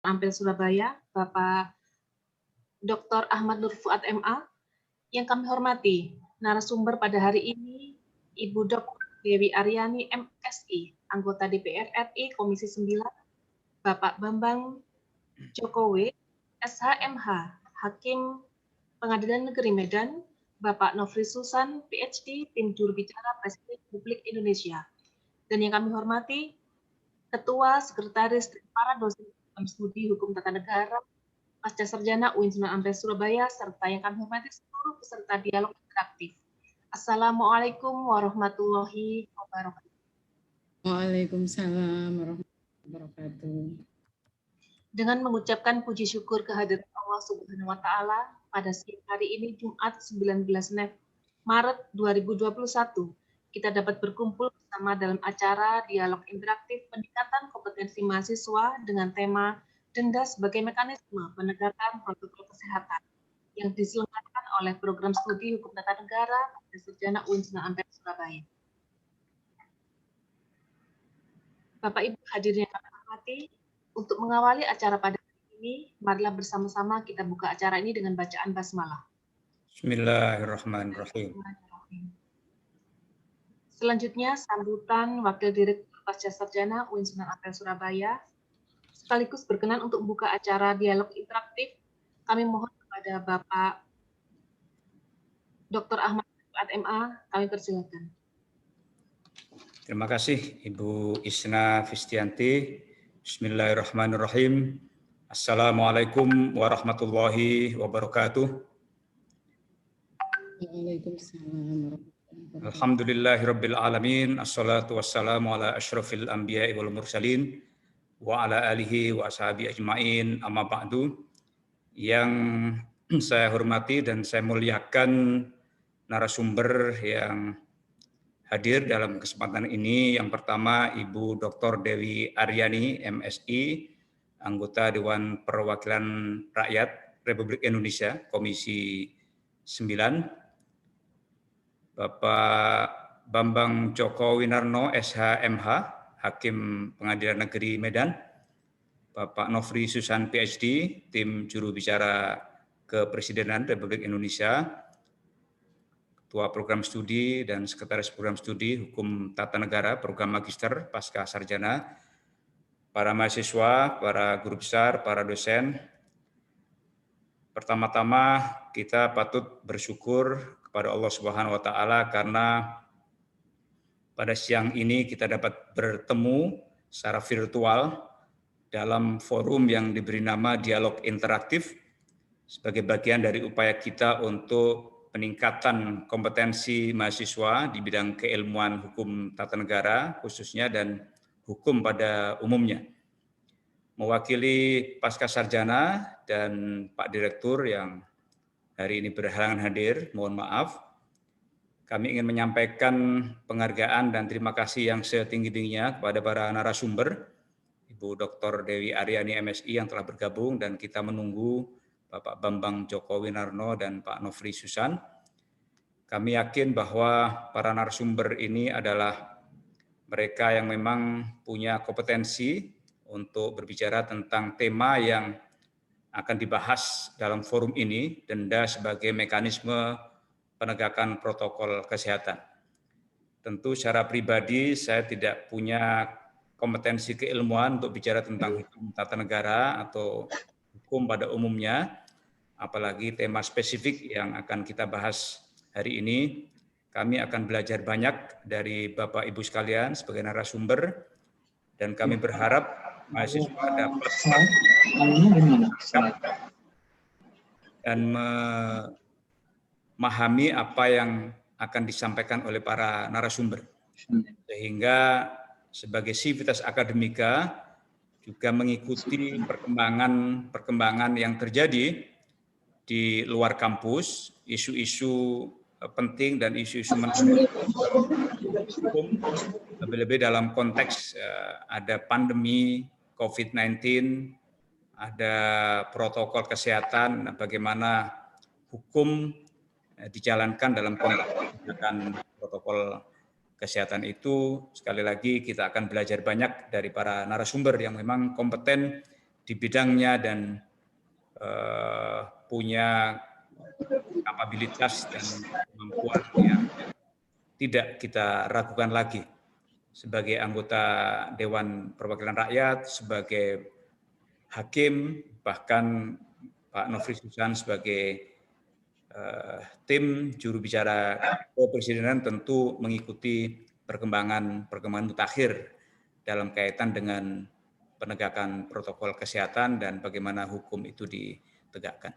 Ampel Surabaya, Bapak Dr. Ahmad Nur Fuad MA. Yang kami hormati, narasumber pada hari ini, Ibu Dr. Dewi Aryani MSI, anggota DPR RI Komisi 9, Bapak Bambang Jokowi, SHMH, Hakim Pengadilan Negeri Medan, Bapak Nofri Susan, PhD, Tim Juru Bicara Presiden Republik Indonesia. Dan yang kami hormati, Ketua, Sekretaris, dan para dosen studi Hukum Tata Negara, Pasca Sarjana UIN Sunan Ampel Surabaya, serta yang kami hormati seluruh peserta dialog interaktif. Assalamualaikum warahmatullahi wabarakatuh. Waalaikumsalam warahmatullahi wabarakatuh. Dengan mengucapkan puji syukur kehadirat Allah Subhanahu wa Ta'ala, pada siang hari ini Jumat 19 Maret 2021, kita dapat berkumpul bersama dalam acara dialog interaktif peningkatan kompetensi mahasiswa dengan tema denda sebagai mekanisme penegakan protokol kesehatan yang diselenggarakan oleh Program Studi Hukum Tata Negara Pasca Sarjana UIN Sunan Ampel Surabaya. Bapak Ibu hadirin yang kami hormati, untuk mengawali acara pada hari ini, marilah bersama-sama kita buka acara ini dengan bacaan basmalah. Bismillahirrahmanirrahim. Selanjutnya, sambutan Wakil Direktur Pasca Sarjana UIN Sunan Ampel Surabaya, sekaligus berkenan untuk membuka acara dialog interaktif. Kami mohon kepada Bapak Dr. Ahmad Fuad MA, kami persilakan. Terima kasih Ibu Isna Fistianti. Bismillahirrahmanirrahim. Assalamualaikum warahmatullahi wabarakatuh. Waalaikumsalam warahmatullahi wabarakatuh. Alhamdulillahirabbil alamin. Assalatu wassalamu ala asyrafil anbiya'i wal mursalin wa ala alihi wa ashabi ajmain. Amma ba'du. Yang saya hormati dan saya muliakan narasumber yang hadir dalam kesempatan ini. Yang pertama, Ibu Dr. Dewi Aryani, MSI, anggota Dewan Perwakilan Rakyat Republik Indonesia, Komisi 9. Bapak Bambang Joko Winarno, SHMH, Hakim Pengadilan Negeri Medan. Bapak Nofri Susan, PhD, Tim Juru Bicara Kepresidenan Republik Indonesia. Ketua Program Studi dan Sekretaris Program Studi Hukum Tata Negara Program Magister Pasca Sarjana, para mahasiswa, para guru besar, para dosen. Pertama-tama kita patut bersyukur kepada Allah Subhanahu wa Ta'ala karena pada siang ini kita dapat bertemu secara virtual dalam forum yang diberi nama Dialog Interaktif sebagai bagian dari upaya kita untuk peningkatan kompetensi mahasiswa di bidang keilmuan hukum tata negara khususnya dan hukum pada umumnya. Mewakili Pasca Sarjana dan Pak Direktur yang hari ini berhalangan hadir, mohon maaf. Kami ingin menyampaikan penghargaan dan terima kasih yang setinggi-tingginya kepada para narasumber, Ibu Dr. Dewi Aryani MSI yang telah bergabung, dan kita menunggu Bapak Bambang Joko Winarno dan Pak Nofri Susan. Kami yakin bahwa para narasumber ini adalah mereka yang memang punya kompetensi untuk berbicara tentang tema yang akan dibahas dalam forum ini, denda sebagai mekanisme penegakan protokol kesehatan. Tentu secara pribadi saya tidak punya kompetensi keilmuan untuk bicara tentang hukum tata negara atau hukum pada umumnya, apalagi tema spesifik yang akan kita bahas hari ini. Kami akan belajar banyak dari Bapak Ibu sekalian sebagai narasumber, dan kami berharap mahasiswa dapat dan memahami apa yang akan disampaikan oleh para narasumber, sehingga sebagai sivitas akademika juga mengikuti perkembangan yang terjadi di luar kampus, isu-isu penting dan isu-isu menarik hukum, lebih-lebih dalam konteks ada pandemi COVID-19, ada protokol kesehatan, bagaimana hukum dijalankan dalam konteks protokol kesehatan itu. Sekali lagi kita akan belajar banyak dari para narasumber yang memang kompeten di bidangnya dan punya kapabilitas dan kemampuan yang tidak kita ragukan lagi sebagai anggota Dewan Perwakilan Rakyat, sebagai hakim, bahkan Pak Nofri Susan sebagai tim juru bicara kepresidenan tentu mengikuti perkembangan mutakhir dalam kaitan dengan penegakan protokol kesehatan dan bagaimana hukum itu ditegakkan.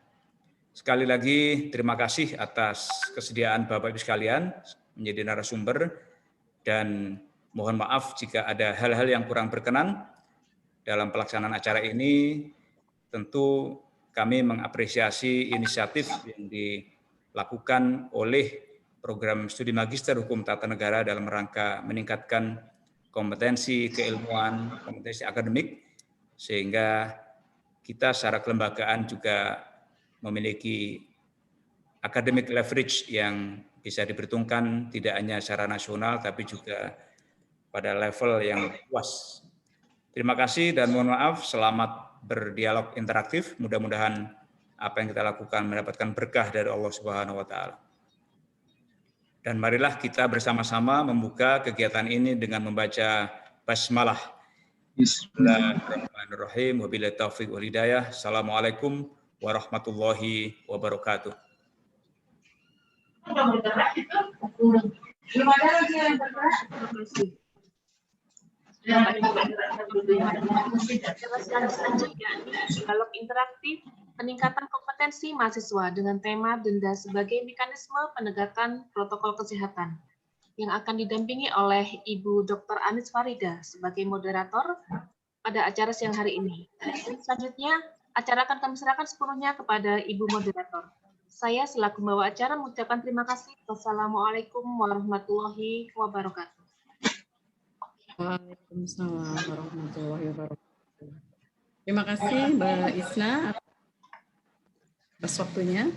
Sekali lagi terima kasih atas kesediaan Bapak Ibu sekalian menjadi narasumber, dan mohon maaf jika ada hal-hal yang kurang berkenan dalam pelaksanaan acara ini. Tentu kami mengapresiasi inisiatif yang dilakukan oleh program studi magister hukum tata negara dalam rangka meningkatkan kompetensi keilmuan, kompetensi akademik, sehingga kita secara kelembagaan juga memiliki academic leverage yang bisa diperhitungkan tidak hanya secara nasional tapi juga pada level yang luas. Terima kasih dan mohon maaf, selamat berdialog interaktif. Mudah-mudahan apa yang kita lakukan mendapatkan berkah dari Allah Subhanahu wa taala. Dan marilah kita bersama-sama membuka kegiatan ini dengan membaca basmalah. Bismillahirrahmanirrahim. Wabillahi taufiq wal hidayah. Assalamualaikum warahmatullahi wabarakatuh. Belum ada lagi yang bergerak. Selanjutnya, dialog interaktif peningkatan kompetensi mahasiswa dengan tema denda sebagai mekanisme penegakan protokol kesehatan yang akan didampingi oleh Ibu Dr. Anis Farida sebagai moderator pada acara siang hari ini. Selanjutnya, acara akan kami serahkan sepenuhnya kepada Ibu moderator. Saya selaku pembawa acara mengucapkan terima kasih. Wassalamualaikum warahmatullahi wabarakatuh. Waalaikumsalam warahmatullahi wabarakatuh. Terima kasih Mbak Isna atas waktunya.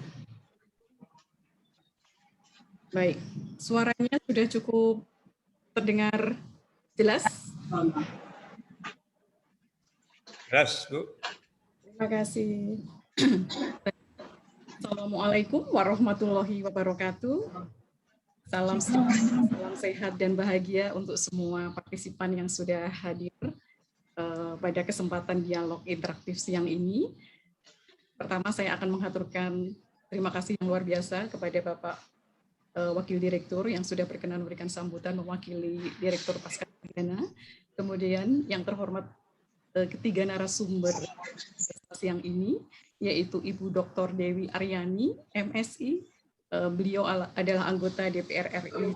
Baik, suaranya sudah cukup terdengar jelas? Jelas, Bu. Terima kasih. Assalamualaikum warahmatullahi wabarakatuh. Salam sehat dan bahagia untuk semua partisipan yang sudah hadir pada kesempatan dialog interaktif siang ini. Pertama, saya akan mengaturkan terima kasih yang luar biasa kepada Bapak Wakil Direktur yang sudah berkenan memberikan sambutan mewakili Direktur Pascasarjana. Kemudian yang terhormat ketiga narasumber siang ini, yaitu Ibu Dr. Dewi Aryani, MSI. Beliau adalah anggota DPR RI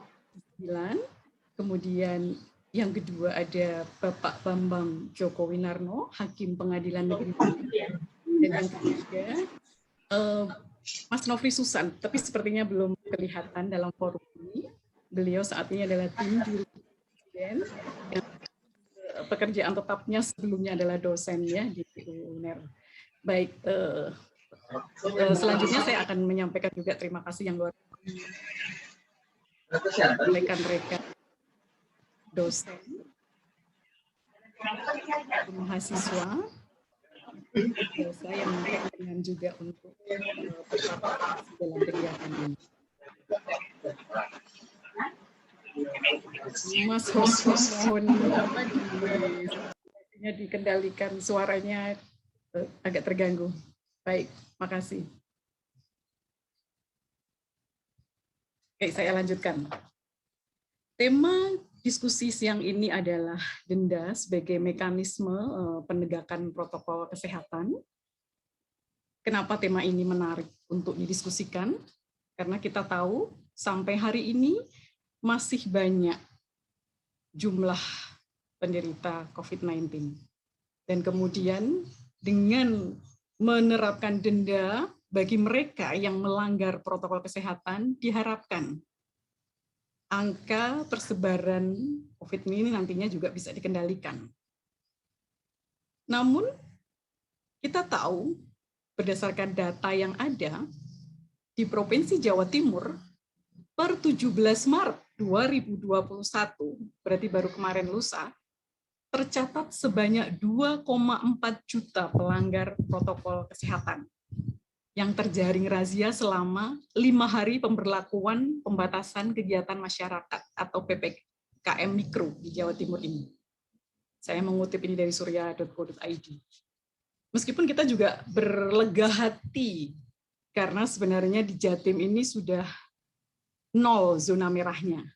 9. Kemudian yang kedua ada Bapak Bambang Joko Winarno, Hakim Pengadilan Negeri. Dan yang ketiga Mas Nofri Susan, tapi sepertinya belum kelihatan dalam forum ini. Beliau saat ini adalah tim juru presiden yang pekerjaan tetapnya sebelumnya adalah dosennya di UNER. Baik, selanjutnya saya akan menyampaikan juga terima kasih yang luar biasa rekan-rekan dosen, mahasiswa, saya yang juga untuk berpartisipasi dalam kegiatan ini. Mas Hoswa, mohon dikendalikan suaranya agak terganggu. Baik, makasih. Oke, saya lanjutkan. Tema diskusi siang ini adalah denda sebagai mekanisme penegakan protokol kesehatan. Kenapa tema ini menarik untuk didiskusikan? Karena kita tahu sampai hari ini masih banyak jumlah penderita COVID-19. Dan kemudian dengan menerapkan denda bagi mereka yang melanggar protokol kesehatan, diharapkan angka persebaran COVID ini nantinya juga bisa dikendalikan. Namun, kita tahu berdasarkan data yang ada di Provinsi Jawa Timur, per 17 Maret 2021, berarti baru kemarin lusa, tercatat sebanyak 2,4 juta pelanggar protokol kesehatan yang terjaring razia selama 5 hari pemberlakuan pembatasan kegiatan masyarakat atau PPKM Mikro di Jawa Timur ini. Saya mengutip ini dari surya.co.id. Meskipun kita juga berlega hati karena sebenarnya di Jatim ini sudah 0 zona merahnya.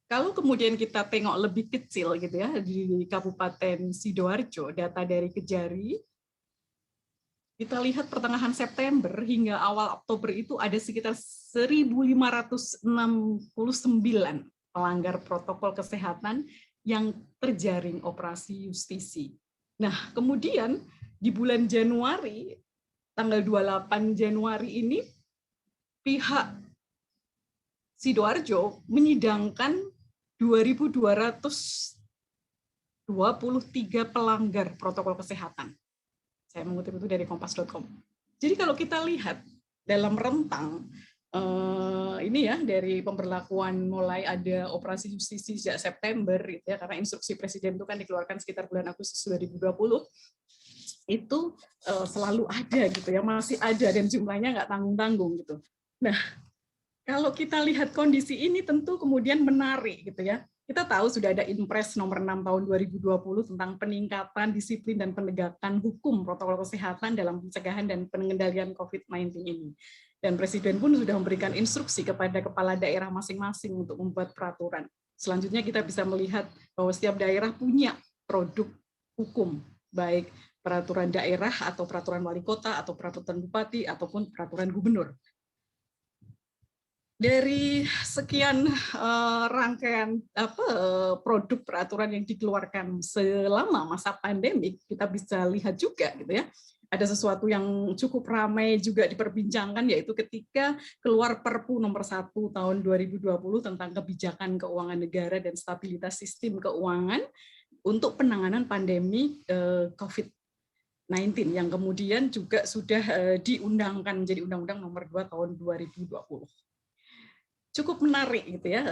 Kalau kemudian kita tengok lebih kecil gitu ya di Kabupaten Sidoarjo, data dari Kejari, kita lihat pertengahan September hingga awal Oktober itu ada sekitar 1.569 pelanggar protokol kesehatan yang terjaring operasi justisi. Nah, kemudian di bulan Januari, tanggal 28 Januari ini, pihak Sidoarjo menyidangkan 2.223 pelanggar protokol kesehatan. Saya mengutip itu dari kompas.com. Jadi kalau kita lihat dalam rentang ini ya dari pemberlakuan mulai ada operasi justisi sejak September gitu ya, karena instruksi presiden itu kan dikeluarkan sekitar bulan Agustus 2020, itu selalu ada gitu ya, masih ada dan jumlahnya nggak tanggung-tanggung gitu. Nah, kalau kita lihat kondisi ini tentu kemudian menarik gitu ya. Kita tahu sudah ada Impres nomor 6 tahun 2020 tentang peningkatan disiplin dan penegakan hukum protokol kesehatan dalam pencegahan dan pengendalian COVID-19 ini. Dan Presiden pun sudah memberikan instruksi kepada kepala daerah masing-masing untuk membuat peraturan. Selanjutnya kita bisa melihat bahwa setiap daerah punya produk hukum, baik peraturan daerah atau peraturan wali kota atau peraturan bupati ataupun peraturan gubernur. Dari sekian rangkaian produk peraturan yang dikeluarkan selama masa pandemik, kita bisa lihat juga gitu ya, ada sesuatu yang cukup ramai juga diperbincangkan, yaitu ketika keluar Perpu nomor 1 tahun 2020 tentang kebijakan keuangan negara dan stabilitas sistem keuangan untuk penanganan pandemi COVID-19 yang kemudian juga sudah diundangkan menjadi Undang-Undang nomor 2 tahun 2020. Cukup menarik gitu ya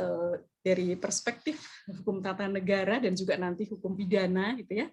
dari perspektif hukum tata negara dan juga nanti hukum pidana gitu ya.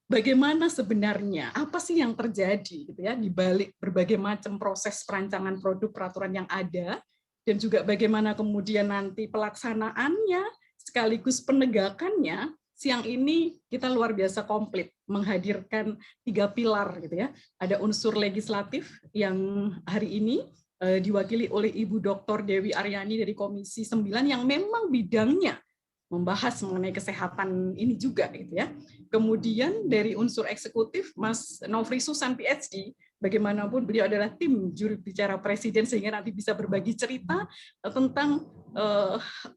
Bagaimana sebenarnya, apa sih yang terjadi gitu ya di balik berbagai macam proses perancangan produk peraturan yang ada, dan juga bagaimana kemudian nanti pelaksanaannya sekaligus penegakannya. Siang ini kita luar biasa komplit menghadirkan 3 pilar gitu ya. Ada unsur legislatif yang hari ini diwakili oleh Ibu Dr. Dewi Aryani dari Komisi 9 yang memang bidangnya membahas mengenai kesehatan ini juga gitu ya. Kemudian dari unsur eksekutif Mas Nofri Susan PhD, bagaimanapun beliau adalah tim juru bicara presiden sehingga nanti bisa berbagi cerita tentang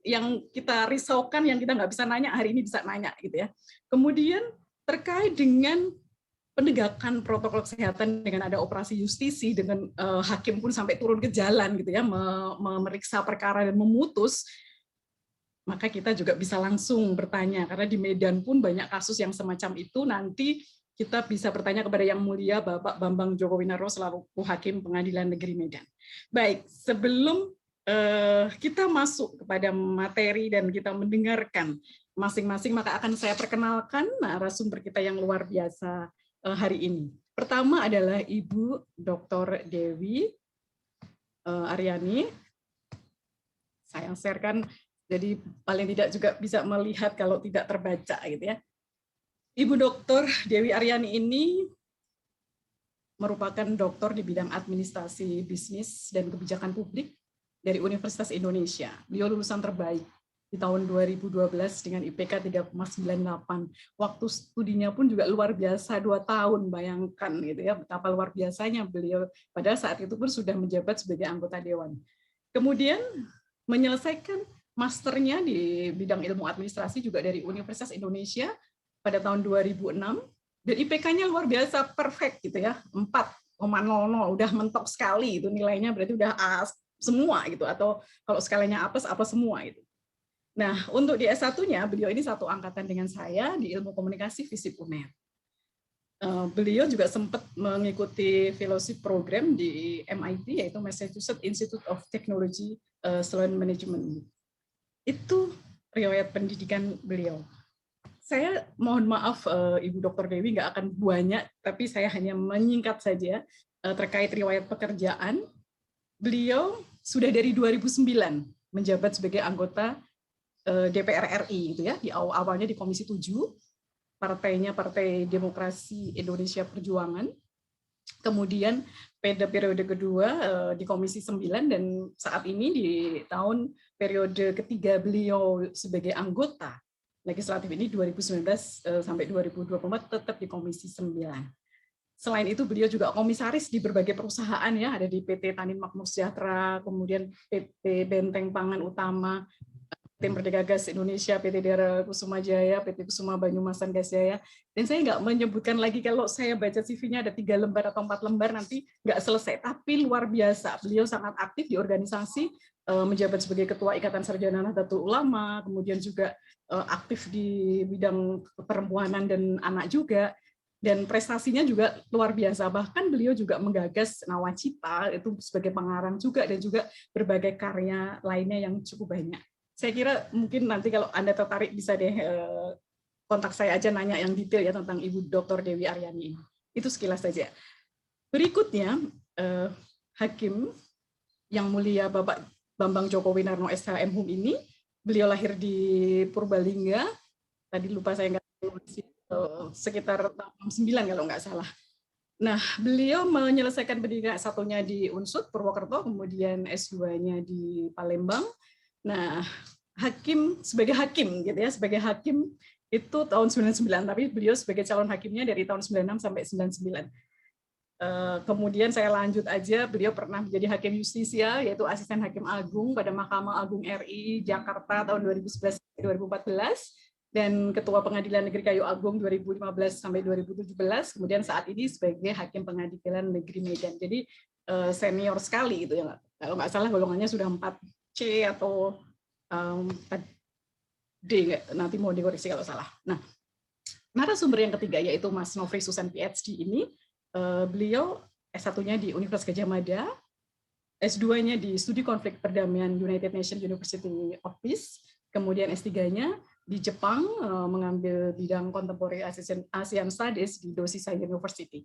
yang kita risaukan, yang kita nggak bisa nanya hari ini bisa nanya gitu ya. Kemudian terkait dengan penegakan protokol kesehatan dengan ada operasi justisi, dengan hakim pun sampai turun ke jalan gitu ya, memeriksa perkara dan memutus, maka kita juga bisa langsung bertanya, karena di Medan pun banyak kasus yang semacam itu. Nanti kita bisa bertanya kepada Yang Mulia Bapak Bambang Joko Winarno selaku Hakim Pengadilan Negeri Medan. Baik, sebelum kita masuk kepada materi dan kita mendengarkan masing-masing, maka akan saya perkenalkan narasumber kita yang luar biasa hari ini. Pertama adalah Ibu Dr. Dewi Aryani. Saya sharekan, jadi paling tidak juga bisa melihat kalau tidak terbaca gitu ya. Ibu Dr. Dewi Aryani ini merupakan doktor di bidang administrasi bisnis dan kebijakan publik dari Universitas Indonesia. Beliau lulusan terbaik di tahun 2012 dengan IPK 3,98. Waktu studinya pun juga luar biasa, 2 tahun, bayangkan gitu ya betapa luar biasanya beliau. Padahal saat itu pun sudah menjabat sebagai anggota dewan. Kemudian menyelesaikan masternya di bidang ilmu administrasi juga dari Universitas Indonesia pada tahun 2006, dan IPK-nya luar biasa perfect gitu ya, 4,00, udah mentok sekali itu nilainya, berarti udah A semua gitu, atau kalau skalanya apes apa semua itu. Nah, untuk di S1-nya, beliau ini satu angkatan dengan saya di ilmu komunikasi FISIP UNER. Beliau juga sempat mengikuti fellowship program di MIT, yaitu Massachusetts Institute of Technology Sloan Management. Itu riwayat pendidikan beliau. Saya mohon maaf Ibu Dr. Dewi nggak akan banyak, tapi saya hanya menyingkat saja terkait riwayat pekerjaan. Beliau sudah dari 2009 menjabat sebagai anggota DPR RI gitu ya, di awalnya di Komisi 7, partainya Partai Demokrasi Indonesia Perjuangan. Kemudian pada periode kedua di Komisi 9 dan saat ini di tahun periode ketiga beliau sebagai anggota legislatif ini 2019 sampai 2024 tetap di Komisi 9. Selain itu beliau juga komisaris di berbagai perusahaan ya, ada di PT Tanin Makmur Sejahtera, kemudian PT Benteng Pangan Utama, PT Merdeka Gas Indonesia, PT Dara Kusuma Jaya, PT Kusuma Banyumasan Gas Jaya. Dan saya nggak menyebutkan lagi, kalau saya baca CV-nya ada 3 lembar atau 4 lembar nanti nggak selesai. Tapi luar biasa, beliau sangat aktif di organisasi, menjabat sebagai Ketua Ikatan Sarjana Nahdlatul Ulama, kemudian juga aktif di bidang perempuanan dan anak juga. Dan prestasinya juga luar biasa. Bahkan beliau juga menggagas Nawacita itu sebagai pengarang juga, dan juga berbagai karya lainnya yang cukup banyak. Saya kira mungkin nanti kalau Anda tertarik bisa deh kontak saya aja nanya yang detail ya tentang Ibu Dr. Dewi Aryani ini. Itu sekilas saja. Berikutnya Hakim yang mulia Bapak Bambang Joko Winarno SH MHum ini, beliau lahir di Purbalingga. Tadi lupa saya nggak tahu sekitar tahun 9 kalau nggak salah. Nah, beliau menyelesaikan pendidikan S1-nya di Unsud Purwokerto, kemudian S2-nya di Palembang. Nah, sebagai hakim gitu ya, sebagai hakim itu tahun 99, tapi beliau sebagai calon hakimnya dari tahun 96 sampai 99. Kemudian saya lanjut aja, beliau pernah menjadi hakim justisia, yaitu asisten hakim agung pada Mahkamah Agung RI Jakarta tahun 2011 sampai 2014. Dan Ketua Pengadilan Negeri Kayu Agung 2015 sampai 2017, kemudian saat ini sebagai Hakim Pengadilan Negeri Medan. Jadi senior sekali gitu ya, kalau nggak salah golongannya sudah 4C atau D, nanti mau dikoreksi kalau salah. Nah, narasumber yang ketiga yaitu Mas Nofri Susan PhD ini, beliau S1-nya di Universitas Gadjah Mada, S2-nya di Studi Konflik Perdamaian United Nations University of Peace, kemudian S3-nya di Jepang mengambil bidang Contemporary Asian Studies di Doshisai University.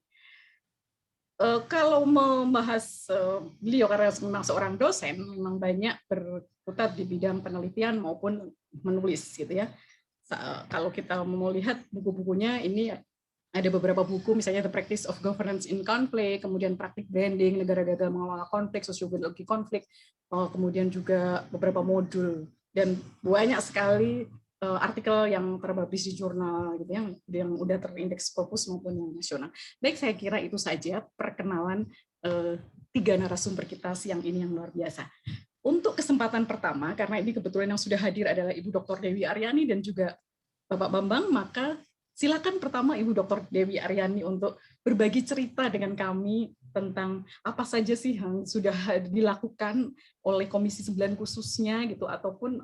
Kalau membahas beliau karena memang seorang dosen, memang banyak berkutat di bidang penelitian maupun menulis gitu ya. Kalau kita mau lihat buku-bukunya ini ada beberapa buku, misalnya The Practice of Governance in Conflict, kemudian Praktik Branding, Negara Gagal Mengelola Konflik, Sosiologi Konflik, kemudian juga beberapa modul, dan banyak sekali artikel yang terpublish di jurnal gitu yang udah terindeks Scopus maupun yang nasional. Baik, saya kira itu saja perkenalan 3 narasumber kita siang ini yang luar biasa. Untuk kesempatan pertama, karena ini kebetulan yang sudah hadir adalah Ibu Dr. Dewi Aryani dan juga Bapak Bambang, maka silakan pertama Ibu Dr. Dewi Aryani untuk berbagi cerita dengan kami tentang apa saja sih yang sudah dilakukan oleh Komisi 9 khususnya gitu, ataupun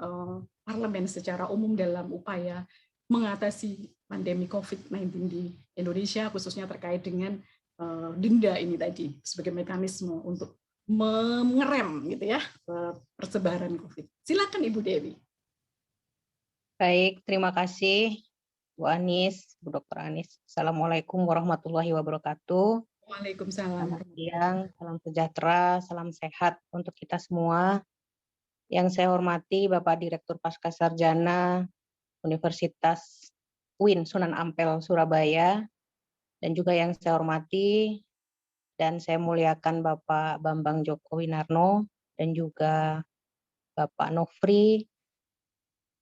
parlemen secara umum dalam upaya mengatasi pandemi COVID-19 di Indonesia, khususnya terkait dengan denda ini tadi sebagai mekanisme untuk mengerem gitu ya persebaran COVID. Silakan Ibu Dewi. Baik, terima kasih Bu Anis, Bu Dr. Anis. Assalamualaikum warahmatullahi wabarakatuh. Waalaikumsalam. Selamat siang, salam sejahtera, salam sehat untuk kita semua. Yang saya hormati Bapak Direktur Pascasarjana Universitas UIN Sunan Ampel Surabaya, dan juga yang saya hormati dan saya muliakan Bapak Bambang Joko Winarno dan juga Bapak Nofri,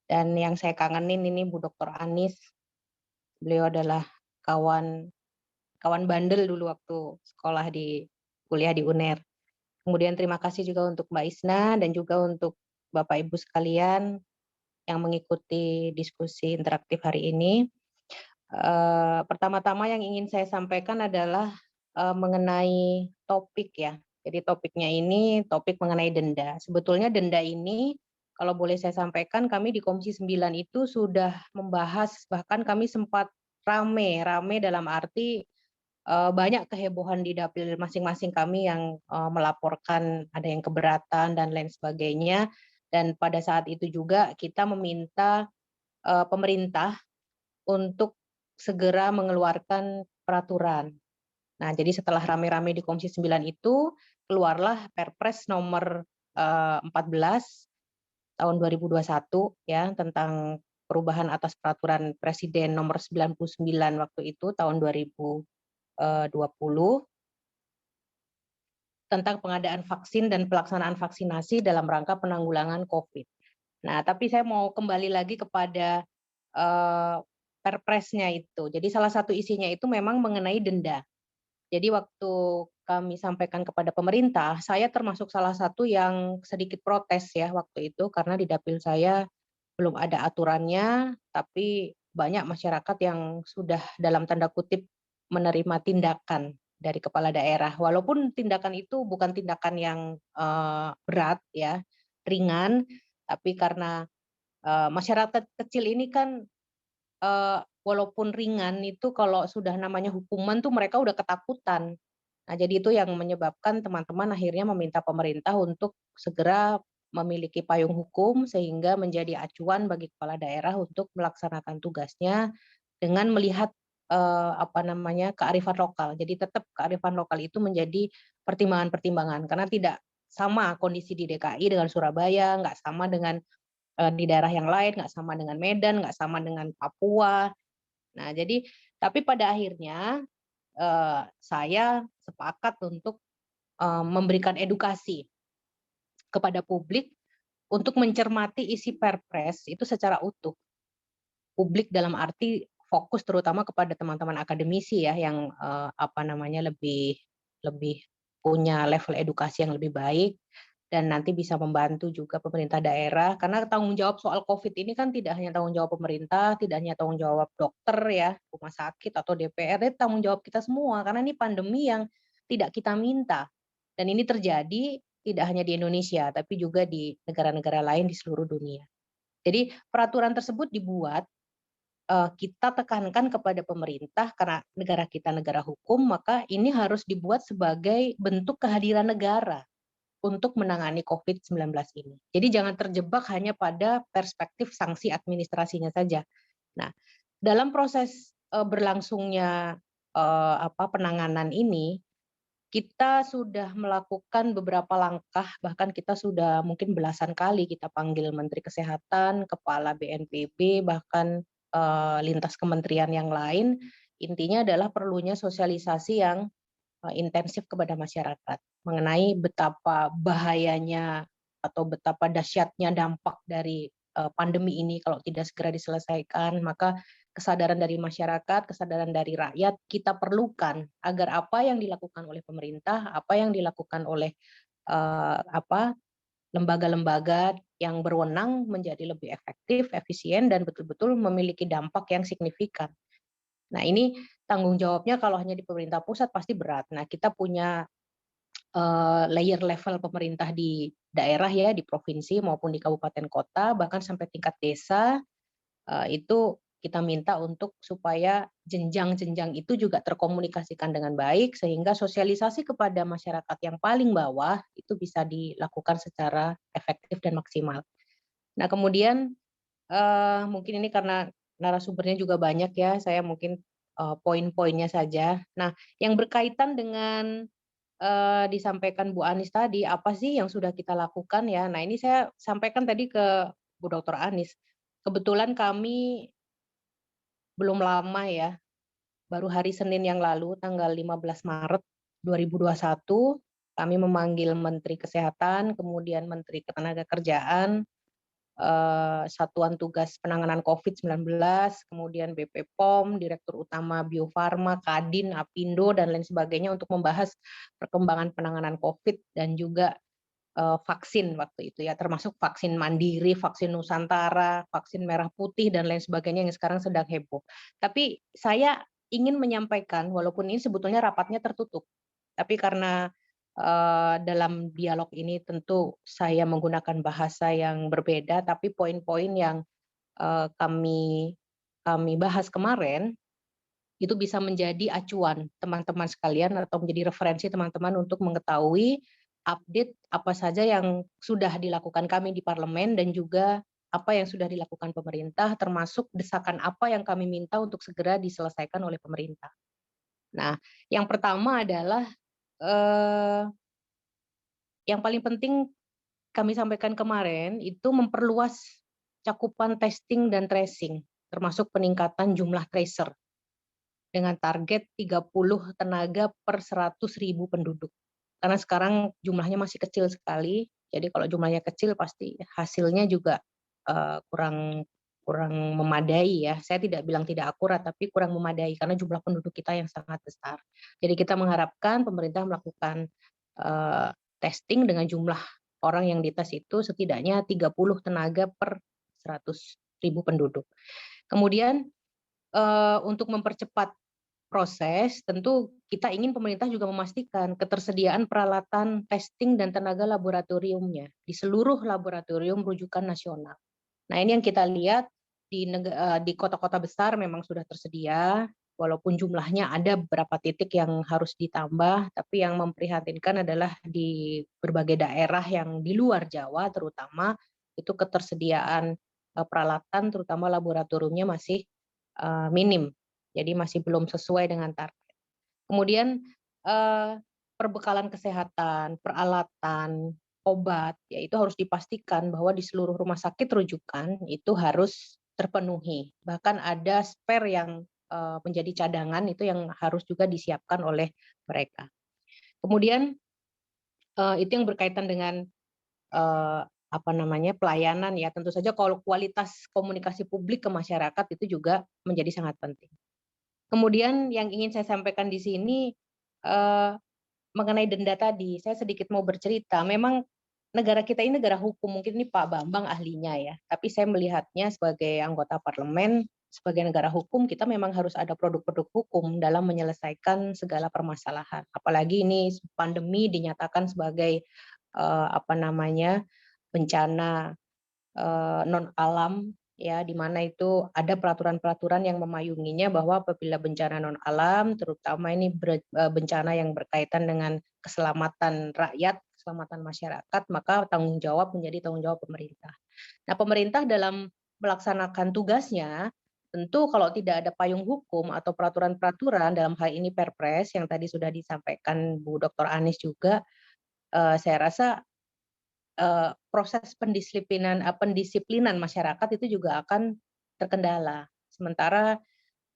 dan yang saya kangenin ini Bu Dr. Anis. Beliau adalah kawan bandel dulu waktu kuliah di UNER. Kemudian terima kasih juga untuk Mbak Isna dan juga untuk Bapak Ibu sekalian yang mengikuti diskusi interaktif hari ini. Pertama-tama yang ingin saya sampaikan adalah mengenai topik ya. Jadi topiknya ini topik mengenai denda. Sebetulnya denda ini kalau boleh saya sampaikan, kami di Komisi 9 itu sudah membahas, bahkan kami sempat rame dalam arti banyak kehebohan di dapil masing-masing kami yang melaporkan ada yang keberatan dan lain sebagainya. Dan pada saat itu juga kita meminta pemerintah untuk segera mengeluarkan peraturan. Nah, jadi setelah rame-rame di Komisi 9 itu, keluarlah Perpres nomor 14 tahun 2021 ya, tentang perubahan atas peraturan Presiden nomor 99 waktu itu tahun 2020 tentang pengadaan vaksin dan pelaksanaan vaksinasi dalam rangka penanggulangan COVID. Nah, tapi saya mau kembali lagi kepada Perpresnya itu. Jadi salah satu isinya itu memang mengenai denda. Jadi waktu kami sampaikan kepada pemerintah, saya termasuk salah satu yang sedikit protes ya waktu itu, karena di dapil saya belum ada aturannya, tapi banyak masyarakat yang sudah dalam tanda kutip menerima tindakan dari kepala daerah. Walaupun tindakan itu bukan tindakan yang berat ya, ringan, tapi karena masyarakat kecil ini kan walaupun ringan itu kalau sudah namanya hukuman tuh mereka udah ketakutan. Nah, jadi itu yang menyebabkan teman-teman akhirnya meminta pemerintah untuk segera memiliki payung hukum sehingga menjadi acuan bagi kepala daerah untuk melaksanakan tugasnya dengan melihat kearifan lokal. Jadi tetap kearifan lokal itu menjadi pertimbangan-pertimbangan karena tidak sama kondisi di DKI dengan Surabaya, nggak sama dengan di daerah yang lain, nggak sama dengan Medan, nggak sama dengan Papua. Nah, jadi tapi pada akhirnya saya sepakat untuk memberikan edukasi kepada publik untuk mencermati isi Perpres itu secara utuh. Publik dalam arti fokus terutama kepada teman-teman akademisi ya yang lebih punya level edukasi yang lebih baik dan nanti bisa membantu juga pemerintah daerah karena tanggung jawab soal COVID ini kan tidak hanya tanggung jawab pemerintah, tidak hanya tanggung jawab dokter ya, rumah sakit atau DPR, itu tanggung jawab kita semua karena ini pandemi yang tidak kita minta. Dan ini terjadi tidak hanya di Indonesia tapi juga di negara-negara lain di seluruh dunia. Jadi peraturan tersebut dibuat kita tekankan kepada pemerintah karena negara kita negara hukum, maka ini harus dibuat sebagai bentuk kehadiran negara untuk menangani COVID-19 ini. Jadi jangan terjebak hanya pada perspektif sanksi administrasinya saja. Nah, dalam proses berlangsungnya penanganan ini, kita sudah melakukan beberapa langkah, bahkan kita sudah mungkin belasan kali kita panggil Menteri Kesehatan, Kepala BNPB, bahkan lintas kementerian yang lain. Intinya adalah perlunya sosialisasi yang intensif kepada masyarakat mengenai betapa bahayanya atau betapa dahsyatnya dampak dari pandemi ini kalau tidak segera diselesaikan, maka kesadaran dari masyarakat, kesadaran dari rakyat kita perlukan agar apa yang dilakukan oleh pemerintah, apa yang dilakukan oleh lembaga-lembaga yang berwenang menjadi lebih efektif, efisien, dan betul-betul memiliki dampak yang signifikan. Nah, ini tanggung jawabnya kalau hanya di pemerintah pusat pasti berat. Nah, kita punya layer level pemerintah di daerah ya, di provinsi maupun di kabupaten kota, bahkan sampai tingkat desa, itu kita minta untuk supaya jenjang-jenjang itu juga terkomunikasikan dengan baik, sehingga sosialisasi kepada masyarakat yang paling bawah itu bisa dilakukan secara efektif dan maksimal. Nah, kemudian mungkin ini karena narasumbernya juga banyak ya, saya mungkin poin-poinnya saja. Nah, yang berkaitan dengan disampaikan Bu Anis tadi, apa sih yang sudah kita lakukan ya? Nah, ini saya sampaikan tadi ke Bu Dr. Anis. Kebetulan kami belum lama ya, baru hari Senin yang lalu, tanggal 15 Maret 2021, kami memanggil Menteri Kesehatan, kemudian Menteri Ketenagakerjaan, Satuan Tugas Penanganan COVID-19, kemudian BP POM, Direktur Utama Bio Farma, Kadin, Apindo, dan lain sebagainya untuk membahas perkembangan penanganan COVID dan juga vaksin waktu itu ya, termasuk vaksin mandiri, vaksin Nusantara, vaksin merah putih, dan lain sebagainya yang sekarang sedang heboh. Tapi saya ingin menyampaikan, walaupun ini sebetulnya rapatnya tertutup, tapi karena dalam dialog ini tentu saya menggunakan bahasa yang berbeda, tapi poin-poin yang kami bahas kemarin itu bisa menjadi acuan teman-teman sekalian atau menjadi referensi teman-teman untuk mengetahui update apa saja yang sudah dilakukan kami di parlemen dan juga apa yang sudah dilakukan pemerintah, termasuk desakan apa yang kami minta untuk segera diselesaikan oleh pemerintah. Nah, yang pertama adalah yang paling penting kami sampaikan kemarin itu memperluas cakupan testing dan tracing, termasuk peningkatan jumlah tracer dengan target 30 tenaga per 100.000 penduduk. Karena sekarang jumlahnya masih kecil sekali, jadi kalau jumlahnya kecil pasti hasilnya juga kurang memadai ya. Saya tidak bilang tidak akurat, tapi kurang memadai karena jumlah penduduk kita yang sangat besar. Jadi kita mengharapkan pemerintah melakukan testing dengan jumlah orang yang dites itu setidaknya 30 tenaga per 100.000 penduduk. Kemudian untuk mempercepat proses, tentu kita ingin pemerintah juga memastikan ketersediaan peralatan testing dan tenaga laboratoriumnya di seluruh laboratorium rujukan nasional. Nah, ini yang kita lihat di kota-kota besar memang sudah tersedia, walaupun jumlahnya ada beberapa titik yang harus ditambah, tapi yang memprihatinkan adalah di berbagai daerah yang di luar Jawa terutama, itu ketersediaan peralatan terutama laboratoriumnya masih minim. Jadi masih belum sesuai dengan target. Kemudian perbekalan kesehatan, peralatan, obat, ya itu harus dipastikan bahwa di seluruh rumah sakit rujukan itu harus terpenuhi. Bahkan ada spare yang menjadi cadangan itu yang harus juga disiapkan oleh mereka. Kemudian itu yang berkaitan dengan pelayanan ya. Tentu saja kalau kualitas komunikasi publik ke masyarakat itu juga menjadi sangat penting. Kemudian yang ingin saya sampaikan di sini mengenai denda tadi, saya sedikit mau bercerita. Memang negara kita ini negara hukum, mungkin ini Pak Bambang ahlinya ya, tapi saya melihatnya sebagai anggota parlemen, sebagai negara hukum, kita memang harus ada produk-produk hukum dalam menyelesaikan segala permasalahan. Apalagi ini pandemi dinyatakan sebagai bencana non alam ya, di mana itu ada peraturan-peraturan yang memayunginya bahwa apabila bencana non alam, terutama ini bencana yang berkaitan dengan keselamatan rakyat, keselamatan masyarakat, maka tanggung jawab menjadi tanggung jawab pemerintah. Nah, pemerintah dalam melaksanakan tugasnya, tentu kalau tidak ada payung hukum atau peraturan-peraturan, dalam hal ini Perpres yang tadi sudah disampaikan Bu Dr. Anies juga, saya rasa proses pendisiplinan masyarakat itu juga akan terkendala. Sementara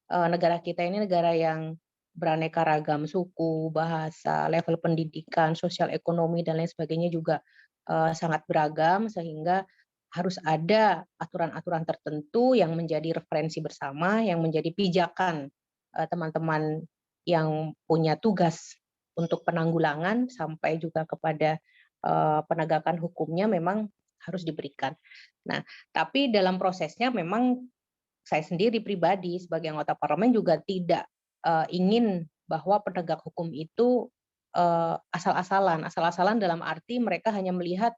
negara kita ini negara yang beraneka ragam suku, bahasa, level pendidikan, sosial ekonomi dan lain sebagainya juga sangat beragam, sehingga harus ada aturan-aturan tertentu yang menjadi referensi bersama, yang menjadi pijakan teman-teman yang punya tugas untuk penanggulangan sampai juga kepada penegakan hukumnya memang harus diberikan. Nah, tapi dalam prosesnya memang saya sendiri pribadi sebagai anggota parlemen juga tidak ingin bahwa penegak hukum itu asal-asalan dalam arti mereka hanya melihat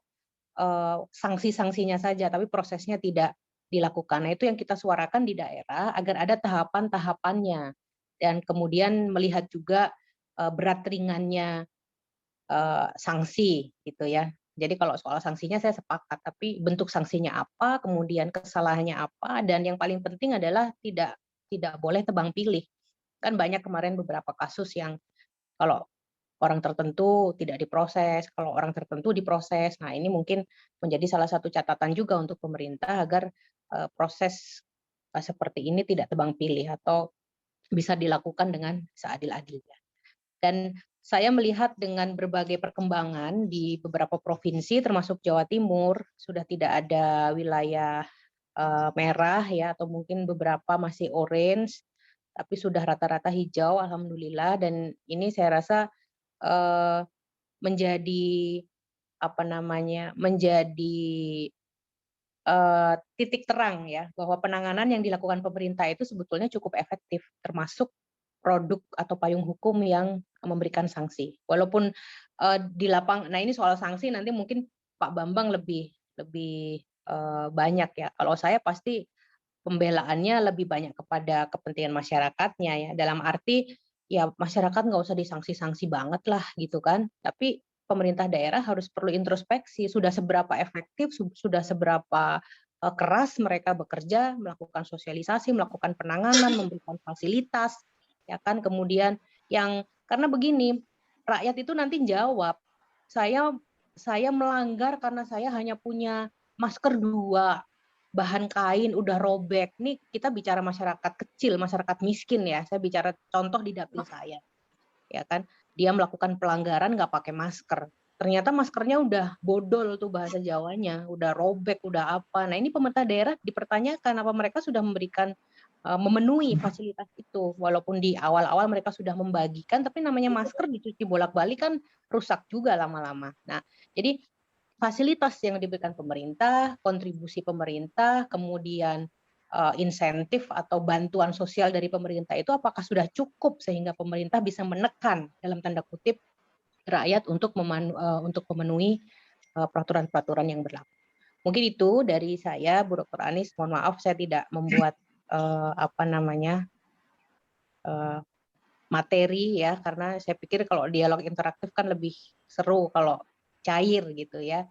sanksi-sanksinya saja, tapi prosesnya tidak dilakukan. Nah, itu yang kita suarakan di daerah agar ada tahapan-tahapannya dan kemudian melihat juga berat ringannya sanksi gitu ya. Jadi kalau soal sanksinya saya sepakat, tapi bentuk sanksinya apa, kemudian kesalahannya apa, dan yang paling penting adalah tidak boleh tebang pilih. Kan banyak kemarin beberapa kasus yang kalau orang tertentu tidak diproses, kalau orang tertentu diproses. Nah, ini mungkin menjadi salah satu catatan juga untuk pemerintah agar proses seperti ini tidak tebang pilih atau bisa dilakukan dengan seadil-adilnya. Dan saya melihat dengan berbagai perkembangan di beberapa provinsi termasuk Jawa Timur sudah tidak ada wilayah merah ya, atau mungkin beberapa masih orange, tapi sudah rata-rata hijau alhamdulillah, dan ini saya rasa menjadi titik terang ya bahwa penanganan yang dilakukan pemerintah itu sebetulnya cukup efektif, termasuk produk atau payung hukum yang memberikan sanksi. Walaupun di lapang, nah ini soal sanksi nanti mungkin Pak Bambang lebih banyak ya. Kalau saya pasti pembelaannya lebih banyak kepada kepentingan masyarakatnya ya. Dalam arti ya masyarakat nggak usah disangsi-sanksi banget lah gitu kan. Tapi pemerintah daerah harus perlu introspeksi, sudah seberapa efektif, sudah seberapa keras mereka bekerja, melakukan sosialisasi, melakukan penanganan, memberikan fasilitas, ya kan. Kemudian karena begini, rakyat itu nanti jawab, saya melanggar karena saya hanya punya masker 2, bahan kain udah robek. Nih kita bicara masyarakat kecil, masyarakat miskin ya. Saya bicara contoh di dapil saya, ya kan. Dia melakukan pelanggaran nggak pakai masker. Ternyata maskernya udah bodol tuh bahasa Jawanya, udah robek, udah apa. Nah ini pemerintah daerah dipertanyakan apa mereka sudah memberikan memenuhi fasilitas itu, walaupun di awal-awal mereka sudah membagikan, tapi namanya masker dicuci bolak-balik kan rusak juga lama-lama. Nah jadi fasilitas yang diberikan pemerintah, kontribusi pemerintah, kemudian insentif atau bantuan sosial dari pemerintah itu apakah sudah cukup sehingga pemerintah bisa menekan dalam tanda kutip rakyat untuk memenuhi peraturan-peraturan yang berlaku. Mungkin itu dari saya, Bu Dr. Anies. Mohon maaf saya tidak membuat materi ya, karena saya pikir kalau dialog interaktif kan lebih seru kalau cair gitu ya.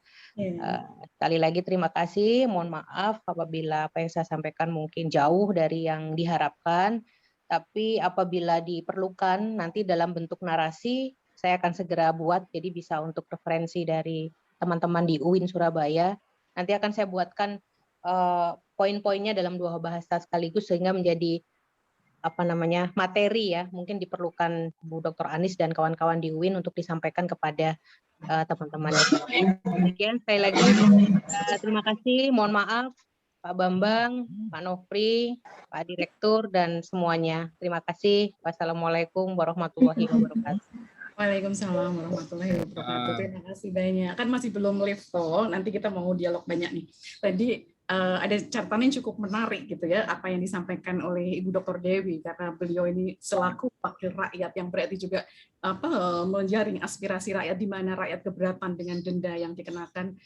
Sekali lagi terima kasih, mohon maaf apabila apa yang saya sampaikan mungkin jauh dari yang diharapkan, tapi apabila diperlukan nanti dalam bentuk narasi saya akan segera buat, jadi bisa untuk referensi dari teman-teman di UIN Surabaya. Nanti akan saya buatkan poin-poinnya dalam 2 bahasa sekaligus sehingga menjadi materi ya, mungkin diperlukan Bu Dr. Anies dan kawan-kawan di UIN untuk disampaikan kepada teman-teman. Demikian sekali lagi terima kasih, mohon maaf Pak Bambang, Pak Nofri, Pak Direktur dan semuanya. Terima kasih. Wassalamualaikum warahmatullahi wabarakatuh. Waalaikumsalam warahmatullahi wabarakatuh. Terima kasih banyak. Kan masih belum live toh, nanti kita mau dialog banyak nih. Tadi ada catatan yang cukup menarik gitu ya, apa yang disampaikan oleh Ibu Dr. Dewi, karena beliau ini selaku wakil rakyat yang berarti juga menjaring aspirasi rakyat, di mana rakyat keberatan dengan denda yang dikenakan,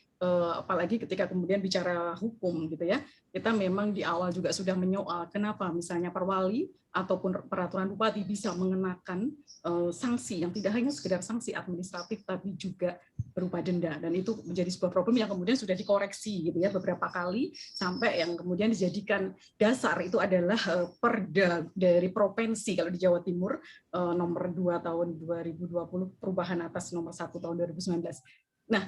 apalagi ketika kemudian bicara hukum gitu ya. Kita memang di awal juga sudah menyoal kenapa misalnya perwali ataupun peraturan bupati bisa mengenakan sanksi yang tidak hanya sekedar sanksi administratif tapi juga berupa denda, dan itu menjadi sebuah problem yang kemudian sudah dikoreksi gitu ya beberapa kali sampai yang kemudian dijadikan dasar itu adalah Perda dari provinsi kalau di Jawa Timur nomor 2 tahun 2020, perubahan atas nomor 1 tahun 2019. Nah,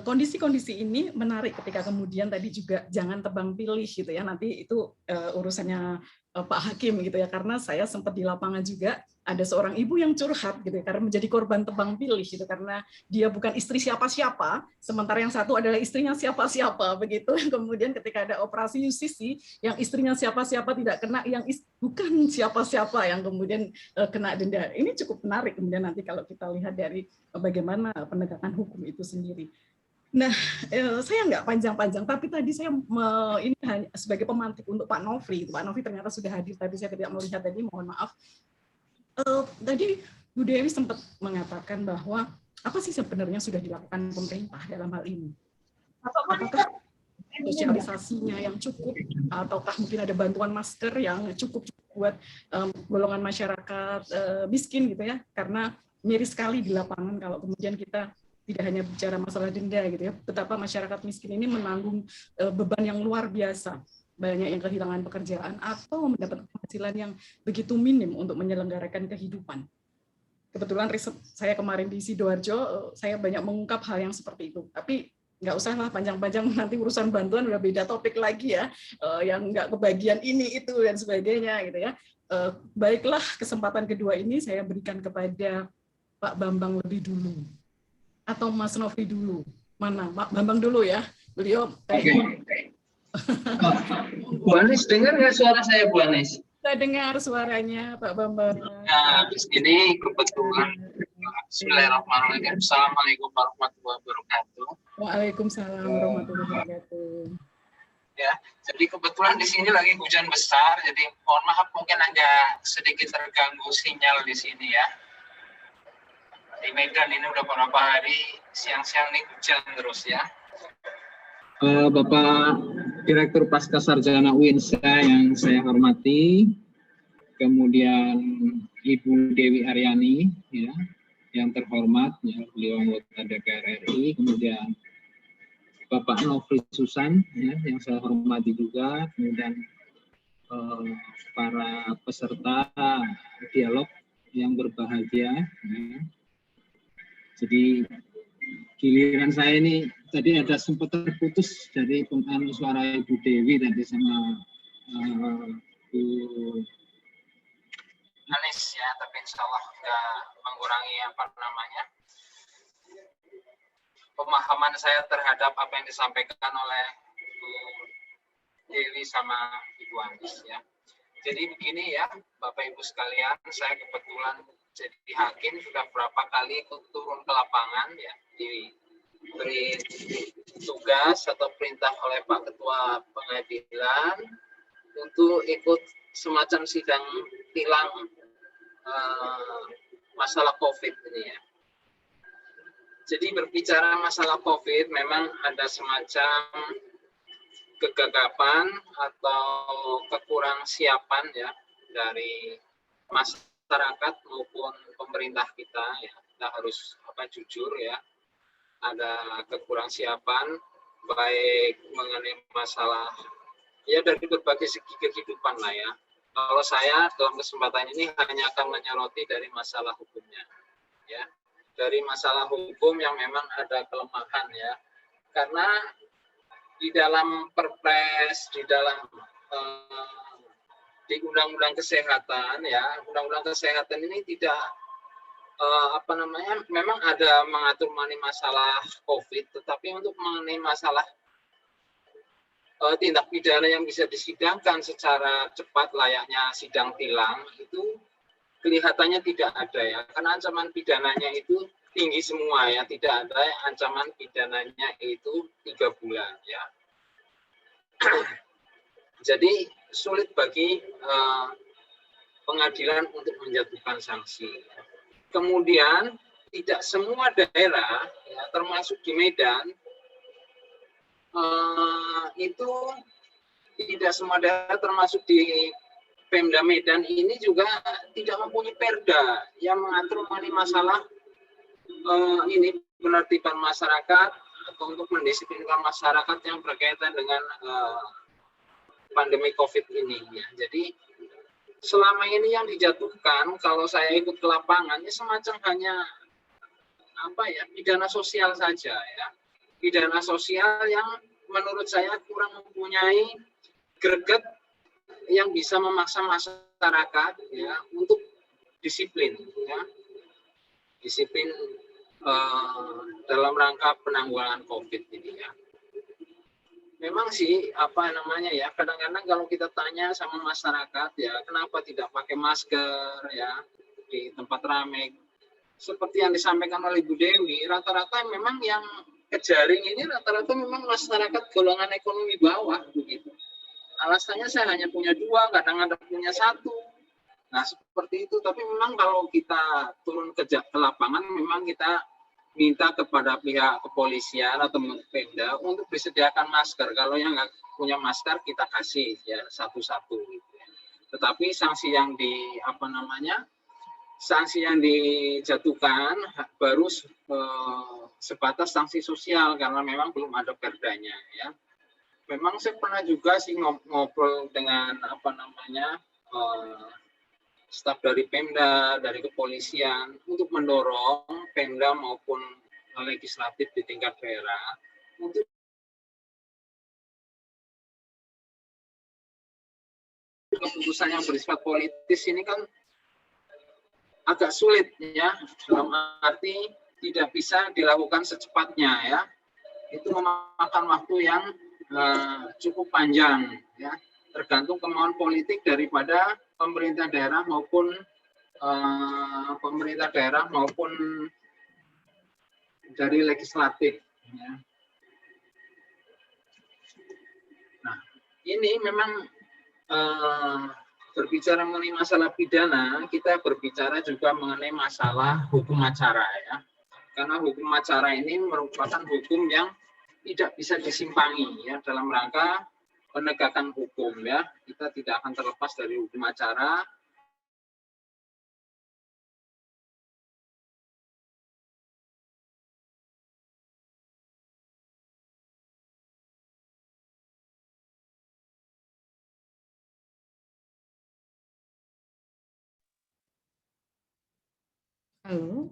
kondisi-kondisi ini menarik ketika kemudian tadi juga jangan tebang pilih gitu ya, nanti itu urusannya Pak Hakim gitu ya, karena saya sempat di lapangan juga ada seorang ibu yang curhat gitu ya, karena menjadi korban tebang pilih gitu, karena dia bukan istri siapa-siapa, sementara yang satu adalah istrinya siapa-siapa begitu. Kemudian ketika ada operasi justisi yang istrinya siapa-siapa tidak kena, yang bukan siapa-siapa yang kemudian kena denda. Ini cukup menarik kemudian nanti kalau kita lihat dari bagaimana penegakan hukum itu sendiri. Nah, saya nggak panjang-panjang, tapi tadi saya ini hanya sebagai pemantik untuk Pak Nofri. Pak Nofri ternyata sudah hadir, tapi saya tidak melihat tadi, mohon maaf. Tadi Bu Dewi sempat mengatakan bahwa apa sih sebenarnya sudah dilakukan pemerintah dalam hal ini? Apakah sosialisasinya yang cukup, ataukah mungkin ada bantuan masker yang cukup buat golongan masyarakat miskin gitu ya? Karena miris sekali di lapangan kalau kemudian kita tidak hanya bicara masalah denda gitu ya, betapa masyarakat miskin ini menanggung beban yang luar biasa, banyak yang kehilangan pekerjaan atau mendapat penghasilan yang begitu minim untuk menyelenggarakan kehidupan. Kebetulan riset saya kemarin di Sidoarjo, saya banyak mengungkap hal yang seperti itu. Tapi nggak usah lah panjang-panjang, nanti urusan bantuan udah beda topik lagi ya, yang nggak kebagian ini itu dan sebagainya gitu ya. Baiklah, kesempatan kedua ini saya berikan kepada Pak Bambang lebih dulu. Atau Mas Nofri dulu? Mana? Pak Bambang dulu ya. Beliau. Oke. Bu Anies, dengar nggak suara saya, Bu Anies? Saya dengar suaranya, Pak Bambang. Nah, di sini kebetulan. Bismillahirrahmanirrahim. Assalamualaikum warahmatullahi wabarakatuh. Waalaikumsalam warahmatullahi wabarakatuh. Ya, jadi kebetulan di sini lagi hujan besar, jadi mohon maaf mungkin agak sedikit terganggu sinyal di sini ya. Di Medan ini udah beberapa hari siang-siang nih hujan terus ya. Bapak Direktur Pasca Sarjana UIN yang saya hormati, kemudian Ibu Dewi Aryani, ya, yang terhormat, ya, beliau anggota DPR RI, kemudian Bapak Nofri Susan, ya, yang saya hormati juga, kemudian para peserta dialog yang berbahagia. Ya. Jadi giliran saya ini tadi ada sempat terputus dari suara Ibu Dewi tadi sama Bu Anis ya, tapi insya Allah nggak mengurangi pemahaman saya terhadap apa yang disampaikan oleh Bu Dewi sama Ibu Anis ya. Jadi begini ya, Bapak Ibu sekalian, saya kebetulan jadi hakim sudah berapa kali ikut turun ke lapangan ya, diberi tugas atau perintah oleh Pak Ketua Pengadilan untuk ikut semacam sidang tilang masalah COVID ini ya. Jadi berbicara masalah COVID, memang ada semacam kegagapan atau kekurang siapan ya dari masyarakat maupun pemerintah kita ya. Kita harus jujur ya, ada kekurang siapan baik mengenai masalah ya dari berbagai segi kehidupan lah ya. Kalau saya dalam kesempatan ini hanya akan menyoroti dari masalah hukumnya ya, dari masalah hukum yang memang ada kelemahan ya, karena di dalam Perpres, di dalam di Undang-Undang Kesehatan ya, Undang-Undang Kesehatan ini tidak memang ada mengatur mengenai masalah COVID, tetapi untuk mengenai masalah tindak pidana yang bisa disidangkan secara cepat layaknya sidang tilang itu kelihatannya tidak ada ya, karena ancaman pidananya itu tinggi semua ya, tidak ada ancaman pidananya itu 3 bulan ya. Jadi sulit bagi pengadilan untuk menjatuhkan sanksi. Kemudian tidak semua daerah ya, termasuk di Medan itu tidak semua daerah termasuk di Pemda Medan ini juga tidak mempunyai perda yang mengatur mengenai masalah ini penertiban masyarakat atau untuk mendisiplinkan masyarakat yang berkaitan dengan pandemi COVID ini. Ya. Jadi selama ini yang dijatuhkan, kalau saya ikut ke lapangan, ya semacam hanya pidana sosial saja ya, pidana sosial yang menurut saya kurang mempunyai greget yang bisa memaksa masyarakat ya untuk disiplin ya, disiplin dalam rangka penanggulangan COVID ini ya. Memang sih kadang-kadang kalau kita tanya sama masyarakat ya, kenapa tidak pakai masker ya di tempat ramai, seperti yang disampaikan oleh Bu Dewi, rata-rata memang yang kejaring ini rata-rata memang masyarakat golongan ekonomi bawah begitu. Alasannya saya hanya punya 2, kadang-kadang punya 1. Nah seperti itu, tapi memang kalau kita turun ke lapangan memang kita minta kepada pihak kepolisian atau Pemda untuk disediakan masker. Kalau yang nggak punya masker kita kasih ya satu-satu. Gitu. Tetapi sanksi yang sanksi yang dijatuhkan baru sebatas sanksi sosial karena memang belum ada perdanya ya. Memang saya pernah juga sih ngobrol dengan staf dari Pemda, dari kepolisian untuk mendorong Pemda maupun legislatif di tingkat daerah untuk keputusan yang bersifat politis ini kan agak sulit ya, dalam arti tidak bisa dilakukan secepatnya ya. Itu memakan waktu yang cukup panjang ya, tergantung kemauan politik daripada pemerintah daerah maupun dari legislatif. Ya. Nah, ini memang berbicara mengenai masalah pidana, kita berbicara juga mengenai masalah hukum acara ya. Karena hukum acara ini merupakan hukum yang tidak bisa disimpangi ya dalam rangka penegakan hukum ya. Kita tidak akan terlepas dari hukum acara. Halo.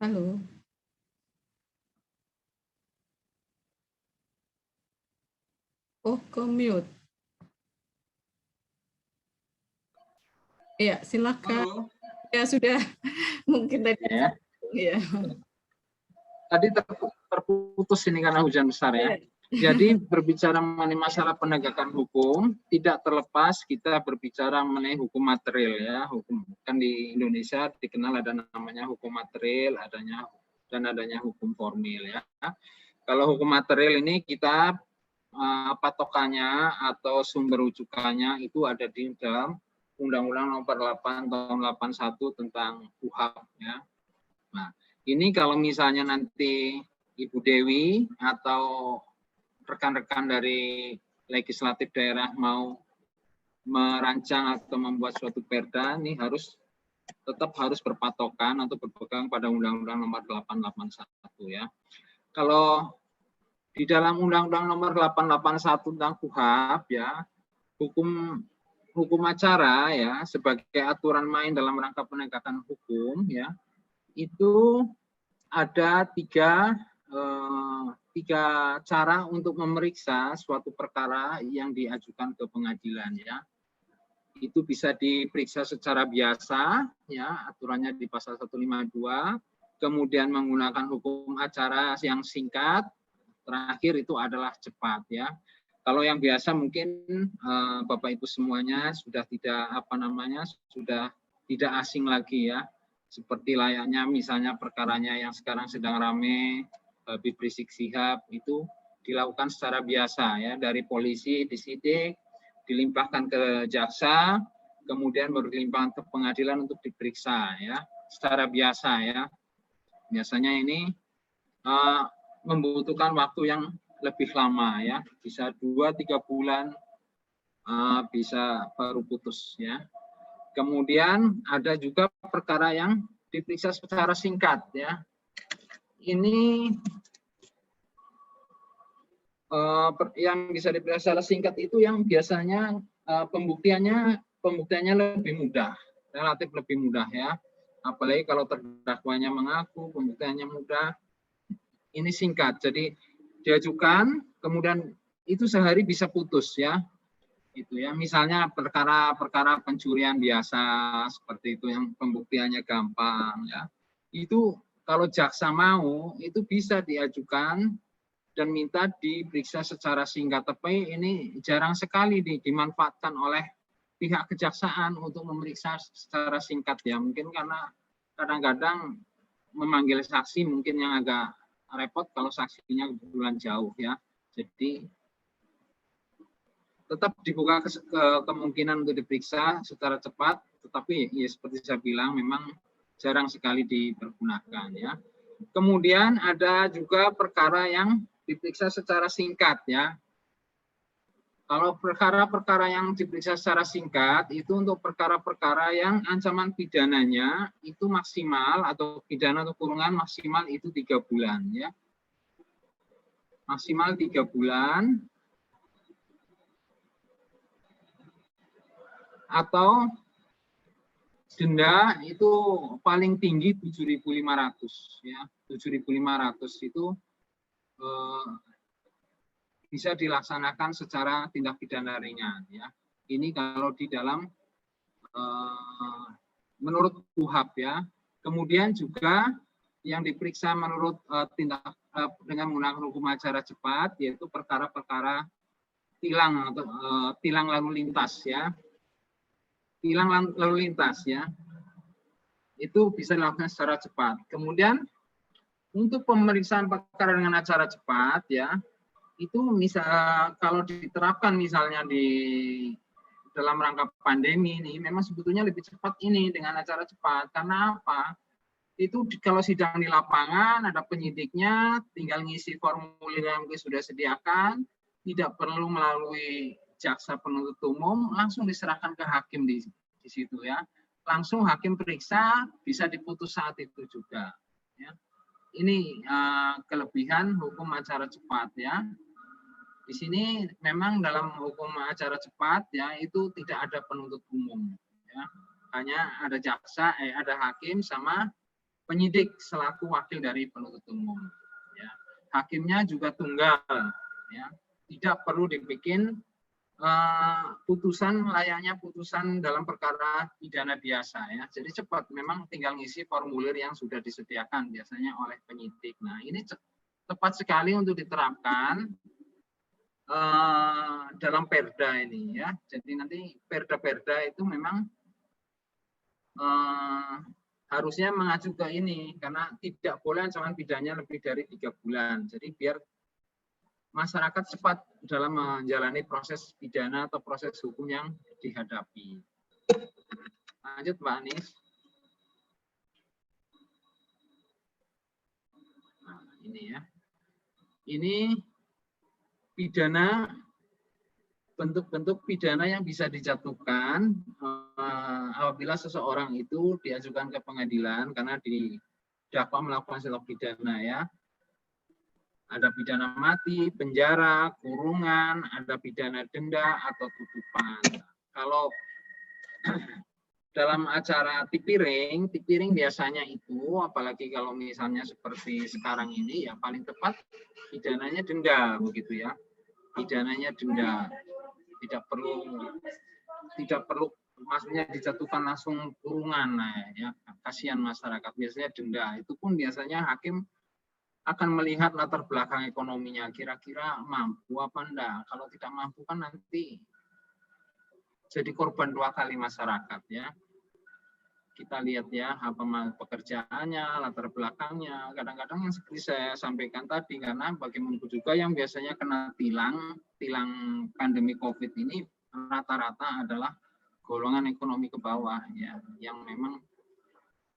Halo. Oh, mute. Iya, silakan. Halo. Ya sudah, mungkin tadi. Ya. Ya. Tadi terputus ini karena hujan besar ya. Jadi berbicara mengenai masalah penegakan hukum tidak terlepas kita berbicara mengenai hukum material ya. Hukum kan di Indonesia dikenal ada namanya hukum material, adanya hukum formil ya. Kalau hukum material ini kita patokannya atau sumber rujukannya itu ada di dalam Undang-Undang Nomor 8 Tahun 81 tentang KUHP ya. Nah, ini kalau misalnya nanti Ibu Dewi atau rekan-rekan dari legislatif daerah mau merancang atau membuat suatu perda, ini tetap harus berpatokan atau berpegang pada Undang-Undang Nomor 881 ya. Kalau di dalam Undang-Undang Nomor 881 tentang KUHP ya, hukum acara ya sebagai aturan main dalam rangka penegakan hukum ya, itu ada tiga cara untuk memeriksa suatu perkara yang diajukan ke pengadilan ya. Itu bisa diperiksa secara biasa ya, aturannya di pasal 152, kemudian menggunakan hukum acara yang singkat, terakhir itu adalah cepat ya. Kalau yang biasa mungkin Bapak Ibu semuanya sudah sudah tidak asing lagi ya. Seperti layaknya misalnya perkaranya yang sekarang sedang ramai, Habib Rizik Syihab, itu dilakukan secara biasa ya, dari polisi disidik, dilimpahkan ke jaksa, kemudian baru dilimpahkan ke pengadilan untuk diperiksa ya, secara biasa ya. Biasanya ini membutuhkan waktu yang lebih lama ya, bisa 2-3 bulan bisa baru putus ya. Kemudian ada juga perkara yang diperiksa secara singkat ya. Ini yang bisa diperiksa secara singkat itu yang biasanya pembuktiannya lebih mudah, relatif lebih mudah ya. Apalagi kalau terdakwanya mengaku, pembuktiannya mudah. Ini singkat, jadi diajukan, kemudian itu sehari bisa putus ya. Itu ya, misalnya perkara pencurian biasa seperti itu yang pembuktiannya gampang ya. Itu kalau jaksa mau itu bisa diajukan dan minta diperiksa secara singkat, tapi ini jarang sekali dimanfaatkan oleh pihak kejaksaan untuk memeriksa secara singkat ya. Mungkin karena kadang-kadang memanggil saksi mungkin yang agak repot kalau saksinya kebetulan jauh ya. Jadi tetap dibuka kemungkinan untuk diperiksa secara cepat, tetapi ya seperti saya bilang memang jarang sekali dipergunakan ya. Kemudian ada juga perkara yang diperiksa secara singkat ya. Kalau perkara-perkara yang diperiksa secara singkat itu untuk perkara-perkara yang ancaman pidananya itu maksimal atau pidana atau kurungan maksimal itu 3 bulan ya. Maksimal 3 bulan. Atau denda itu paling tinggi 7.500 ya. 7.500 itu bisa dilaksanakan secara tindak pidana ringan ya. Ini kalau di dalam menurut KUHP ya. Kemudian juga yang diperiksa menurut dengan menggunakan hukum acara cepat yaitu perkara-perkara tilang atau tilang lalu lintas ya. Tilang lalu lintas ya, itu bisa dilakukan secara cepat. Kemudian untuk pemeriksaan perkara dengan acara cepat ya, itu kalau diterapkan misalnya di dalam rangka pandemi ini, memang sebetulnya lebih cepat ini dengan acara cepat. Karena apa? Itu kalau sidang di lapangan ada penyidiknya, tinggal ngisi formulir yang sudah sediakan, tidak perlu melalui jaksa penuntut umum, langsung diserahkan ke hakim di situ ya. langsung hakim periksa, bisa diputus saat itu juga. Ya. Ini kelebihan hukum acara cepat ya. Di sini memang dalam hukum acara cepat ya itu tidak ada penuntut umum. Ya. Hanya ada jaksa, ada hakim sama penyidik selaku wakil dari penuntut umum. Ya. Hakimnya juga tunggal. Ya. Tidak perlu dibikin putusan layaknya putusan dalam perkara pidana biasa ya. Jadi cepat, memang tinggal ngisi formulir yang sudah disediakan biasanya oleh penyidik. Nah, ini tepat sekali untuk diterapkan dalam perda ini ya. Jadi nanti perda-perda itu memang harusnya mengacu ke ini karena tidak boleh ancaman pidananya lebih dari 3 bulan. Jadi biar masyarakat cepat dalam menjalani proses pidana atau proses hukum yang dihadapi. Lanjut Mbak Anis. Nah, ini ya. Ini pidana, bentuk-bentuk pidana yang bisa dijatuhkan apabila seseorang itu diajukan ke pengadilan karena didakwa melakukan tindak pidana ya. Ada pidana mati, penjara, kurungan, ada pidana denda atau tutupan. Kalau dalam acara tipiring biasanya itu, apalagi kalau misalnya seperti sekarang ini, ya paling tepat pidananya denda, begitu ya. Pidananya denda, tidak perlu maksudnya dijatuhkan langsung kurungan, nah, ya kasihan masyarakat. Biasanya denda, itu pun biasanya hakim akan melihat latar belakang ekonominya, kira-kira mampu apa enggak. Kalau tidak mampu kan nanti jadi korban 2 kali masyarakat ya. Kita lihat ya apa pekerjaannya, latar belakangnya. Kadang-kadang yang seperti saya sampaikan tadi, karena bagaimanapun juga yang biasanya kena tilang pandemi COVID ini rata-rata adalah golongan ekonomi ke bawah ya, yang memang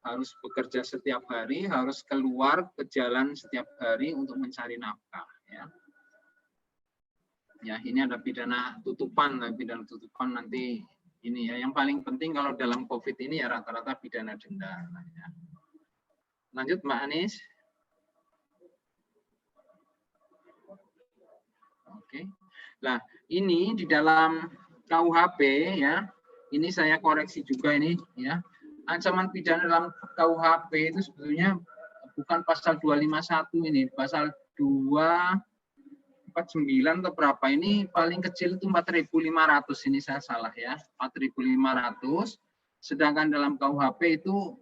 harus bekerja setiap hari, harus keluar ke jalan setiap hari untuk mencari nafkah. Ya, ya ini ada pidana tutupan nanti ini ya. Yang paling penting kalau dalam COVID ini ya rata-rata pidana denda. Ya. Lanjut Mbak Anis. Oke. Nah ini di dalam KUHP ya. Ini saya koreksi juga ini ya. Ancaman pidana dalam KUHP itu sebetulnya bukan pasal 251 ini, pasal 249 atau berapa ini paling kecil itu 4.500 ini saya salah ya, 4.500. Sedangkan dalam KUHP itu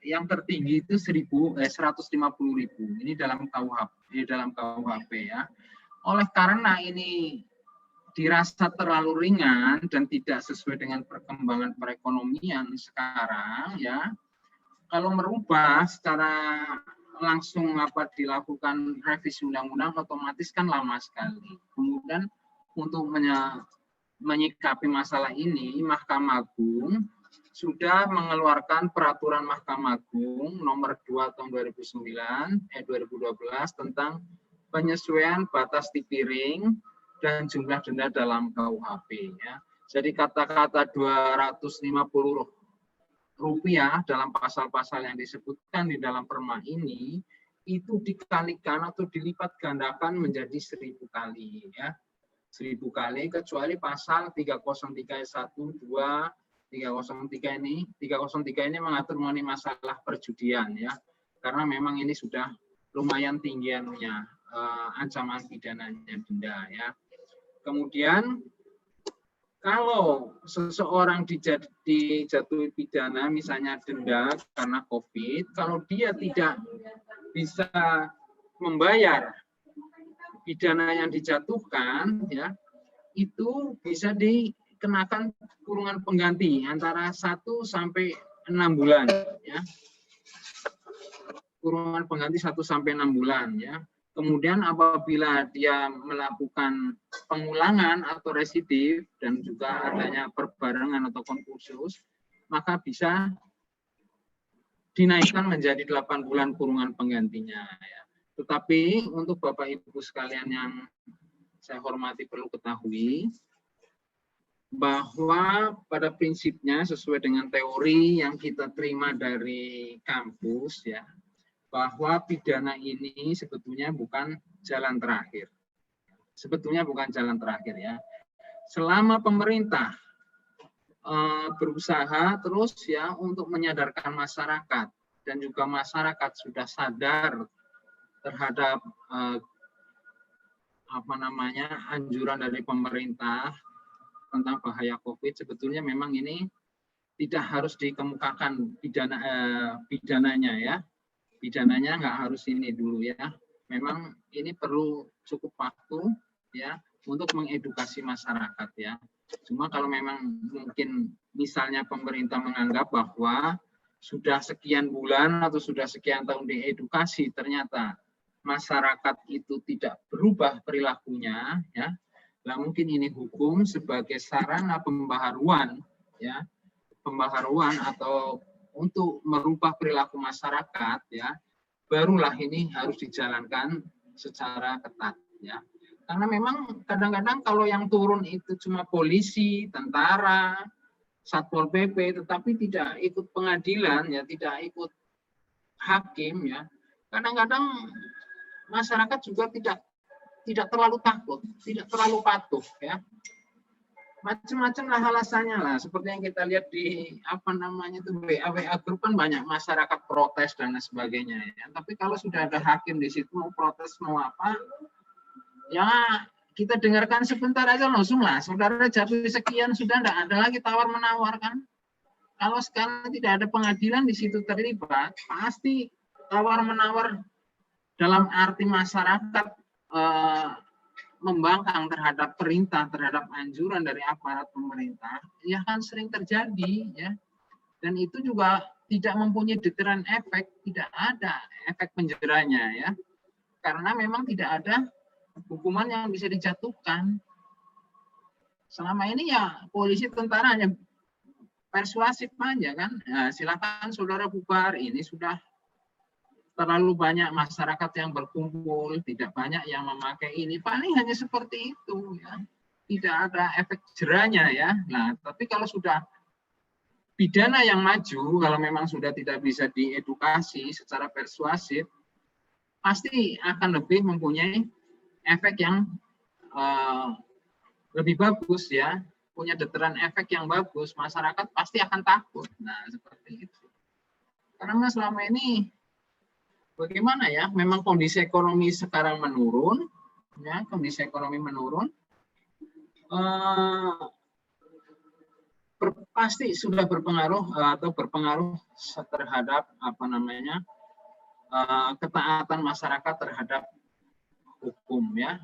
yang tertinggi itu 150.000. Ini dalam KUHP ya. Oleh karena ini dirasa terlalu ringan dan tidak sesuai dengan perkembangan perekonomian sekarang ya, kalau merubah secara langsung dilakukan revisi undang-undang otomatis kan lama sekali. Kemudian untuk menyikapi masalah ini, Mahkamah Agung sudah mengeluarkan peraturan Mahkamah Agung nomor 2 tahun 2012 tentang penyesuaian batas tipiring dan jumlah denda dalam KUHP ya. Jadi kata-kata 250 rupiah dalam pasal-pasal yang disebutkan di dalam perma ini itu dikalikan atau dilipat gandakan menjadi 1.000 kali ya. 1.000 kali kecuali pasal 303 1 2 303 ini mengatur mengenai masalah perjudian ya. Karena memang ini sudah lumayan tinggi anunya ancaman pidananya denda ya. Kemudian kalau seseorang dijatuhi pidana misalnya denda karena COVID, kalau dia tidak bisa membayar pidana yang dijatuhkan ya, itu bisa dikenakan kurungan pengganti antara 1 sampai 6 bulan ya. Kurungan pengganti 1 sampai 6 bulan ya. Kemudian apabila dia melakukan pengulangan atau residif dan juga adanya perbarengan atau konkursus, maka bisa dinaikkan menjadi 8 bulan kurungan penggantinya. Ya. Tetapi untuk Bapak Ibu sekalian yang saya hormati perlu ketahui, bahwa pada prinsipnya sesuai dengan teori yang kita terima dari kampus ya, bahwa pidana ini sebetulnya bukan jalan terakhir. Sebetulnya bukan jalan terakhir ya. Selama pemerintah berusaha terus ya untuk menyadarkan masyarakat dan juga masyarakat sudah sadar terhadap anjuran dari pemerintah tentang bahaya COVID, sebetulnya memang ini tidak harus dikemukakan pidananya ya. Pidananya nggak harus ini dulu ya. Memang ini perlu cukup waktu ya untuk mengedukasi masyarakat ya. Cuma kalau memang mungkin misalnya pemerintah menganggap bahwa sudah sekian bulan atau sudah sekian tahun diedukasi ternyata masyarakat itu tidak berubah perilakunya ya. Nah, mungkin ini hukum sebagai sarana pembaharuan ya, pembaharuan atau untuk merubah perilaku masyarakat ya, barulah ini harus dijalankan secara ketat ya. Karena memang kadang-kadang kalau yang turun itu cuma polisi, tentara, Satpol PP, tetapi tidak ikut pengadilan ya, tidak ikut hakim ya. Kadang-kadang masyarakat juga tidak terlalu takut, tidak terlalu patuh ya. Macam-macam lah alasannya lah, seperti yang kita lihat di WA grup kan banyak masyarakat protes dan sebagainya ya. Tapi kalau sudah ada hakim di situ mau protes mau apa, ya kita dengarkan sebentar aja langsung lah. Saudara jatuh sekian sudah tidak ada lagi tawar menawar kan. Kalau sekarang tidak ada pengadilan di situ terlibat, pasti tawar menawar dalam arti masyarakat membangkang terhadap perintah, terhadap anjuran dari aparat pemerintah, ya kan sering terjadi ya. Dan itu juga tidak mempunyai deteran efek, tidak ada efek penjeranya ya. Karena memang tidak ada hukuman yang bisa dijatuhkan. Selama ini ya polisi tentara hanya persuasif aja kan. Nah, silakan saudara bubar, ini sudah terlalu banyak masyarakat yang berkumpul, tidak banyak yang memakai ini, paling hanya seperti itu ya. Tidak ada efek jerahnya ya. Nah, tapi kalau sudah pidana yang maju, kalau memang sudah tidak bisa diedukasi secara persuasif, pasti akan lebih mempunyai efek yang lebih bagus ya, punya deteran efek yang bagus, masyarakat pasti akan takut. Nah, seperti itu. Karena selama ini bagaimana ya, memang kondisi ekonomi sekarang menurun, ya, kondisi ekonomi menurun, pasti sudah berpengaruh atau berpengaruh terhadap ketaatan masyarakat terhadap hukum ya,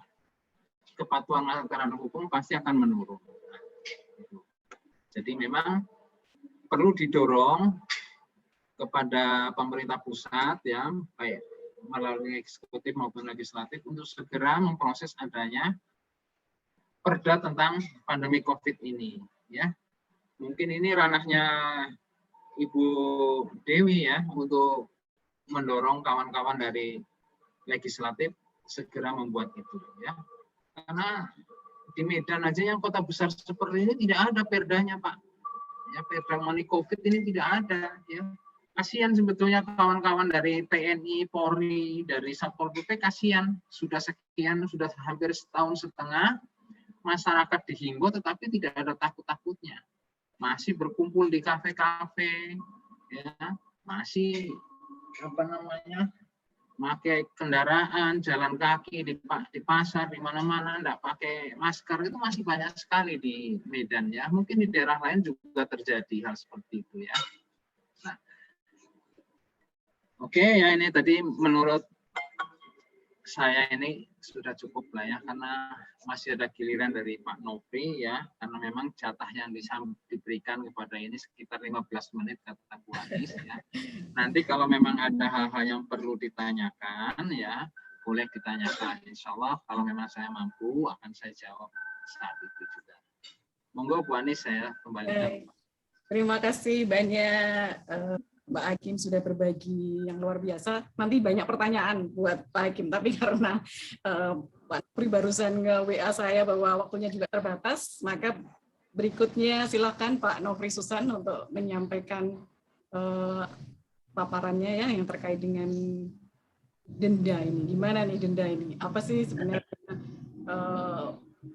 kepatuhan masyarakat terhadap hukum pasti akan menurun. Jadi memang perlu didorong kepada pemerintah pusat ya, baik melalui eksekutif maupun legislatif untuk segera memproses adanya perda tentang pandemi COVID ini ya. Mungkin ini ranahnya Ibu Dewi ya untuk mendorong kawan-kawan dari legislatif segera membuat itu ya. Karena di Medan aja yang kota besar seperti ini tidak ada perdanya Pak. Ya, perda mengenai COVID ini tidak ada ya. Kasihan sebetulnya kawan-kawan dari TNI, Polri, dari Satpol PP, kasihan sudah sekian, sudah hampir setahun setengah masyarakat dihimbau tetapi tidak ada takut-takutnya. Masih berkumpul di kafe-kafe, ya, masih pakai kendaraan, jalan kaki di pasar, di mana-mana, enggak pakai masker, itu masih banyak sekali di Medan ya. Mungkin di daerah lain juga terjadi hal seperti itu ya. Nah, oke ya, ini tadi menurut saya ini sudah cukup lah ya, karena masih ada giliran dari Pak Nofri ya, karena memang jatah yang diberikan kepada ini sekitar 15 menit kata Bu Anis ya. Nanti kalau memang ada hal-hal yang perlu ditanyakan ya, boleh ditanyakan. Insya Allah kalau memang saya mampu akan saya jawab saat itu juga. Monggo Bu Anis, saya kembalikan. Terima kasih banyak Mbak Hakim sudah berbagi yang luar biasa. Nanti banyak pertanyaan buat Pak Hakim, tapi karena Pak Nofri barusan nge-WA saya bahwa waktunya juga terbatas, maka berikutnya silakan Pak Nofri Susan untuk menyampaikan paparannya ya yang terkait dengan denda ini. Gimana nih denda ini? Apa sih sebenarnya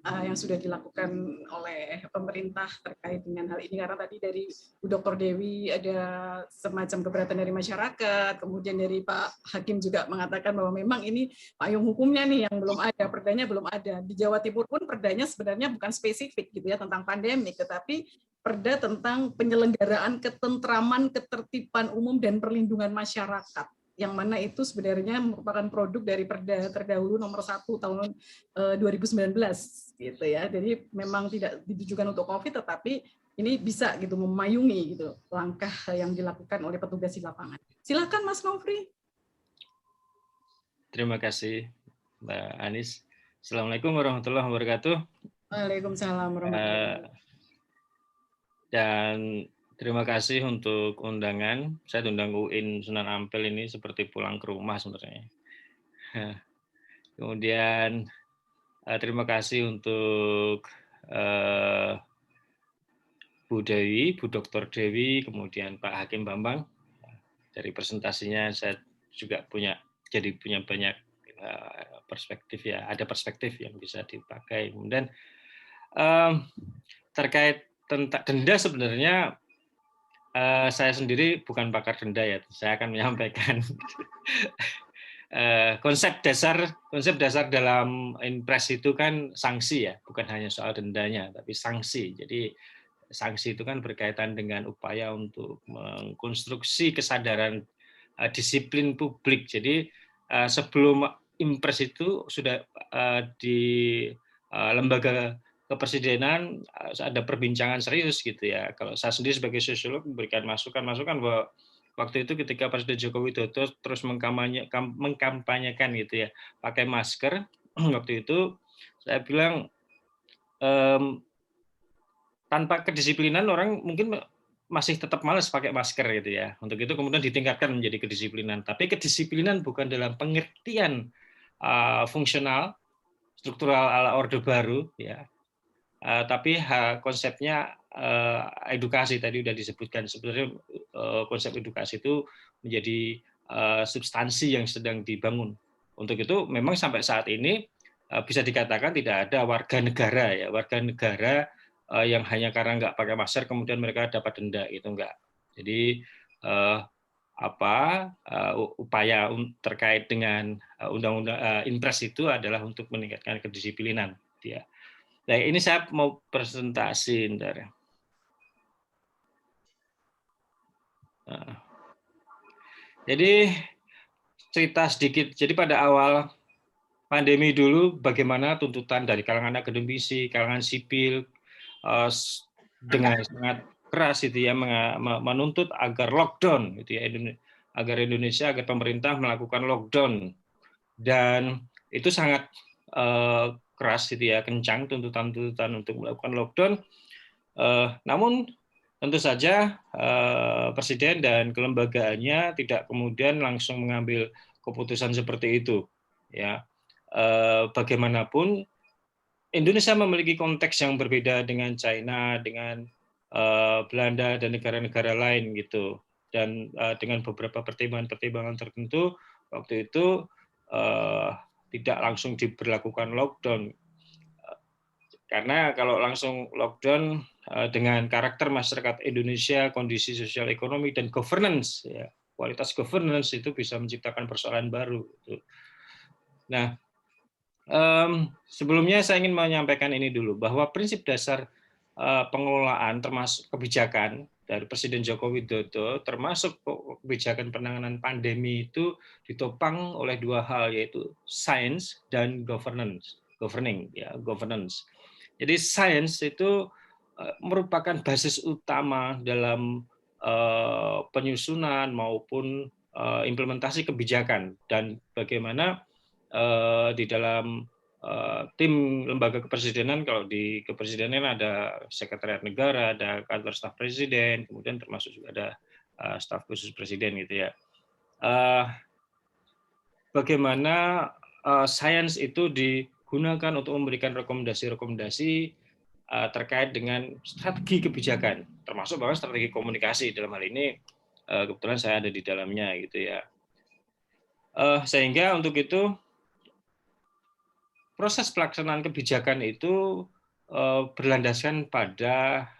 yang sudah dilakukan oleh pemerintah terkait dengan hal ini? Karena tadi dari Bu Dr. Dewi ada semacam keberatan dari masyarakat, kemudian dari Pak Hakim juga mengatakan bahwa memang ini payung hukumnya nih yang belum ada, perdanya belum ada. Di Jawa Timur pun perdanya sebenarnya bukan spesifik gitu ya tentang pandemik, tetapi perda tentang penyelenggaraan ketentraman, ketertiban umum dan perlindungan masyarakat, yang mana itu sebenarnya merupakan produk dari Perda terdahulu nomor 1 tahun 2019 gitu ya. Jadi memang tidak ditujukan untuk COVID, tetapi ini bisa gitu memayungi gitu langkah yang dilakukan oleh petugas di lapangan. Silakan Mas Nofri. Terima kasih Mbak Anis. Assalamualaikum warahmatullahi wabarakatuh. Waalaikumsalam warahmatullahi wabarakatuh. Dan terima kasih untuk undangan. Saya diundang UIN Sunan Ampel ini seperti pulang ke rumah sebenarnya. Kemudian terima kasih untuk Bu Dewi, Bu Dr. Dewi, kemudian Pak Hakim Bambang. Dari presentasinya saya juga punya banyak perspektif ya, ada perspektif yang bisa dipakai. Kemudian terkait tentang denda sebenarnya saya sendiri bukan pakar denda ya, saya akan menyampaikan konsep dasar dalam impres itu kan sanksi ya, bukan hanya soal dendanya, tapi sanksi. Jadi sanksi itu kan berkaitan dengan upaya untuk mengkonstruksi kesadaran disiplin publik. Jadi sebelum impres itu sudah di lembaga kepresidenan ada perbincangan serius gitu ya. Kalau saya sendiri sebagai sosiolog memberikan masukan bahwa waktu itu ketika Presiden Joko Widodo terus mengkampanyekan gitu ya pakai masker, waktu itu saya bilang tanpa kedisiplinan orang mungkin masih tetap malas pakai masker gitu ya. Untuk itu kemudian ditingkatkan menjadi kedisiplinan. Tapi kedisiplinan bukan dalam pengertian fungsional, struktural ala Orde Baru ya. Tapi konsepnya edukasi tadi sudah disebutkan. Sebenarnya konsep edukasi itu menjadi substansi yang sedang dibangun. Untuk itu memang sampai saat ini bisa dikatakan tidak ada warga negara yang hanya karena nggak pakai masker kemudian mereka dapat denda, itu enggak. Jadi upaya terkait dengan undang-undang impres itu adalah untuk meningkatkan kedisiplinan ya. Nah, ini saya mau presentasi bentar. Jadi cerita sedikit. Jadi pada awal pandemi dulu bagaimana tuntutan dari kalangan akademisi, kalangan sipil dengan sangat keras itu ya menuntut agar lockdown gitu ya, agar pemerintah melakukan lockdown, dan itu sangat keras gitu ya, kencang tuntutan untuk melakukan lockdown. Namun tentu saja Presiden dan kelembagaannya tidak kemudian langsung mengambil keputusan seperti itu ya. Bagaimanapun Indonesia memiliki konteks yang berbeda dengan China, dengan Belanda dan negara-negara lain gitu, dan dengan beberapa pertimbangan tertentu waktu itu tidak langsung diberlakukan lockdown, karena kalau langsung lockdown dengan karakter masyarakat Indonesia, kondisi sosial ekonomi dan governance ya, kualitas governance itu bisa menciptakan persoalan baru gitu. Nah, sebelumnya saya ingin menyampaikan ini dulu, bahwa prinsip dasar pengelolaan termasuk kebijakan dari Presiden Joko Widodo, termasuk kebijakan penanganan pandemi itu ditopang oleh dua hal, yaitu science dan governance. Jadi science itu merupakan basis utama dalam penyusunan maupun implementasi kebijakan, dan bagaimana di dalam tim lembaga kepresidenan, kalau di kepresidenan ada sekretariat negara, ada kantor staf presiden, kemudian termasuk juga ada staf khusus presiden gitu ya. Bagaimana sains itu digunakan untuk memberikan rekomendasi-rekomendasi terkait dengan strategi kebijakan, termasuk bahkan strategi komunikasi. Dalam hal ini kebetulan saya ada di dalamnya gitu ya. Sehingga untuk itu proses pelaksanaan kebijakan itu berlandaskan pada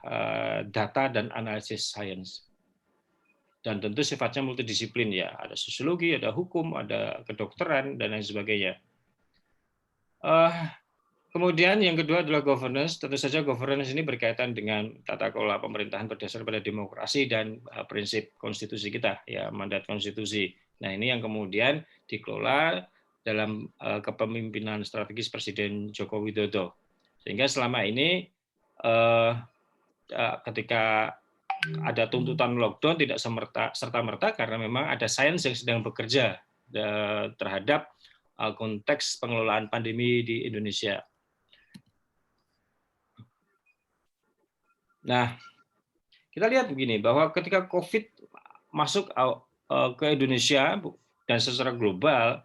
data dan analisis sains. Dan tentu sifatnya multidisiplin ya, ada sosiologi, ada hukum, ada kedokteran dan lain sebagainya. Kemudian yang kedua adalah governance. Tentu saja governance ini berkaitan dengan tata kelola pemerintahan berdasarkan pada demokrasi dan prinsip konstitusi kita, ya mandat konstitusi. Nah ini yang kemudian dikelola dalam kepemimpinan strategis Presiden Joko Widodo. Sehingga selama ini ketika ada tuntutan lockdown tidak serta-merta karena memang ada sains yang sedang bekerja terhadap konteks pengelolaan pandemi di Indonesia. Nah, kita lihat begini, bahwa ketika COVID masuk ke Indonesia dan secara global,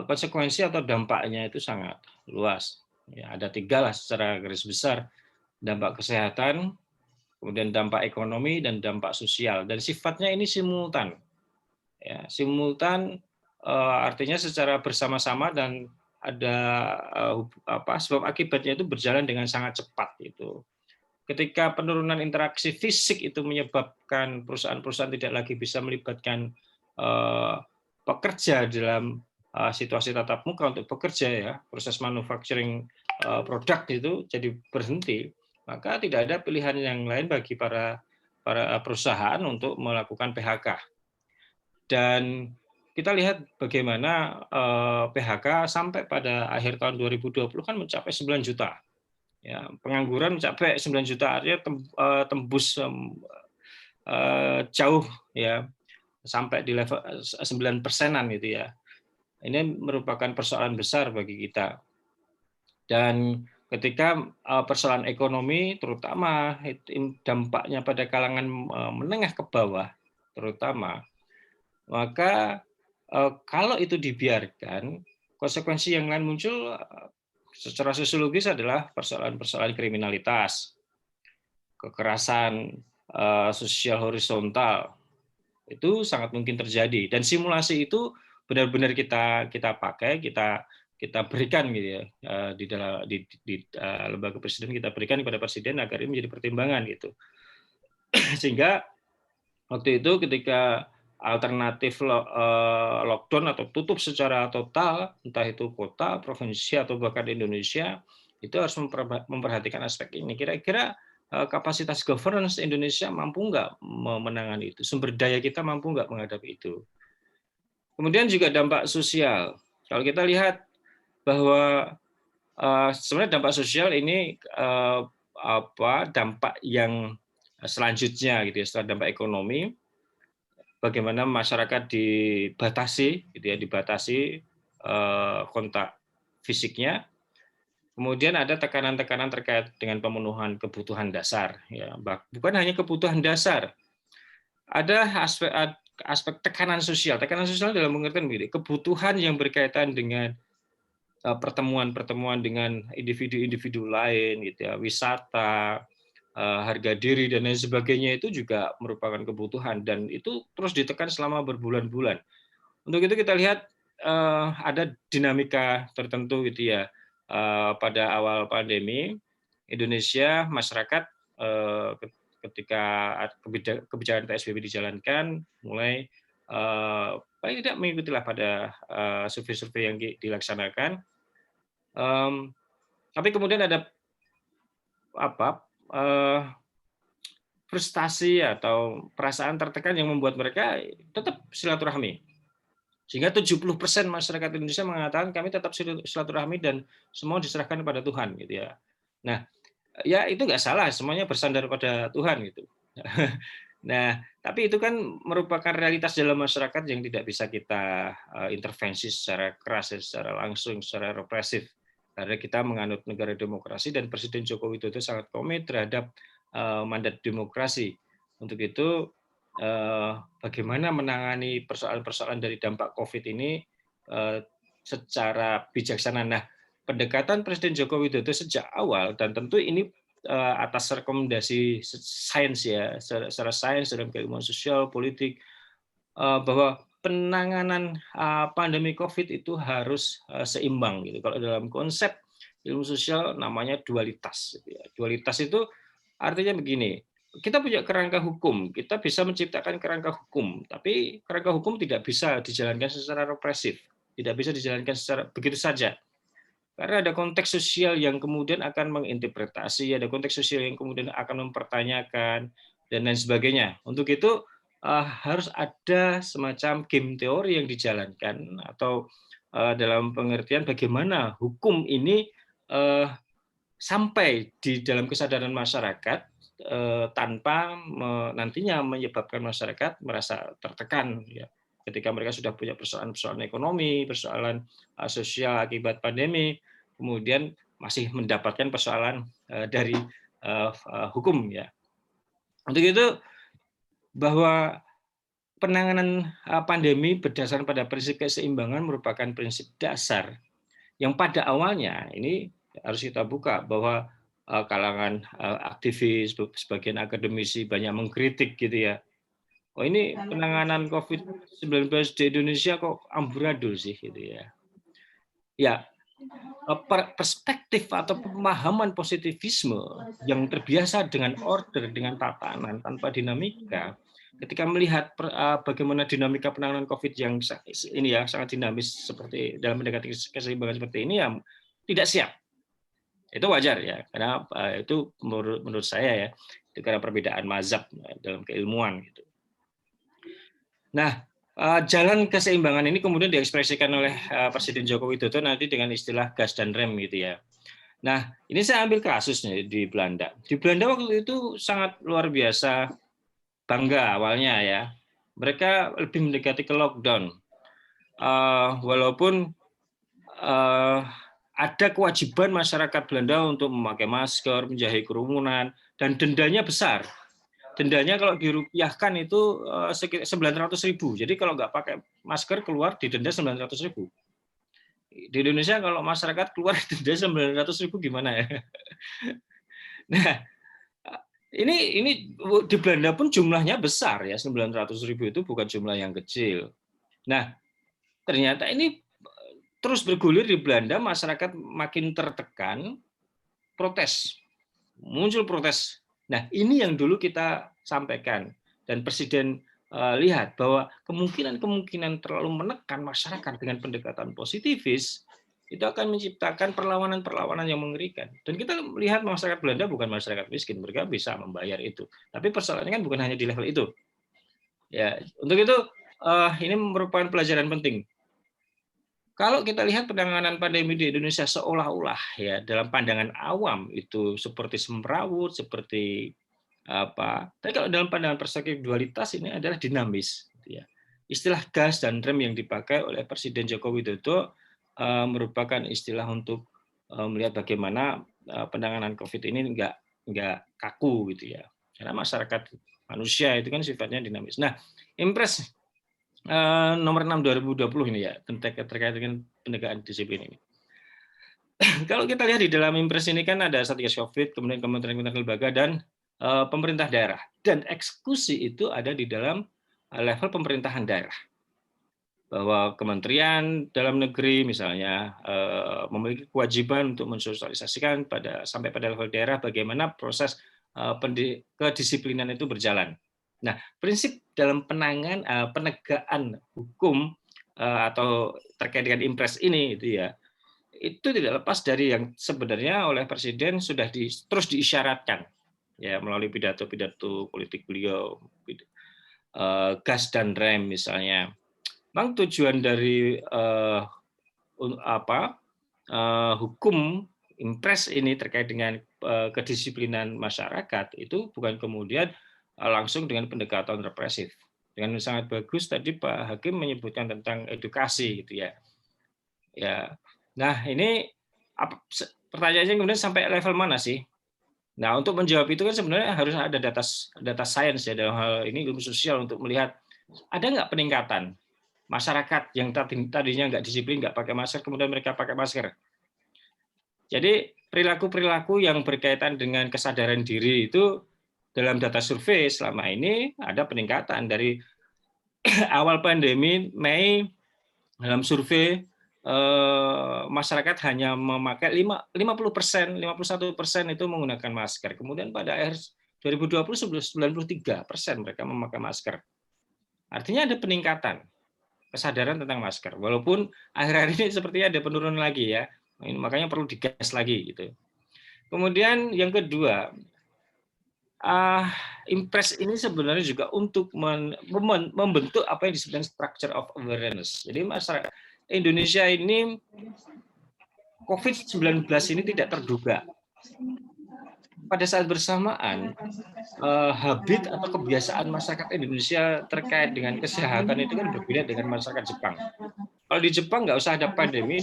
konsekuensi atau dampaknya itu sangat luas. Ya, ada 3 lah secara garis besar, dampak kesehatan, kemudian dampak ekonomi, dan dampak sosial. Dan sifatnya ini simultan. Ya, simultan artinya secara bersama-sama dan ada sebab akibatnya itu berjalan dengan sangat cepat itu. Ketika penurunan interaksi fisik itu menyebabkan perusahaan-perusahaan tidak lagi bisa melibatkan pekerja dalam situasi tatap muka untuk bekerja, ya proses manufacturing produk itu jadi berhenti, maka tidak ada pilihan yang lain bagi para perusahaan untuk melakukan PHK. Dan kita lihat bagaimana PHK sampai pada akhir tahun 2020 kan mencapai 9 juta. Ya, pengangguran mencapai 9 juta, artinya tembus jauh ya, sampai di level 9%-an gitu ya. Ini merupakan persoalan besar bagi kita. Dan ketika persoalan ekonomi terutama dampaknya pada kalangan menengah ke bawah terutama, maka kalau itu dibiarkan, konsekuensi yang lain muncul secara sosiologis adalah persoalan-persoalan kriminalitas, kekerasan sosial horizontal, itu sangat mungkin terjadi. Dan simulasi itu benar-benar kita pakai, kita berikan gitu ya, di lembaga presiden, kita berikan kepada presiden agar ini menjadi pertimbangan gitu. Sehingga waktu itu ketika alternatif lockdown atau tutup secara total, entah itu kota, provinsi, atau bahkan Indonesia, itu harus memperhatikan aspek ini. Kira-kira kapasitas governance Indonesia mampu nggak menangani itu? Sumber daya kita mampu nggak menghadapi itu? Kemudian juga dampak sosial. Kalau kita lihat bahwa sebenarnya dampak sosial ini dampak yang selanjutnya gitu ya, setelah dampak ekonomi, bagaimana masyarakat dibatasi, gitu ya, dibatasi kontak fisiknya. Kemudian ada tekanan-tekanan terkait dengan pemenuhan kebutuhan dasar. Ya, bukan hanya kebutuhan dasar, ada aspek tekanan sosial. Tekanan sosial dalam pengertian begini, kebutuhan yang berkaitan dengan pertemuan-pertemuan dengan individu-individu lain, gitu ya, wisata, harga diri dan lain sebagainya, itu juga merupakan kebutuhan dan itu terus ditekan selama berbulan-bulan. Untuk itu kita lihat ada dinamika tertentu gitu ya, pada awal pandemi Indonesia, masyarakat ketika kebijakan PSBB dijalankan mulai paling tidak mengikutilah pada survei-survei yang dilaksanakan, tapi kemudian ada frustasi atau perasaan tertekan yang membuat mereka tetap silaturahmi. Sehingga 70% masyarakat Indonesia mengatakan kami tetap silaturahmi dan semua diserahkan kepada Tuhan gitu ya. Nah, ya itu nggak salah, semuanya bersandar pada Tuhan gitu. Nah, tapi itu kan merupakan realitas dalam masyarakat yang tidak bisa kita intervensi secara keras, secara langsung, secara represif. Karena kita menganut negara demokrasi dan Presiden Joko Widodo sangat komit terhadap mandat demokrasi. Untuk itu, bagaimana menangani persoalan-persoalan dari dampak COVID ini secara bijaksana. Nah, pendekatan Presiden Joko Widodo sejak awal, dan tentu ini atas rekomendasi sains ya, secara sains dalam keilmuan sosial, politik, bahwa penanganan pandemi COVID itu harus seimbang gitu. Kalau dalam konsep ilmu sosial namanya dualitas. Gitu ya. Dualitas itu artinya begini, kita punya kerangka hukum, kita bisa menciptakan kerangka hukum, tapi kerangka hukum tidak bisa dijalankan secara represif, tidak bisa dijalankan secara begitu saja. Karena ada konteks sosial yang kemudian akan menginterpretasi, ada konteks sosial yang kemudian akan mempertanyakan, dan lain sebagainya. Untuk itu harus ada semacam game teori yang dijalankan, atau dalam pengertian bagaimana hukum ini sampai di dalam kesadaran masyarakat tanpa nantinya menyebabkan masyarakat merasa tertekan. Ya. Ketika mereka sudah punya persoalan-persoalan ekonomi, persoalan sosial akibat pandemi, kemudian masih mendapatkan persoalan dari hukum. Ya. Untuk itu, bahwa penanganan pandemi berdasarkan pada prinsip keseimbangan merupakan prinsip dasar yang pada awalnya ini harus kita buka bahwa kalangan aktivis, sebagian akademisi banyak mengkritik gitu ya. Oh ini penanganan COVID-19 di Indonesia kok amburadul sih gitu ya. Ya, perspektif atau pemahaman positivisme yang terbiasa dengan order, dengan tatanan tanpa dinamika, ketika melihat bagaimana dinamika penanganan COVID yang ini ya sangat dinamis seperti dalam mendekati keseimbangan seperti ini ya tidak siap. Itu wajar ya, karena itu menurut saya ya, itu karena perbedaan mazhab dalam keilmuan gitu. Nah, jalan keseimbangan ini kemudian diekspresikan oleh Presiden Joko Widodo nanti dengan istilah gas dan rem gitu ya. Nah, ini saya ambil kasusnya di Belanda. Di Belanda waktu itu sangat luar biasa bangga awalnya ya. Mereka lebih mendekati ke lockdown. Walaupun ada kewajiban masyarakat Belanda untuk memakai masker, menjauhi kerumunan, dan dendanya besar. Dendanya kalau dirupiahkan itu sekitar 900.000. Jadi kalau nggak pakai masker keluar didenda 900.000. Di Indonesia kalau masyarakat keluar denda 900.000 gimana ya? Nah, ini di Belanda pun jumlahnya besar ya, 900.000 itu bukan jumlah yang kecil. Nah, ternyata ini terus bergulir di Belanda, masyarakat makin tertekan, protes, muncul protes. Nah, ini yang dulu kita sampaikan dan Presiden lihat bahwa kemungkinan terlalu menekan masyarakat dengan pendekatan positivis itu akan menciptakan perlawanan-perlawanan yang mengerikan. Dan kita melihat masyarakat Belanda bukan masyarakat miskin, mereka bisa membayar itu. Tapi persoalannya kan bukan hanya di level itu. Ya, untuk itu ini merupakan pelajaran penting. Kalau kita lihat penanganan pandemi di Indonesia seolah-olah ya dalam pandangan awam itu seperti semrawut, seperti apa. Tapi kalau dalam pandangan perspektif dualitas ini adalah dinamis. Gitu ya. Istilah gas dan rem yang dipakai oleh Presiden Joko Widodo merupakan istilah untuk melihat bagaimana penanganan COVID ini nggak kaku gitu ya. Karena masyarakat manusia itu kan sifatnya dinamis. Nah, Impres nomor 6 2020 ini ya terkait dengan penegakan disiplin ini. Kalau kita lihat di dalam Impres ini kan ada Satgas Covid, kemudian kementerian lembaga dan pemerintah daerah, dan eksekusi itu ada di dalam level pemerintahan daerah. Bahwa kementerian dalam negeri misalnya memiliki kewajiban untuk mensosialisasikan sampai pada level daerah bagaimana proses kedisiplinan itu berjalan. Nah, prinsip dalam penegakan hukum atau terkait dengan Impres ini itu tidak lepas dari yang sebenarnya oleh Presiden sudah terus diisyaratkan ya melalui pidato-pidato politik beliau, gas dan rem misalnya. Memang tujuan dari hukum Impres ini terkait dengan kedisiplinan masyarakat itu bukan kemudian langsung dengan pendekatan represif. Dengan sangat bagus tadi Pak Hakim menyebutkan tentang edukasi gitu ya. Ya. Nah, ini pertanyaannya kemudian sampai level mana sih? Nah, untuk menjawab itu kan sebenarnya harus ada data sains ya dalam hal ini ilmu sosial untuk melihat ada nggak peningkatan masyarakat yang tadinya nggak disiplin, nggak pakai masker, kemudian mereka pakai masker. Jadi perilaku-perilaku yang berkaitan dengan kesadaran diri itu dalam data survei selama ini ada peningkatan dari awal pandemi Mei. Dalam survei masyarakat hanya memakai 50%, 51% itu menggunakan masker. Kemudian pada akhir 2020 93% mereka memakai masker. Artinya ada peningkatan kesadaran tentang masker. Walaupun akhir-akhir ini sepertinya ada penurunan lagi ya. Makanya perlu digas lagi gitu. Kemudian yang kedua, Impres ini sebenarnya juga untuk membentuk apa yang disebut structure of awareness. Jadi masyarakat Indonesia ini COVID-19 ini tidak terduga. Pada saat bersamaan, habit atau kebiasaan masyarakat Indonesia terkait dengan kesehatan itu kan berbeda dengan masyarakat Jepang. Kalau di Jepang nggak usah ada pandemi,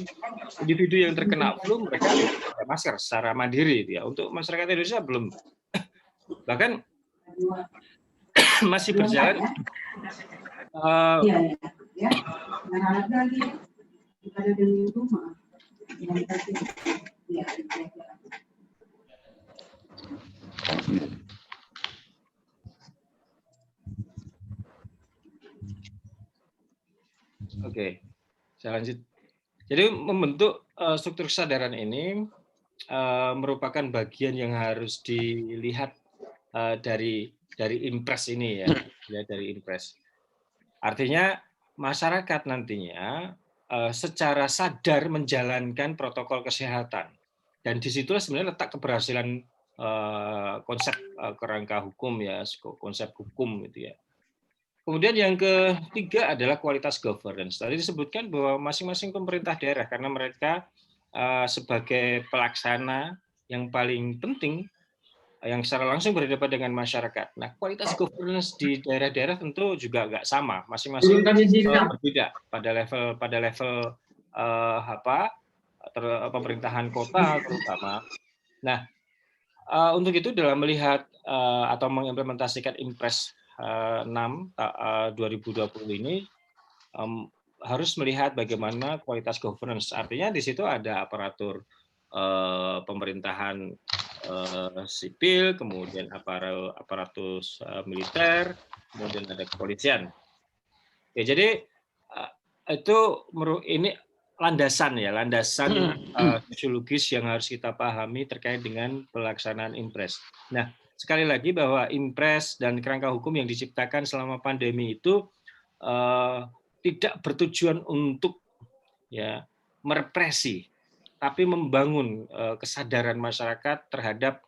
individu yang terkena flu mereka pakai masker secara mandiri. Ya. Untuk masyarakat Indonesia belum, bahkan masih berjalan. Oke, saya lanjut. Jadi membentuk struktur kesadaran ini merupakan bagian yang harus dilihat dari Impres ini ya dari Impres. Artinya masyarakat nantinya secara sadar menjalankan protokol kesehatan dan disitulah sebenarnya letak keberhasilan konsep kerangka hukum ya, konsep hukum gitu ya. Kemudian yang ketiga adalah kualitas governance. Tadi disebutkan bahwa masing-masing pemerintah daerah karena mereka sebagai pelaksana yang paling penting yang secara langsung berhadapan dengan masyarakat. Nah, kualitas governance di daerah-daerah tentu juga nggak sama, masing-masing berbeda pada level pemerintahan kota terutama. Nah, untuk itu dalam melihat atau mengimplementasikan Impres 6 2020 ini harus melihat bagaimana kualitas governance. Artinya di situ ada aparatur pemerintahan sipil, kemudian aparatus militer, kemudian ada kepolisian. Ya, jadi ini landasan sosiologis yang harus kita pahami terkait dengan pelaksanaan Impres. Nah, sekali lagi bahwa Impres dan kerangka hukum yang diciptakan selama pandemi itu tidak bertujuan untuk merepresi, tapi membangun kesadaran masyarakat terhadap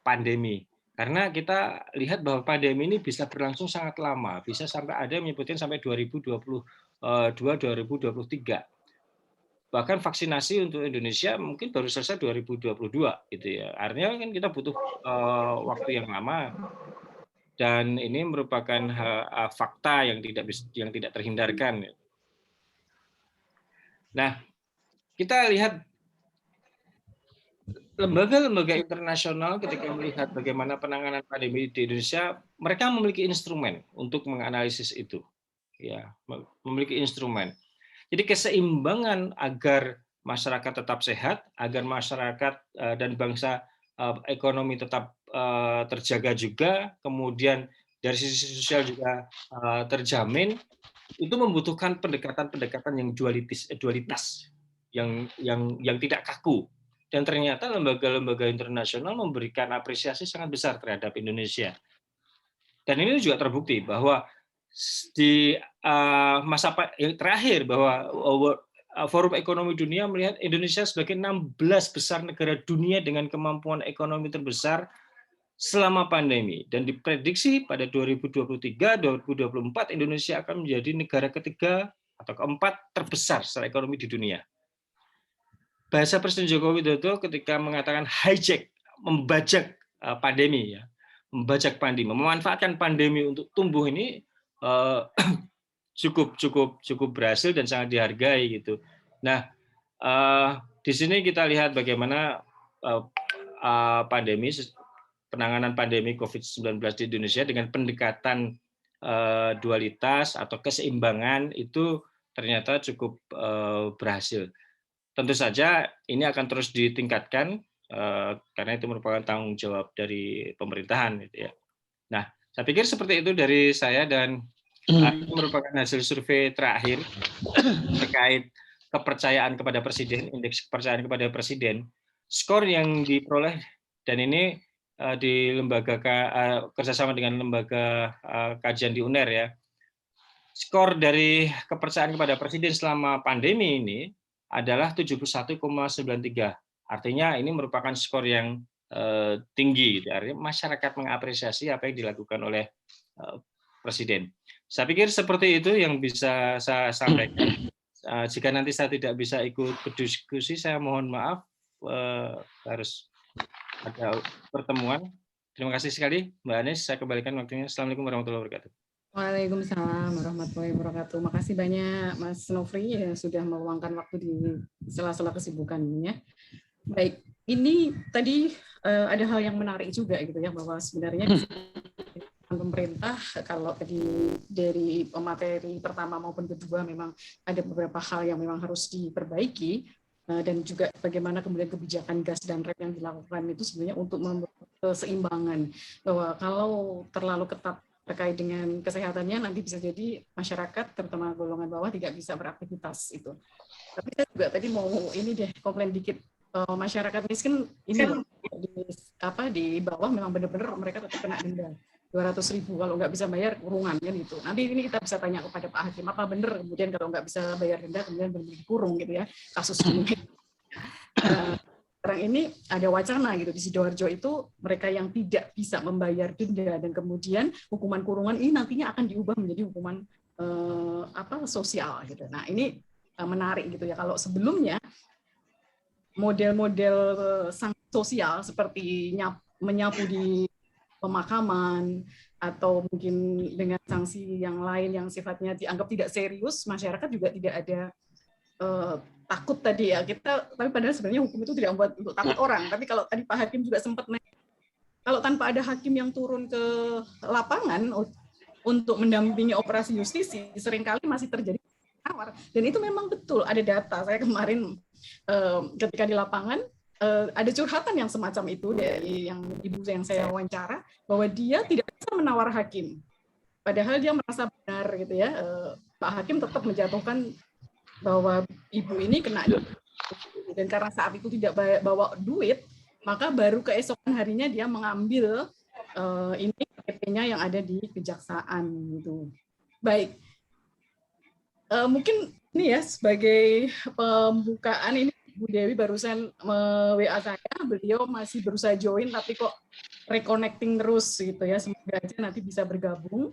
pandemi. Karena kita lihat bahwa pandemi ini bisa berlangsung sangat lama, bisa sampai ada yang menyebutkan sampai 2022-2023. Bahkan vaksinasi untuk Indonesia mungkin baru selesai 2022 gitu ya. Artinya kan kita butuh waktu yang lama dan ini merupakan fakta yang tidak terhindarkan. Nah, kita lihat lembaga-lembaga internasional ketika melihat bagaimana penanganan pandemi di Indonesia, mereka memiliki instrumen untuk menganalisis itu. Ya, memiliki instrumen. Jadi keseimbangan agar masyarakat tetap sehat, agar masyarakat dan bangsa ekonomi tetap terjaga juga, kemudian dari sisi sosial juga terjamin, itu membutuhkan pendekatan-pendekatan yang dualitas yang tidak kaku. Dan ternyata lembaga-lembaga internasional memberikan apresiasi sangat besar terhadap Indonesia. Dan ini juga terbukti bahwa di masa yang terakhir bahwa Forum Ekonomi Dunia melihat Indonesia sebagai 16 besar negara dunia dengan kemampuan ekonomi terbesar selama pandemi, dan diprediksi pada 2023-2024 Indonesia akan menjadi negara ketiga atau keempat terbesar secara ekonomi di dunia. Bahasa Presiden Joko Widodo ketika mengatakan hijack, membajak pandemi ya, membajak pandemi, memanfaatkan pandemi untuk tumbuh ini cukup berhasil dan sangat dihargai gitu. Nah, di sini kita lihat bagaimana penanganan pandemi COVID-19 di Indonesia dengan pendekatan dualitas atau keseimbangan itu ternyata cukup berhasil. tentu saja ini akan terus ditingkatkan karena itu merupakan tanggung jawab dari pemerintahan gitu ya. Nah, saya pikir seperti itu dari saya, dan ini merupakan hasil survei terakhir terkait kepercayaan kepada presiden, indeks kepercayaan kepada presiden. Skor yang diperoleh, dan ini di lembaga kerjasama dengan lembaga kajian di UNER ya. Skor dari kepercayaan kepada presiden selama pandemi ini adalah 71,93. Artinya ini merupakan skor yang tinggi, dari masyarakat mengapresiasi apa yang dilakukan oleh presiden. Saya pikir seperti itu yang bisa saya sampaikan. Jika nanti saya tidak bisa ikut berdiskusi, saya mohon maaf, harus ada pertemuan. Terima kasih sekali, Mbak Anies. Saya kembalikan waktunya. Assalamualaikum warahmatullahi wabarakatuh. Waalaikumsalam warahmatullahi wabarakatuh. Makasih banyak Mas Nofri yang sudah meluangkan waktu di sela-sela kesibukannya. Baik, ini tadi ada hal yang menarik juga gitu ya, bahwa sebenarnya pemerintah kalau tadi dari materi pertama maupun kedua memang ada beberapa hal yang memang harus diperbaiki, dan juga bagaimana kemudian kebijakan gas dan rem yang dilakukan itu sebenarnya untuk membuat keseimbangan, bahwa kalau terlalu ketat terkait dengan kesehatannya nanti bisa jadi masyarakat terutama golongan bawah tidak bisa beraktivitas itu. Tapi saya juga tadi mau ini deh komplain dikit, masyarakat miskin ini di bawah memang benar-benar mereka tetap kena denda 200.000 kalau nggak bisa bayar kurungan kan gitu. Nanti ini kita bisa tanya kepada Pak Hakim apa benar kemudian kalau nggak bisa bayar denda kemudian benar dikurung gitu ya kasus ini. Sekarang ini ada wacana gitu di Sidoarjo itu mereka yang tidak bisa membayar denda dan kemudian hukuman kurungan ini nantinya akan diubah menjadi hukuman sosial gitu. Nah ini menarik gitu ya, kalau sebelumnya model-model sanksi sosial seperti menyapu di pemakaman atau mungkin dengan sanksi yang lain yang sifatnya dianggap tidak serius, masyarakat juga tidak ada takut tadi ya kita, tapi padahal sebenarnya hukum itu tidak membuat untuk takut orang. Tapi kalau tadi Pak Hakim juga sempat kalau tanpa ada hakim yang turun ke lapangan untuk mendampingi operasi justisi, seringkali masih terjadi tawar. Dan itu memang betul ada data. Saya kemarin ketika di lapangan ada curhatan yang semacam itu dari yang ibu yang saya wawancara, bahwa dia tidak bisa menawar hakim, padahal dia merasa benar gitu ya. Pak Hakim tetap menjatuhkan bahwa ibu ini kena, dan karena saat itu tidak bawa duit, maka baru keesokan harinya dia mengambil ini PP-nya yang ada di kejaksaan gitu. Baik, mungkin ini ya sebagai pembukaan, ini Bu Dewi barusan WA saya, beliau masih berusaha join tapi kok reconnecting terus gitu ya, semoga aja nanti bisa bergabung.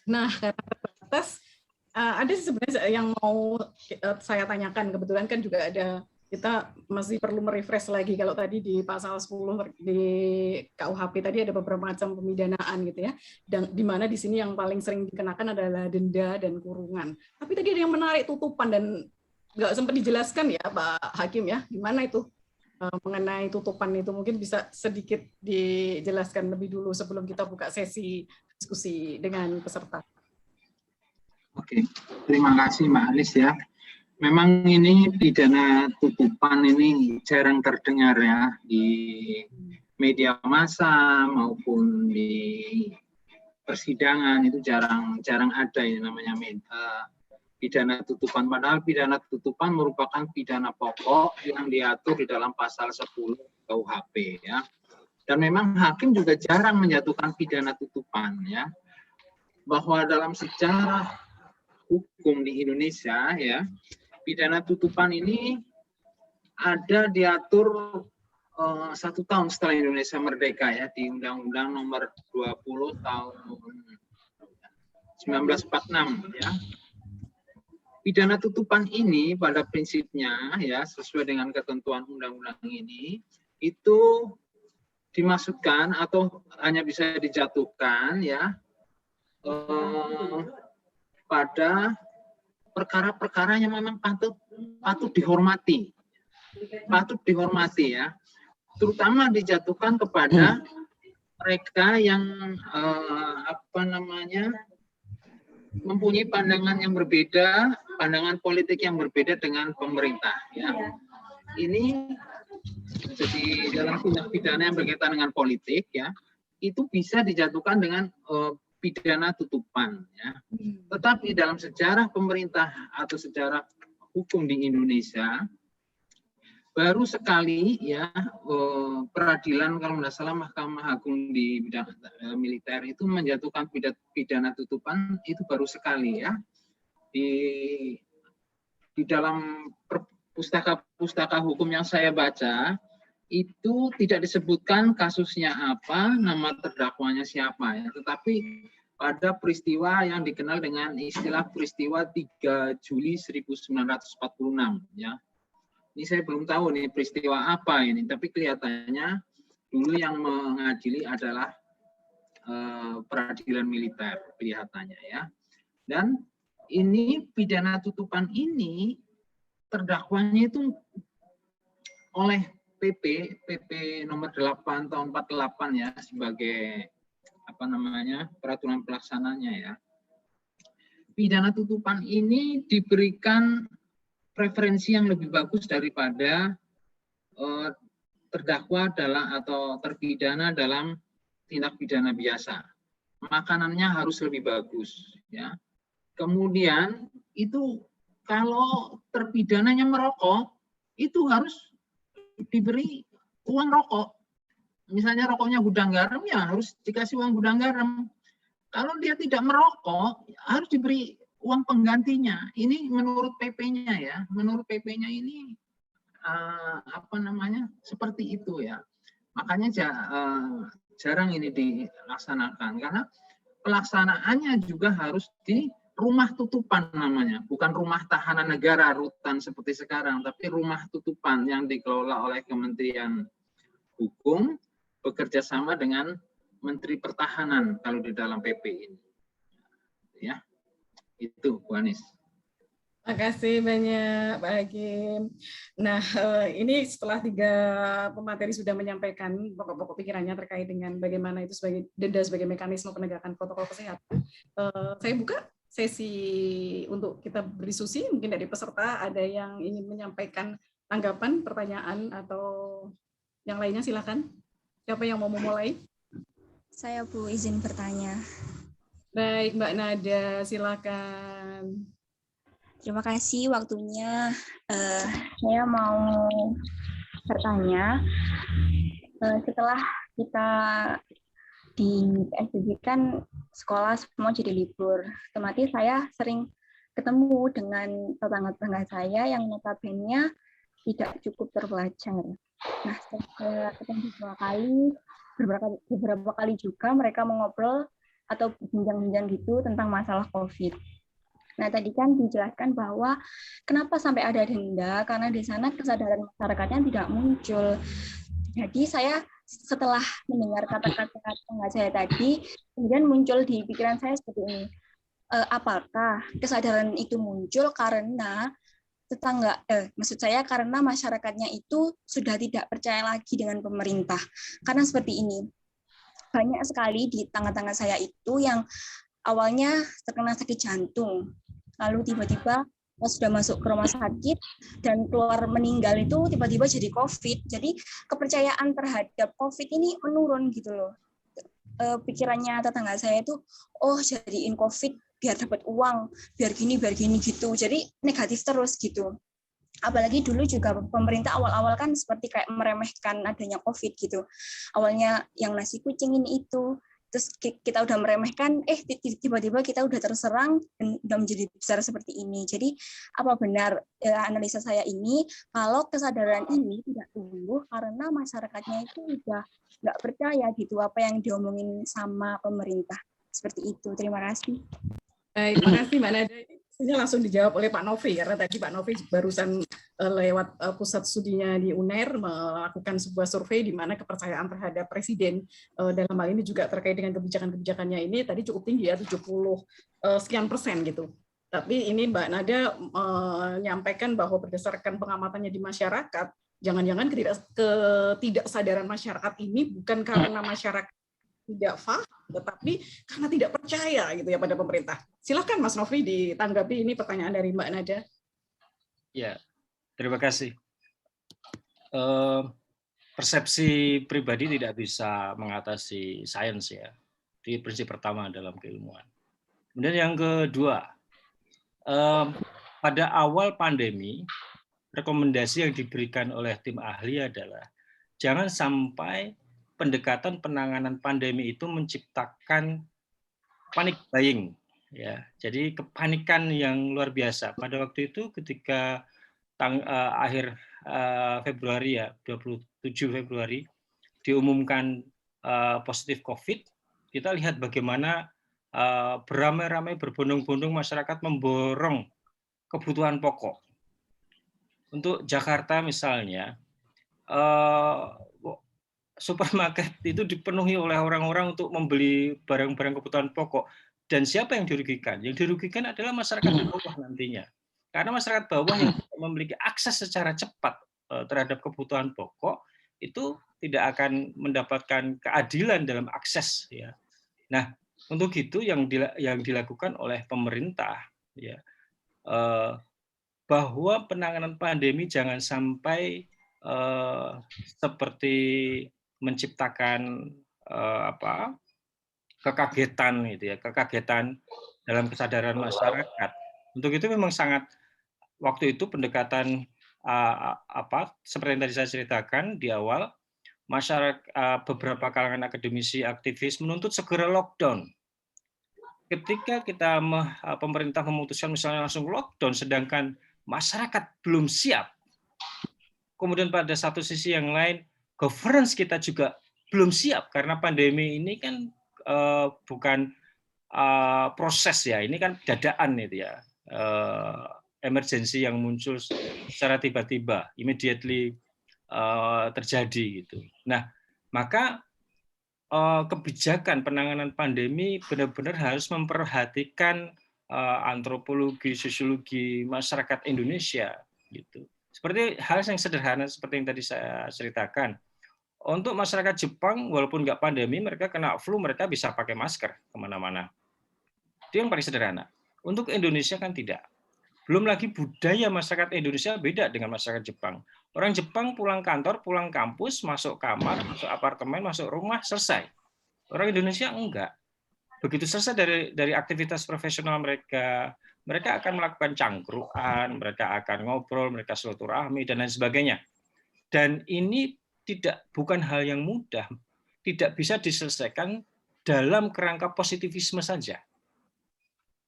Nah, karena terbatas, ada sebenarnya yang mau saya tanyakan, kebetulan kan juga ada, kita masih perlu merefresh lagi, kalau tadi di pasal 10 di KUHP tadi ada beberapa macam pemidanaan gitu ya, dan di mana di sini yang paling sering dikenakan adalah denda dan kurungan. Tapi tadi ada yang menarik tutupan dan nggak sempat dijelaskan ya Pak Hakim ya, gimana itu mengenai tutupan itu, mungkin bisa sedikit dijelaskan lebih dulu sebelum kita buka sesi diskusi dengan peserta. Oke, terima kasih Mbak Anies ya. Memang ini pidana tutupan ini jarang terdengar ya di media massa maupun di persidangan, itu jarang ada yang namanya pidana tutupan. Padahal pidana tutupan merupakan pidana pokok yang diatur di dalam pasal 10 KUHP ya. Dan memang hakim juga jarang menjatuhkan pidana tutupan ya. Bahwa dalam sejarah hukum di Indonesia ya, pidana tutupan ini ada diatur 1 tahun setelah Indonesia merdeka ya, di Undang-Undang Nomor 20 tahun 1946 ya. Pidana tutupan ini pada prinsipnya ya, sesuai dengan ketentuan undang-undang ini, itu dimaksudkan atau hanya bisa dijatuhkan ya pada perkara-perkara yang memang patut dihormati. Patut dihormati ya. Terutama dijatuhkan kepada mereka yang mempunyai pandangan yang berbeda pandangan politik yang berbeda dengan pemerintah ya. Ini jadi dalam tindak pidana yang berkaitan dengan politik ya, itu bisa dijatuhkan dengan pidana tutupan ya. Tetapi dalam sejarah pemerintah atau sejarah hukum di Indonesia baru sekali ya peradilan kalau tidak salah Mahkamah Agung di bidang militer itu menjatuhkan pidana tutupan itu baru sekali ya. Di dalam pustaka hukum yang saya baca itu tidak disebutkan kasusnya apa, nama terdakwanya siapa ya, tetapi pada peristiwa yang dikenal dengan istilah peristiwa 3 Juli 1946 ya. Ini saya belum tahu nih peristiwa apa ini, tapi kelihatannya dulu yang mengadili adalah peradilan militer kelihatannya ya. Dan ini pidana tutupan ini terdakwanya itu oleh PP nomor 8 tahun 48 ya sebagai peraturan pelaksananya ya. Pidana tutupan ini diberikan preferensi yang lebih bagus daripada terdakwa atau terpidana dalam tindak pidana biasa. Makanannya harus lebih bagus ya. Kemudian itu kalau terpidananya merokok itu harus diberi uang rokok. Misalnya rokoknya gudang garam ya harus dikasih uang gudang garam. Kalau dia tidak merokok harus diberi uang penggantinya. Ini menurut PP-nya ya. Menurut PP-nya ini seperti itu ya. Makanya jarang ini dilaksanakan karena pelaksanaannya juga harus di rumah tutupan namanya, bukan rumah tahanan negara rutan seperti sekarang, tapi rumah tutupan yang dikelola oleh Kementerian Hukum bekerja sama dengan Menteri Pertahanan kalau di dalam PP ini. Ya. Itu, Bu Anis. Terima kasih banyak, Pak Hakim. Nah, ini setelah 3 pemateri sudah menyampaikan pokok-pokok pikirannya terkait dengan bagaimana itu sebagai denda sebagai mekanisme penegakan protokol kesehatan. Saya buka sesi untuk kita berdiskusi. Mungkin dari peserta ada yang ingin menyampaikan tanggapan, pertanyaan, atau yang lainnya, silakan. Siapa yang mau memulai? Saya, Bu, izin bertanya. Baik, Mbak Nada, silakan. Terima kasih waktunya. Saya mau bertanya, setelah kita di PSBB kan sekolah semua jadi libur, otomatis saya sering ketemu dengan tetangga-tetangga saya yang notabene tidak cukup terpelajar. Nah, saya ketemu beberapa kali juga mereka mengobrol atau bincang-bincang gitu tentang masalah COVID. Nah, tadi kan dijelaskan bahwa kenapa sampai ada denda, karena di sana kesadaran masyarakatnya tidak muncul. Jadi saya setelah mendengar kata-kata tetangga saya tadi, kemudian muncul di pikiran saya seperti ini. Apakah kesadaran itu muncul karena karena masyarakatnya itu sudah tidak percaya lagi dengan pemerintah. Karena seperti ini, banyak sekali di tangga-tangga saya itu yang awalnya terkena sakit jantung, lalu tiba-tiba sudah masuk ke rumah sakit dan keluar meninggal itu tiba-tiba jadi COVID. Jadi kepercayaan terhadap COVID ini menurun gitu loh. Pikirannya tetangga saya itu, oh jadiin COVID biar dapat uang, biar gini gitu. Jadi negatif terus gitu. Apalagi dulu juga pemerintah awal-awal kan seperti kayak meremehkan adanya COVID gitu. Awalnya yang nasi kucing ini itu, terus kita udah meremehkan, tiba-tiba kita udah terserang dan udah menjadi besar seperti ini. Jadi apa benar analisa saya ini, kalau kesadaran ini tidak tumbuh karena masyarakatnya itu udah nggak percaya gitu apa yang diomongin sama pemerintah. Seperti itu. Terima kasih. Baik, terima kasih Mbak Nada. Ini langsung dijawab oleh Pak Novi, karena tadi Pak Novi barusan lewat pusat studinya di UNER melakukan sebuah survei di mana kepercayaan terhadap Presiden dalam hal ini juga terkait dengan kebijakan-kebijakannya ini tadi cukup tinggi ya, 70 sekian persen gitu. Tapi ini Mbak Nada menyampaikan bahwa berdasarkan pengamatannya di masyarakat, jangan-jangan ketidaksadaran masyarakat ini bukan karena masyarakat tidak paham, tetapi karena tidak percaya gitu ya pada pemerintah. Silakan Mas Nofri ditanggapi ini pertanyaan dari Mbak Nada. Ya, terima kasih. Persepsi pribadi tidak bisa mengatasi sains ya. Itu prinsip pertama dalam keilmuan. Kemudian yang kedua, pada awal pandemi, rekomendasi yang diberikan oleh tim ahli adalah jangan sampai pendekatan penanganan pandemi itu menciptakan panic buying, ya. Jadi kepanikan yang luar biasa. Pada waktu itu ketika akhir Februari ya, 27 Februari diumumkan positif COVID, kita lihat bagaimana beramai-ramai berbondong-bondong masyarakat memborong kebutuhan pokok. Untuk Jakarta misalnya, supermarket itu dipenuhi oleh orang-orang untuk membeli barang-barang kebutuhan pokok. Dan siapa yang dirugikan? Yang dirugikan adalah masyarakat bawah nantinya. Karena masyarakat bawah yang memiliki akses secara cepat terhadap kebutuhan pokok, itu tidak akan mendapatkan keadilan dalam akses. Ya. Nah, untuk itu yang dilakukan oleh pemerintah, ya, bahwa penanganan pandemi jangan sampai seperti menciptakan kekagetan gitu ya, kekagetan dalam kesadaran masyarakat. Untuk itu memang sangat, waktu itu pendekatan seperti yang tadi saya ceritakan di awal, masyarakat, beberapa kalangan akademisi aktivis menuntut segera lockdown. Ketika pemerintah memutuskan misalnya langsung lockdown, sedangkan masyarakat belum siap. Kemudian pada satu sisi yang lain, governance kita juga belum siap karena pandemi ini kan bukan proses ya, ini kan dadaan itu ya, emergensi yang muncul secara tiba-tiba, immediately terjadi gitu. Nah, maka kebijakan penanganan pandemi benar-benar harus memperhatikan antropologi, sosiologi masyarakat Indonesia gitu. Seperti hal yang sederhana seperti yang tadi saya ceritakan. Untuk masyarakat Jepang, walaupun nggak pandemi, mereka kena flu, mereka bisa pakai masker kemana-mana. Itu yang paling sederhana. Untuk Indonesia kan tidak. Belum lagi budaya masyarakat Indonesia beda dengan masyarakat Jepang. Orang Jepang pulang kantor, pulang kampus, masuk kamar, masuk apartemen, masuk rumah, selesai. Orang Indonesia enggak. Begitu selesai dari aktivitas profesional mereka, mereka akan melakukan cangkruan, mereka akan ngobrol, mereka silaturahmi, dan lain sebagainya. Dan ini bukan hal yang mudah, tidak bisa diselesaikan dalam kerangka positivisme saja.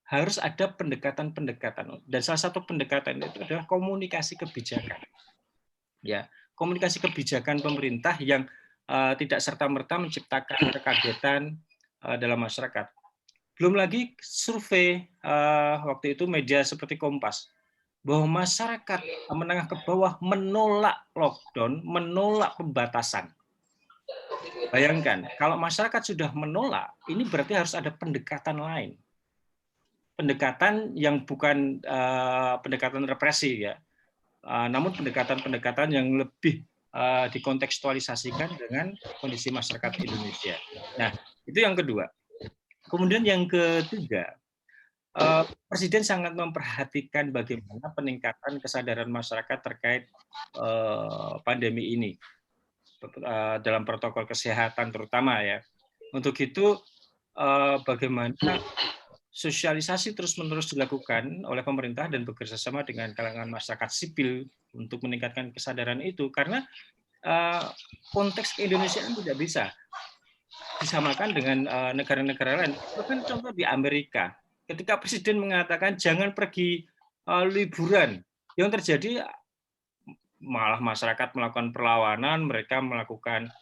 Harus ada pendekatan-pendekatan, dan salah satu pendekatan itu adalah komunikasi kebijakan. Ya, komunikasi kebijakan pemerintah yang tidak serta-merta menciptakan kekagetan dalam masyarakat. Belum lagi survei waktu itu media seperti Kompas, bahwa masyarakat menengah ke bawah menolak lockdown, menolak pembatasan. Bayangkan, kalau masyarakat sudah menolak, ini berarti harus ada pendekatan lain. Pendekatan yang bukan pendekatan represi ya, namun pendekatan-pendekatan yang lebih dikontekstualisasikan dengan kondisi masyarakat Indonesia. Nah, itu yang kedua. Kemudian yang ketiga, Presiden sangat memperhatikan bagaimana peningkatan kesadaran masyarakat terkait pandemi ini dalam protokol kesehatan terutama ya. Untuk itu bagaimana sosialisasi terus-menerus dilakukan oleh pemerintah dan bekerjasama dengan kalangan masyarakat sipil untuk meningkatkan kesadaran itu, karena konteks keindonesiaan tidak bisa disamakan dengan negara-negara lain. Bahkan contoh di Amerika, ketika Presiden mengatakan jangan pergi liburan, yang terjadi malah masyarakat melakukan perlawanan, mereka melakukan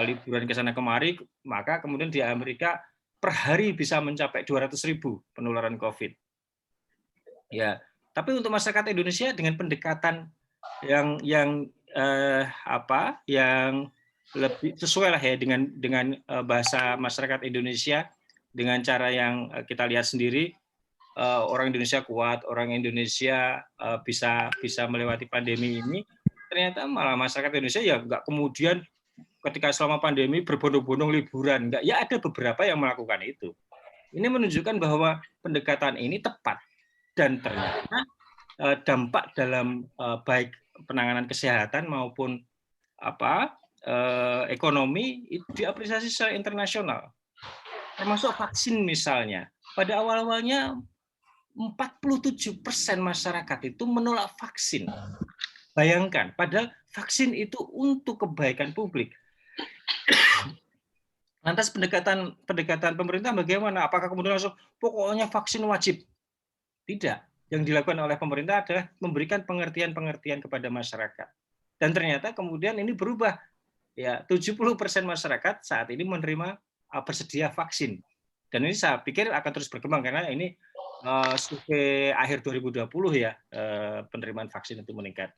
liburan ke sana kemari, maka kemudian di Amerika per hari bisa mencapai 200.000 penularan COVID. Ya, tapi untuk masyarakat Indonesia dengan pendekatan yang lebih sesuai lah ya dengan bahasa masyarakat Indonesia, dengan cara yang kita lihat sendiri, orang Indonesia kuat, orang Indonesia bisa melewati pandemi ini. Ternyata malah masyarakat Indonesia ya nggak kemudian ketika selama pandemi berbondong-bondong liburan. Enggak, ya ada beberapa yang melakukan itu. Ini menunjukkan bahwa pendekatan ini tepat dan ternyata dampak dalam baik penanganan kesehatan maupun ekonomi itu diapresiasi secara internasional. Termasuk vaksin misalnya. Pada awal-awalnya 47% masyarakat itu menolak vaksin. Bayangkan, padahal vaksin itu untuk kebaikan publik. Lantas pendekatan pemerintah bagaimana? Apakah kemudian langsung pokoknya vaksin wajib? Tidak. Yang dilakukan oleh pemerintah adalah memberikan pengertian-pengertian kepada masyarakat. Dan ternyata kemudian ini berubah. Ya, 70% masyarakat saat ini menerima bersedia vaksin. Dan ini saya pikir akan terus berkembang karena ini survei akhir 2020 ya, penerimaan vaksin itu meningkat.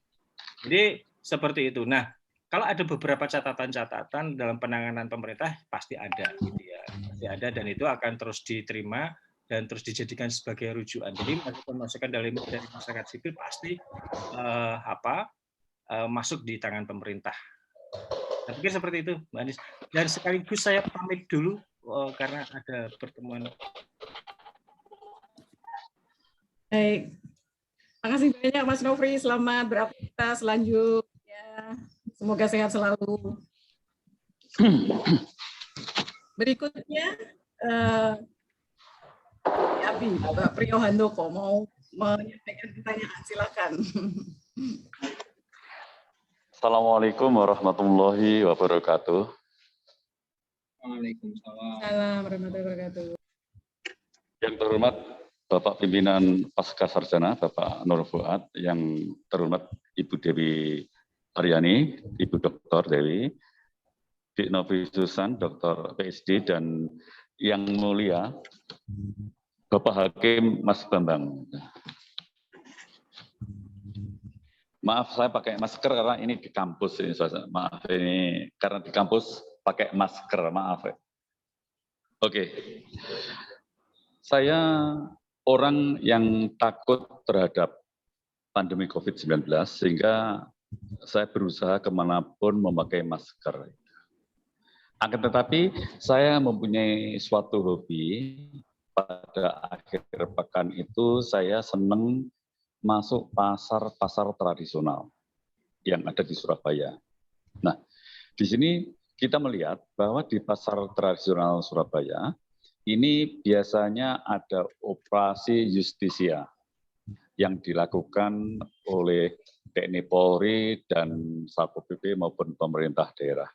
Jadi seperti itu. Nah, kalau ada beberapa catatan-catatan dalam penanganan pemerintah pasti ada, gitu ya, pasti ada, dan itu akan terus diterima dan terus dijadikan sebagai rujukan. Jadi masukan dari masyarakat sipil pasti masuk di tangan pemerintah. Saya pikir seperti itu, Mbak Anies. Dan sekaligus saya pamit dulu karena ada pertemuan. Baik, terima kasih banyak Mas Nofri. Selamat beraktivitas selanjutnya. Semoga sehat selalu. Berikutnya, Abi, Mbak Priyo Handoko mau menyampaikan pertanyaan, silakan. Assalamualaikum warahmatullahi wabarakatuh. Waalaikumsalam. Salam warahmatullahi wabarakatuh. Yang terhormat Bapak Pimpinan Pasca Sarjana, Bapak Nur Fuad, yang terhormat Ibu Dewi Aryani, Ibu Dr. Dewi, Dik Novi Susan, Dr. PhD, dan yang mulia Bapak Hakim Mas Bambang. Maaf, saya pakai masker karena ini di kampus ini. Maaf, ini karena di kampus pakai masker. Maaf. Oke. Saya orang yang takut terhadap pandemi COVID-19 sehingga saya berusaha kemanapun memakai masker. Akan tetapi saya mempunyai suatu hobi. Pada akhir pekan itu saya senang masuk pasar tradisional yang ada di Surabaya. Nah, di sini kita melihat bahwa di pasar tradisional Surabaya ini biasanya ada operasi justisia yang dilakukan oleh TNI Polri dan Satpol PP maupun pemerintah daerah.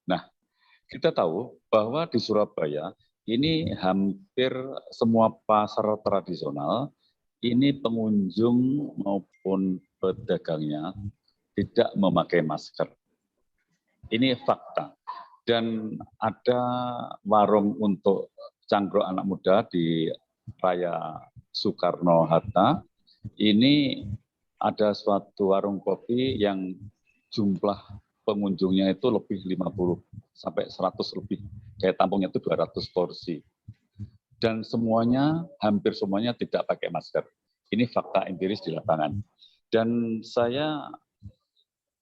Nah, kita tahu bahwa di Surabaya ini hampir semua pasar tradisional ini pengunjung maupun pedagangnya tidak memakai masker. Ini fakta. Dan ada warung untuk cangkruk anak muda di Raya Soekarno-Hatta. Ini ada suatu warung kopi yang jumlah pengunjungnya itu lebih 50 sampai 100 lebih. Kayak tampungnya itu 200 porsi. Dan semuanya, hampir semuanya tidak pakai masker. Ini fakta empiris di lapangan. Dan saya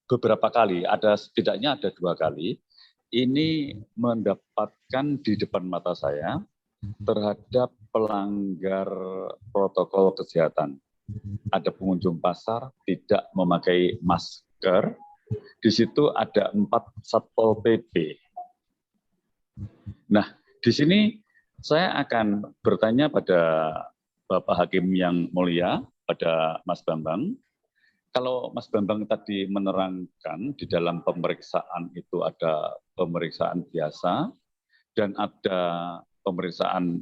beberapa kali, setidaknya ada 2 kali, ini mendapatkan di depan mata saya terhadap pelanggar protokol kesehatan. Ada pengunjung pasar tidak memakai masker. Di situ ada 4 Satpol PP. Nah, di sini saya akan bertanya pada Bapak Hakim yang mulia, pada Mas Bambang. Kalau Mas Bambang tadi menerangkan di dalam pemeriksaan itu ada pemeriksaan biasa dan ada pemeriksaan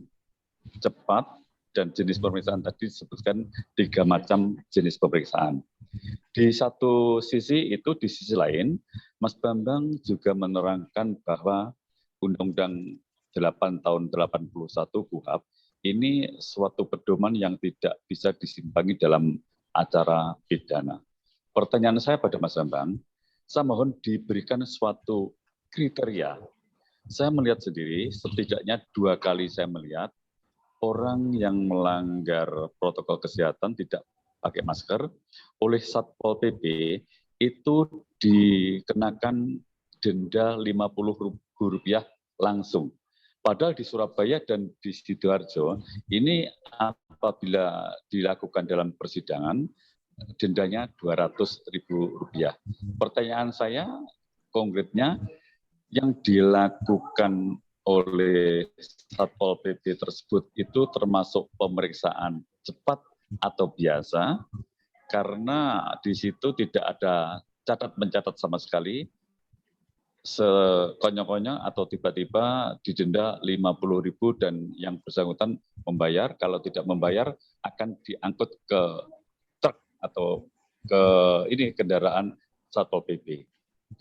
cepat, dan jenis pemeriksaan tadi disebutkan 3 macam jenis pemeriksaan. Di satu sisi itu, di sisi lain, Mas Bambang juga menerangkan bahwa Undang-Undang 8 tahun 81 KUHP ini suatu pedoman yang tidak bisa disimpangi dalam acara pidana. Pertanyaan saya pada Mas Bambang, saya mohon diberikan suatu kriteria. Saya melihat sendiri, setidaknya 2 kali saya melihat orang yang melanggar protokol kesehatan tidak pakai masker oleh Satpol PP itu denda Rp50.000 langsung. Padahal di Surabaya dan di Sidoarjo ini apabila dilakukan dalam persidangan dendanya Rp200.000. Pertanyaan saya konkretnya yang dilakukan oleh Satpol PP tersebut itu termasuk pemeriksaan cepat atau biasa, karena di situ tidak ada mencatat sama sekali, sekonyong-konyong atau tiba-tiba didenda 50.000 dan yang bersangkutan membayar. Kalau tidak membayar akan diangkut ke truk atau ke kendaraan Satpol PP.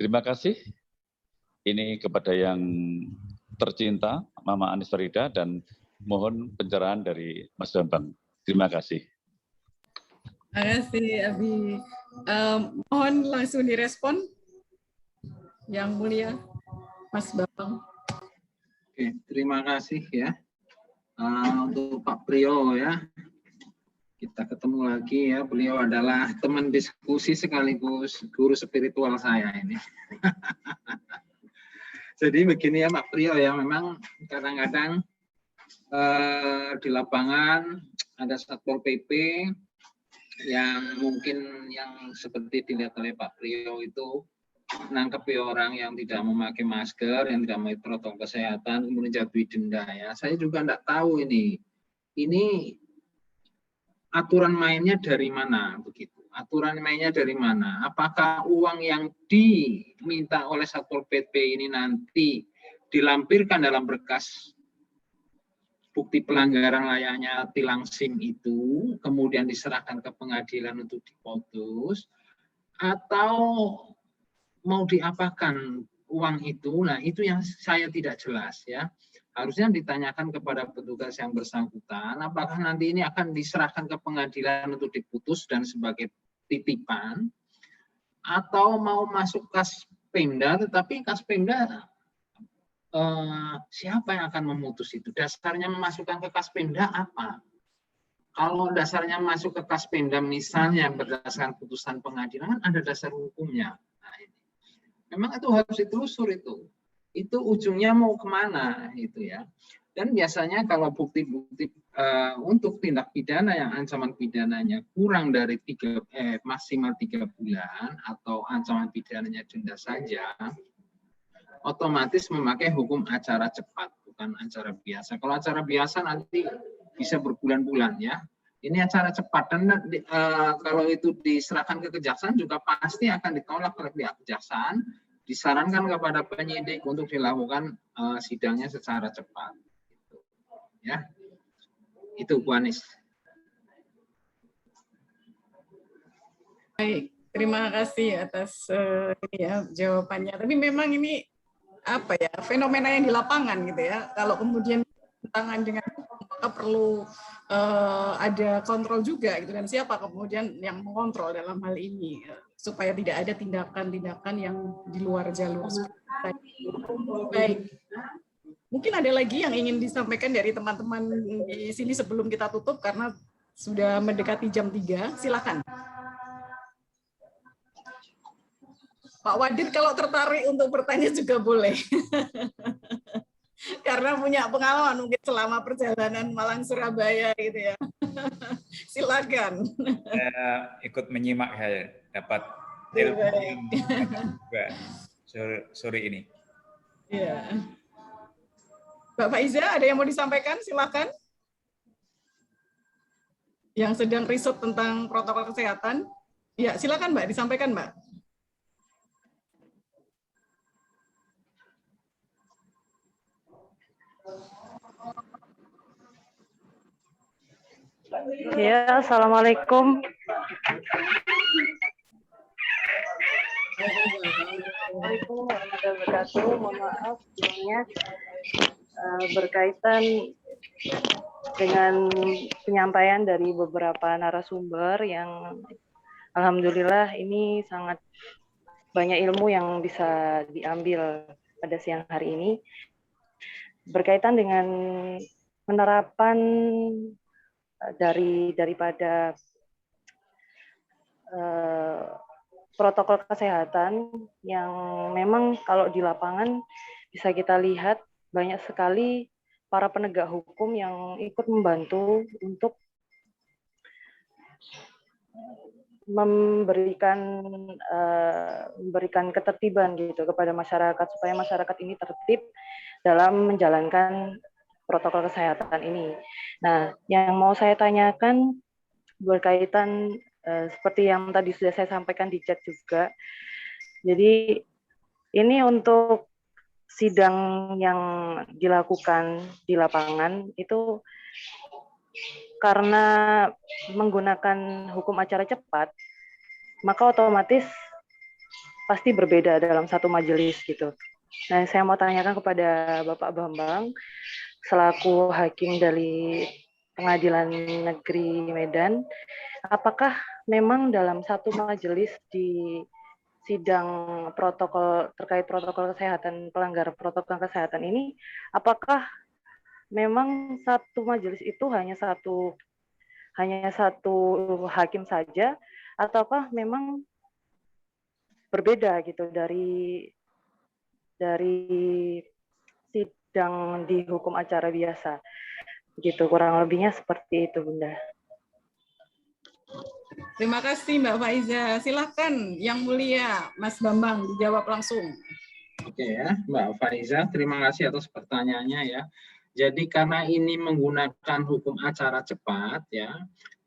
Terima kasih. Ini kepada yang tercinta Mama Anies Farida dan mohon pencerahan dari Mas Bambang. Terima kasih. Terima kasih, Abi. Mohon langsung direspon, Yang Mulia Mas Bambang. Oke, terima kasih ya untuk Pak Priyo ya. Kita ketemu lagi ya. Beliau adalah teman diskusi sekaligus guru spiritual saya ini. Jadi begini ya Pak Priyo ya, memang kadang-kadang di lapangan ada Satpol PP yang mungkin yang seperti dilihat oleh Pak Priyo itu nangkep orang yang tidak memakai masker, yang tidak memakai protokol kesehatan, kemudian jatuhi denda ya. Saya juga tidak tahu ini aturan mainnya dari mana begitu. Aturan mainnya dari mana? Apakah uang yang diminta oleh Satpol PP ini nanti dilampirkan dalam berkas bukti pelanggaran layaknya tilang SIM itu, kemudian diserahkan ke pengadilan untuk diputus, atau mau diapakan uang itu? Nah, itu yang saya tidak jelas ya. Harusnya ditanyakan kepada petugas yang bersangkutan, apakah nanti ini akan diserahkan ke pengadilan untuk diputus dan sebagai titipan, atau mau masuk kas Pemda, tetapi kas Pemda siapa yang akan memutus itu? Dasarnya memasukkan ke kas Pemda apa? Kalau dasarnya masuk ke kas Pemda misalnya berdasarkan putusan pengadilan, ada dasar hukumnya. Nah, ini. Memang itu harus ditelusur itu ujungnya mau kemana itu ya. Dan biasanya kalau bukti-bukti untuk tindak pidana yang ancaman pidananya kurang dari maksimal 3 bulan atau ancaman pidananya denda saja, otomatis memakai hukum acara cepat, bukan acara biasa. Kalau acara biasa nanti bisa berbulan-bulan ya. Ini acara cepat dan kalau itu diserahkan ke kejaksaan juga pasti akan ditolak oleh pihak kejaksaan. Disarankan kepada penyidik untuk dilakukan sidangnya secara cepat. Ya, itu Bu Anies. Baik, terima kasih atas jawabannya. Tapi memang ini apa ya, fenomena yang di lapangan gitu ya. Kalau kemudian tangan dengan maka perlu ada kontrol juga gitu, dan siapa kemudian yang mengontrol dalam hal ini supaya tidak ada tindakan-tindakan yang di luar jalur. Baik, mungkin ada lagi yang ingin disampaikan dari teman-teman di sini sebelum kita tutup karena sudah mendekati jam 3. Silakan. Pak Wadid kalau tertarik untuk bertanya juga boleh. Karena punya pengalaman mungkin selama perjalanan Malang Surabaya gitu ya. Silakan. Saya ikut menyimak, saya dapat ilmu juga sore ini. Ya. Bapak Iza, ada yang mau disampaikan? Silakan. Yang sedang riset tentang protokol kesehatan. Ya, silakan Mbak, disampaikan Mbak. Ya, Assalamualaikum. Assalamualaikum warahmatullahi wabarakatuh. Mohon maaf sebelumnya berkaitan dengan penyampaian dari beberapa narasumber yang alhamdulillah ini sangat banyak ilmu yang bisa diambil pada siang hari ini berkaitan dengan penerapan daripada protokol kesehatan yang memang kalau di lapangan bisa kita lihat banyak sekali para penegak hukum yang ikut membantu untuk memberikan ketertiban gitu kepada masyarakat supaya masyarakat ini tertib dalam menjalankan protokol kesehatan ini. Nah, yang mau saya tanyakan berkaitan seperti yang tadi sudah saya sampaikan di chat juga. Jadi ini untuk sidang yang dilakukan di lapangan itu karena menggunakan hukum acara cepat, maka otomatis pasti berbeda dalam satu majelis gitu. Nah, saya mau tanyakan kepada Bapak Bambang, selaku hakim dari Pengadilan Negeri Medan, apakah memang dalam satu majelis di sidang protokol terkait protokol kesehatan, pelanggar protokol kesehatan ini, apakah memang satu majelis itu hanya satu hakim saja, ataukah memang berbeda gitu dari sidang di hukum acara biasa? Gitu, kurang lebihnya seperti itu, Bunda. Terima kasih Mbak Faiza. Silahkan Yang Mulia Mas Bambang dijawab langsung. Oke ya, Mbak Faiza, terima kasih atas pertanyaannya ya. Jadi karena ini menggunakan hukum acara cepat ya,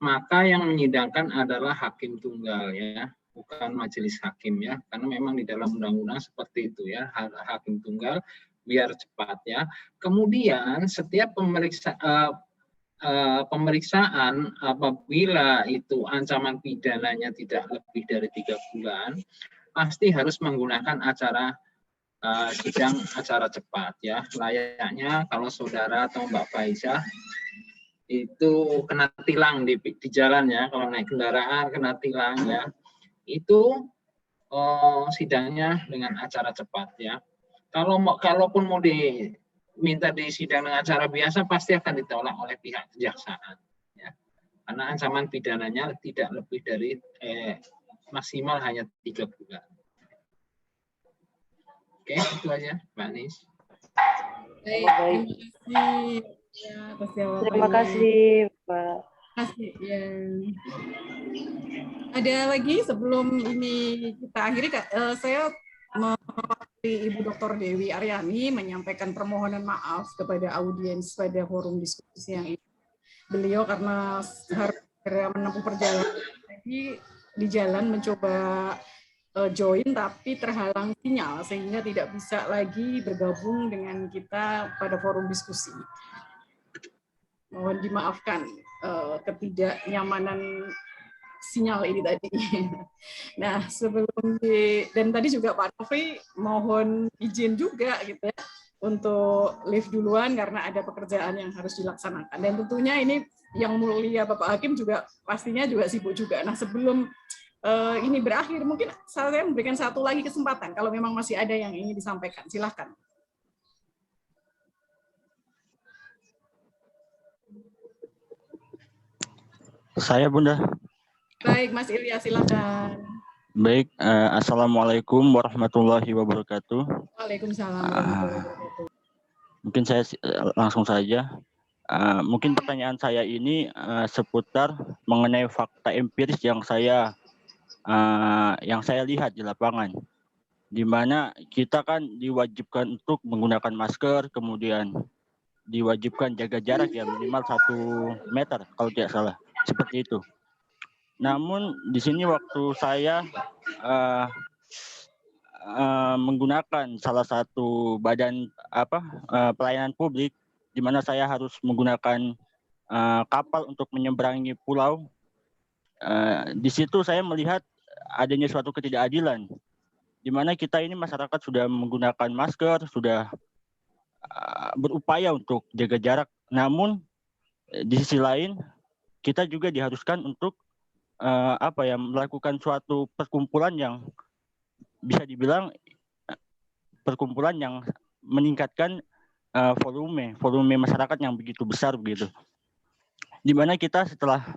maka yang menyidangkan adalah hakim tunggal ya, bukan majelis hakim ya, karena memang di dalam undang-undang seperti itu ya, hakim tunggal biar cepat ya. Kemudian setiap pemeriksaan apabila itu ancaman pidananya tidak lebih dari 3 bulan, pasti harus menggunakan sidang acara cepat ya. Layaknya kalau saudara atau Mbak Faiza itu kena tilang di jalan ya, kalau naik kendaraan kena tilang ya, itu sidangnya dengan acara cepat ya. Kalaupun mau diminta disidang dengan acara biasa, pasti akan ditolak oleh pihak kejaksaan ya. Karena ancaman pidananya tidak lebih dari maksimal hanya 3 bulan. Oke, itu aja, Mbak Nis. Baik, Terima kasih, Pak. Terima kasih. Ya. Ada lagi sebelum ini kita akhiri, saya mewakili Ibu Dr. Dewi Aryani menyampaikan permohonan maaf kepada audiens pada forum diskusi yang ini. Beliau karena harus segera menempuh perjalanan, jadi di jalan mencoba join tapi terhalang sinyal sehingga tidak bisa lagi bergabung dengan kita pada forum diskusi. Mohon dimaafkan ketidaknyamanan sinyal ini tadi. Nah, sebelum dan tadi juga Pak Novi mohon izin juga gitu ya untuk live duluan karena ada pekerjaan yang harus dilaksanakan. Dan tentunya ini yang mulia Bapak Hakim juga pastinya juga sibuk juga. Nah, sebelum ini berakhir, mungkin saya memberikan satu lagi kesempatan kalau memang masih ada yang ingin disampaikan. Silahkan. Saya, Bunda. Baik, Mas Ilya, silakan. Baik, Assalamualaikum warahmatullahi wabarakatuh. Waalaikumsalam warahmatullahi wabarakatuh. Mungkin saya langsung saja. Mungkin pertanyaan saya ini seputar mengenai fakta empiris yang saya lihat di lapangan, di mana kita kan diwajibkan untuk menggunakan masker, kemudian diwajibkan jaga jarak ya minimal 1 meter kalau tidak salah, seperti itu. Namun di sini waktu saya menggunakan salah satu badan pelayanan publik, di mana saya harus menggunakan kapal untuk menyeberangi pulau, di situ saya melihat adanya suatu ketidakadilan, di mana kita ini masyarakat sudah menggunakan masker, sudah berupaya untuk jaga jarak, namun di sisi lain kita juga diharuskan untuk melakukan suatu perkumpulan yang bisa dibilang perkumpulan yang meningkatkan volume masyarakat yang begitu besar begitu, di mana kita setelah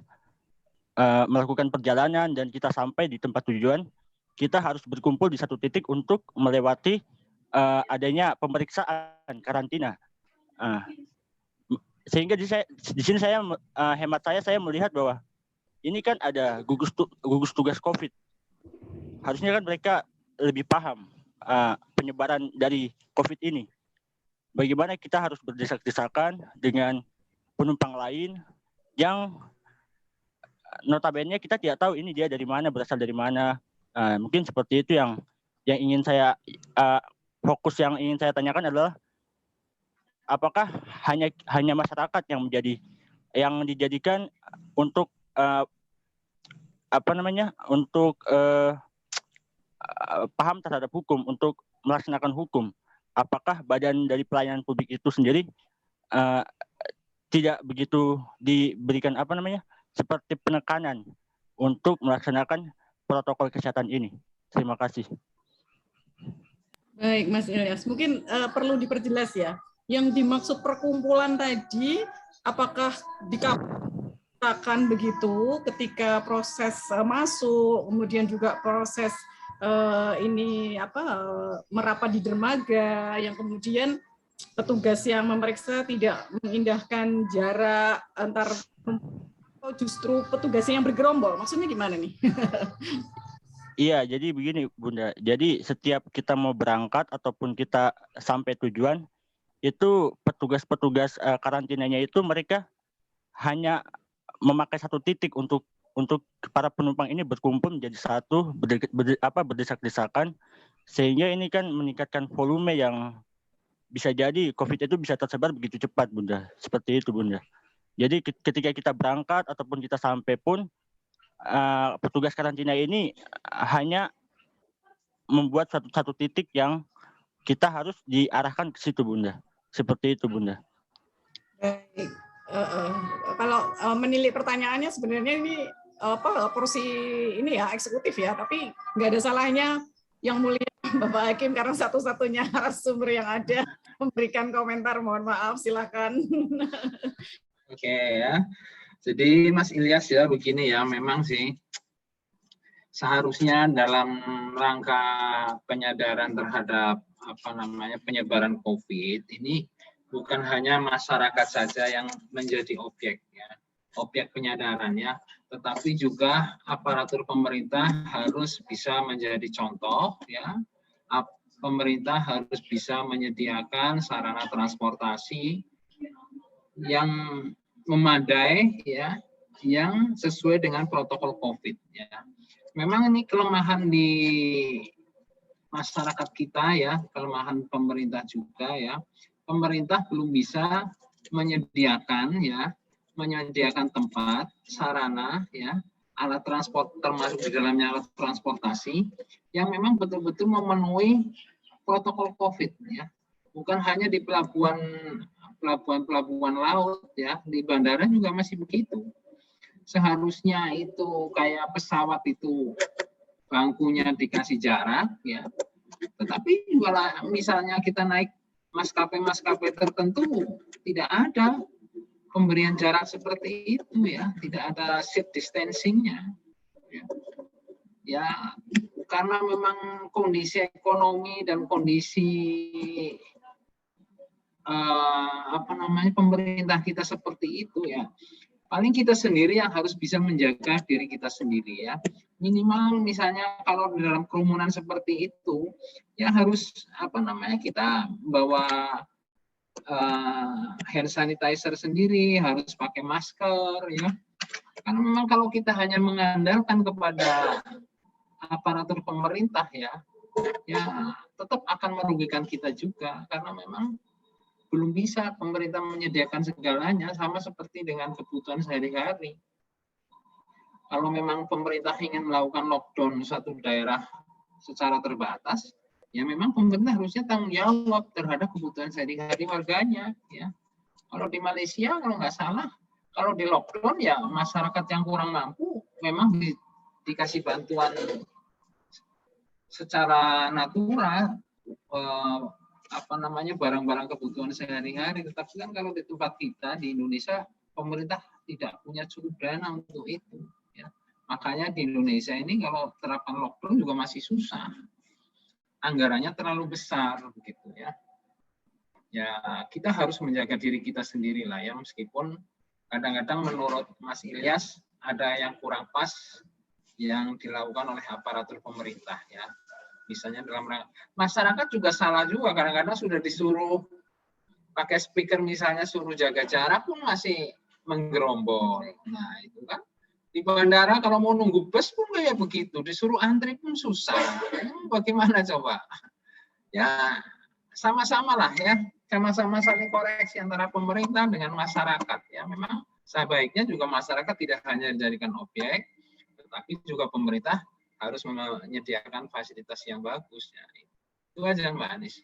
melakukan perjalanan dan kita sampai di tempat tujuan, kita harus berkumpul di satu titik untuk melewati adanya pemeriksaan karantina. Sehingga di sini saya hemat saya melihat bahwa ini kan ada gugus tugas COVID. Harusnya kan mereka lebih paham penyebaran dari COVID ini. Bagaimana kita harus berdesak-desakan dengan penumpang lain yang notabene kita tidak tahu ini dia dari mana, berasal dari mana. Mungkin seperti itu yang ingin saya fokus yang ingin saya tanyakan adalah apakah hanya masyarakat yang dijadikan untuk paham terhadap hukum, untuk melaksanakan hukum. Apakah badan dari pelayanan publik itu sendiri tidak begitu diberikan seperti penekanan untuk melaksanakan protokol kesehatan ini? Terima kasih. Baik, Mas Ilyas. Mungkin perlu diperjelas ya. Yang dimaksud perkumpulan tadi, apakah dikatakan begitu ketika proses masuk, kemudian juga proses merapat di dermaga, yang kemudian petugas yang memeriksa tidak mengindahkan jarak antar, atau justru petugasnya yang bergerombol? Maksudnya gimana nih? Iya, jadi begini Bunda. Jadi setiap kita mau berangkat ataupun kita sampai tujuan, itu petugas-petugas karantinanya itu mereka hanya memakai satu titik untuk para penumpang ini berkumpul menjadi satu, berdesak-desakan, sehingga ini kan meningkatkan volume yang bisa jadi COVID itu bisa tersebar begitu cepat, Bunda. Seperti itu, Bunda. Jadi ketika kita berangkat ataupun kita sampai pun, petugas karantina ini hanya membuat satu titik yang kita harus diarahkan ke situ, Bunda. Seperti itu, Bunda. Baik. Kalau menilik pertanyaannya sebenarnya ini porsi ini ya eksekutif ya, tapi nggak ada salahnya yang mulia Bapak Hakim karena satu-satunya narasumber yang ada memberikan komentar. Mohon maaf, silakan. Oke ya. Jadi Mas Ilyas ya begini ya, memang sih seharusnya dalam rangka penyadaran terhadap penyebaran COVID ini bukan hanya masyarakat saja yang menjadi objek penyadaran ya, tetapi juga aparatur pemerintah harus bisa menjadi contoh ya. Pemerintah harus bisa menyediakan sarana transportasi yang memadai ya, yang sesuai dengan protokol COVID ya. Memang ini kelemahan di masyarakat kita ya, kelemahan pemerintah juga ya. Pemerintah belum bisa menyediakan tempat, sarana ya, alat transport termasuk di dalamnya alat transportasi yang memang betul-betul memenuhi protokol COVID ya. Bukan hanya di pelabuhan laut ya, di bandara juga masih begitu. Seharusnya itu kayak pesawat itu bangkunya dikasih jarak ya, tetapi juga misalnya kita naik maskapai tertentu tidak ada pemberian jarak seperti itu ya, tidak ada seat distancing-nya ya, karena memang kondisi ekonomi dan kondisi pemerintah kita seperti itu ya. Paling kita sendiri yang harus bisa menjaga diri kita sendiri ya. Minimal misalnya kalau di dalam kerumunan seperti itu ya harus kita bawa hand sanitizer sendiri, harus pakai masker ya. Karena memang kalau kita hanya mengandalkan kepada aparatur pemerintah ya tetap akan merugikan kita juga, karena memang belum bisa pemerintah menyediakan segalanya, sama seperti dengan kebutuhan sehari-hari. Kalau memang pemerintah ingin melakukan lockdown satu daerah secara terbatas, ya memang pemerintah harusnya tanggung jawab terhadap kebutuhan sehari-hari warganya. Ya. Kalau di Malaysia, kalau nggak salah, kalau di lockdown ya masyarakat yang kurang mampu memang dikasih bantuan secara natural, barang-barang kebutuhan sehari-hari. Tetapi kan kalau di tempat kita di Indonesia, pemerintah tidak punya cukup dana untuk itu ya. Makanya di Indonesia ini kalau terapan lockdown juga masih susah. Anggarannya terlalu besar begitu ya. Ya, kita harus menjaga diri kita sendiri lah ya, meskipun kadang-kadang menurut Mas Ilyas ada yang kurang pas yang dilakukan oleh aparatur pemerintah ya. Misalnya dalam masyarakat juga salah juga, kadang-kadang sudah disuruh pakai speaker misalnya suruh jaga jarak pun masih menggerombol. Nah, itu kan di bandara kalau mau nunggu bus pun kayak begitu, disuruh antri pun susah. Bagaimana coba? Ya, sama-sama lah ya, sama-sama saling koreksi antara pemerintah dengan masyarakat. Ya, memang sebaiknya juga masyarakat tidak hanya dijadikan objek, tetapi juga pemerintah harus menyediakan fasilitas yang bagus. Ya, itu aja Mbak Anis.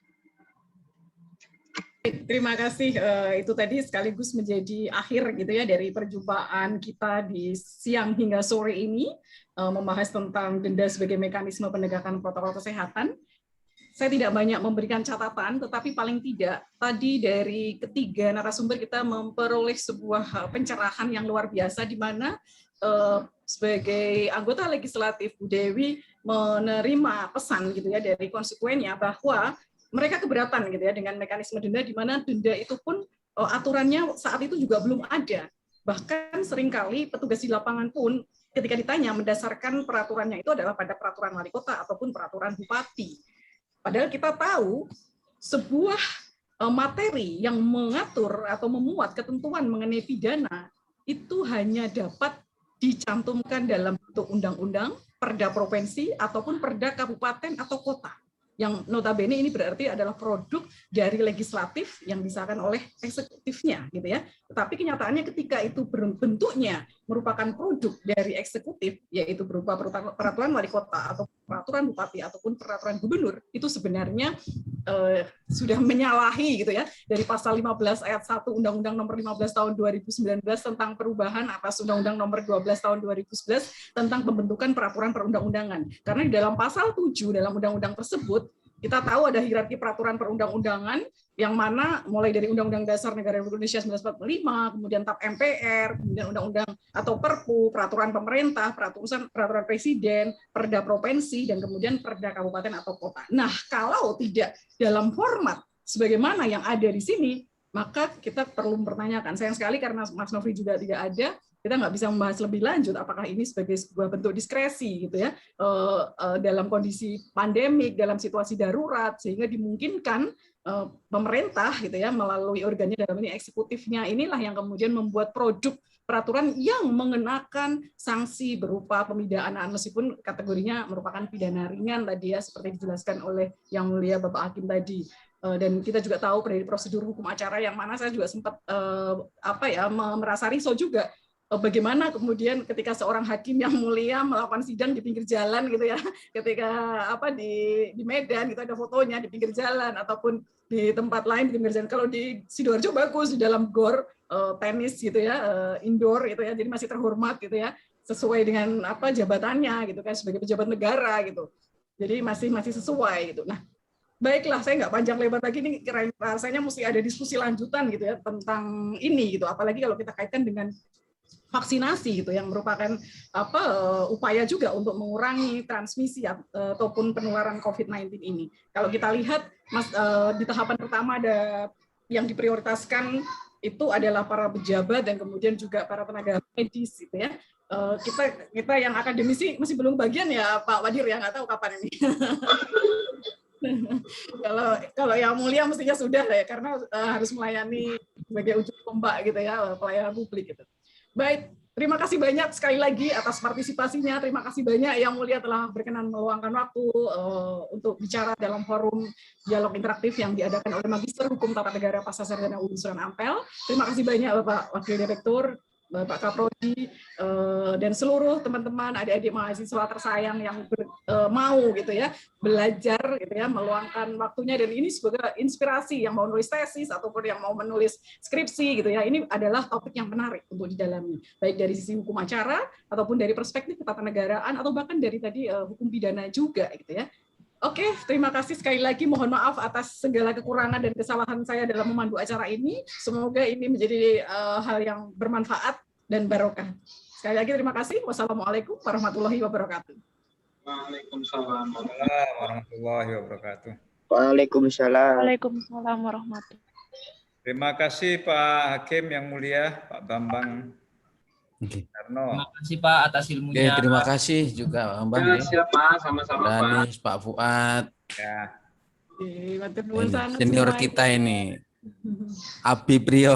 Terima kasih. Itu tadi sekaligus menjadi akhir gitu ya dari perjumpaan kita di siang hingga sore ini, membahas tentang denda sebagai mekanisme penegakan protokol kesehatan. Saya tidak banyak memberikan catatan, tetapi paling tidak tadi dari ketiga narasumber kita memperoleh sebuah pencerahan yang luar biasa, di mana sebagai anggota legislatif Bu Dewi menerima pesan gitu ya dari konstituennya bahwa mereka keberatan gitu ya dengan mekanisme denda, di mana denda itu pun aturannya saat itu juga belum ada. Bahkan seringkali petugas di lapangan pun ketika ditanya mendasarkan peraturannya itu adalah pada peraturan wali kota ataupun peraturan bupati. Padahal kita tahu sebuah materi yang mengatur atau memuat ketentuan mengenai pidana itu hanya dapat dicantumkan dalam bentuk undang-undang, perda provinsi, ataupun perda kabupaten atau kota. Yang notabene ini berarti adalah produk dari legislatif yang disahkan oleh eksekutifnya, gitu ya. Tetapi kenyataannya ketika itu bentuknya merupakan produk dari eksekutif, yaitu berupa peraturan wali kota atau peraturan bupati ataupun peraturan gubernur, itu sebenarnya sudah menyalahi gitu ya dari pasal 15 ayat 1 Undang-Undang Nomor 15 Tahun 2019 tentang perubahan atas Undang-Undang Nomor 12 Tahun 2011 tentang pembentukan peraturan perundang-undangan. Karena di dalam pasal 7 dalam undang-undang tersebut kita tahu ada hierarki peraturan perundang-undangan yang mana mulai dari Undang-Undang Dasar Negara Republik Indonesia 1945, kemudian TAP MPR, kemudian Undang-Undang atau Perpu, peraturan pemerintah, peraturan presiden, perda provinsi, dan kemudian perda kabupaten atau kota. Nah, kalau tidak dalam format sebagaimana yang ada di sini, maka kita perlu mempertanyakan. Sayang sekali karena Mas Nofri juga tidak ada, kita nggak bisa membahas lebih lanjut apakah ini sebagai sebuah bentuk diskresi gitu ya dalam kondisi pandemik, dalam situasi darurat, sehingga dimungkinkan pemerintah gitu ya melalui organnya dalam ini eksekutifnya inilah yang kemudian membuat produk peraturan yang mengenakan sanksi berupa pemidanaan meskipun kategorinya merupakan pidana ringan tadi ya seperti dijelaskan oleh Yang Mulia Bapak Hakim tadi. Dan kita juga tahu dari prosedur hukum acara yang mana saya juga sempat merasa risau juga bagaimana kemudian ketika seorang hakim yang mulia melakukan sidang di pinggir jalan gitu ya, ketika di Medan gitu ada fotonya di pinggir jalan ataupun di tempat lain di pinggir jalan. Kalau di Sidoarjo bagus di dalam gor tenis gitu ya, indoor gitu ya, jadi masih terhormat gitu ya, sesuai dengan jabatannya gitu kan sebagai pejabat negara gitu. Jadi masih sesuai gitu. Nah, baiklah, saya nggak panjang lebar lagi, ini rasanya mesti ada diskusi lanjutan gitu ya tentang ini gitu, apalagi kalau kita kaitkan dengan vaksinasi gitu yang merupakan upaya juga untuk mengurangi transmisi ataupun penularan COVID-19 ini. Kalau kita lihat Mas, di tahapan pertama ada yang diprioritaskan itu adalah para pejabat dan kemudian juga para tenaga medis gitu ya. Kita yang akademisi masih belum bagian ya Pak Wadir ya, nggak tahu kapan ini. Kalau yang mulia mestinya sudah ya karena harus melayani sebagai ujung tombak gitu ya pelayanan publik gitu. Baik, terima kasih banyak sekali lagi atas partisipasinya. Terima kasih banyak Yang Mulia telah berkenan meluangkan waktu untuk bicara dalam forum dialog interaktif yang diadakan oleh Magister Hukum Tata Negara Pasca Sarjana UIN Sunan Ampel. Terima kasih banyak Bapak Wakil Direktur, Bapak Kaprodi, dan seluruh teman-teman adik-adik mahasiswa tersayang yang mau gitu ya belajar gitu ya meluangkan waktunya, dan ini sebagai inspirasi yang mau nulis tesis ataupun yang mau menulis skripsi gitu ya, ini adalah topik yang menarik untuk didalami baik dari sisi hukum acara ataupun dari perspektif ketatanegaraan atau bahkan dari tadi hukum pidana juga gitu ya. Oke, terima kasih sekali lagi. Mohon maaf atas segala kekurangan dan kesalahan saya dalam memandu acara ini. Semoga ini menjadi hal yang bermanfaat dan barokah. Sekali Sekali lagi terima kasih. Wassalamualaikum warahmatullahi wabarakatuh. Waalaikumsalam. Warahmatullahi wabarakatuh. Waalaikumsalam. Waalaikumsalam warahmatullahi. Terima kasih Pak Hakim yang mulia, Pak Bambang Karno. Terima kasih Pak atas ilmunya. Terima kasih juga Pak Bambang. Ya, siapa? Sama-sama Pak. Danis, Pak Fuad. Ya. Matur Ini nuwun sanget senior semuanya. kita ini. Abi Priyo.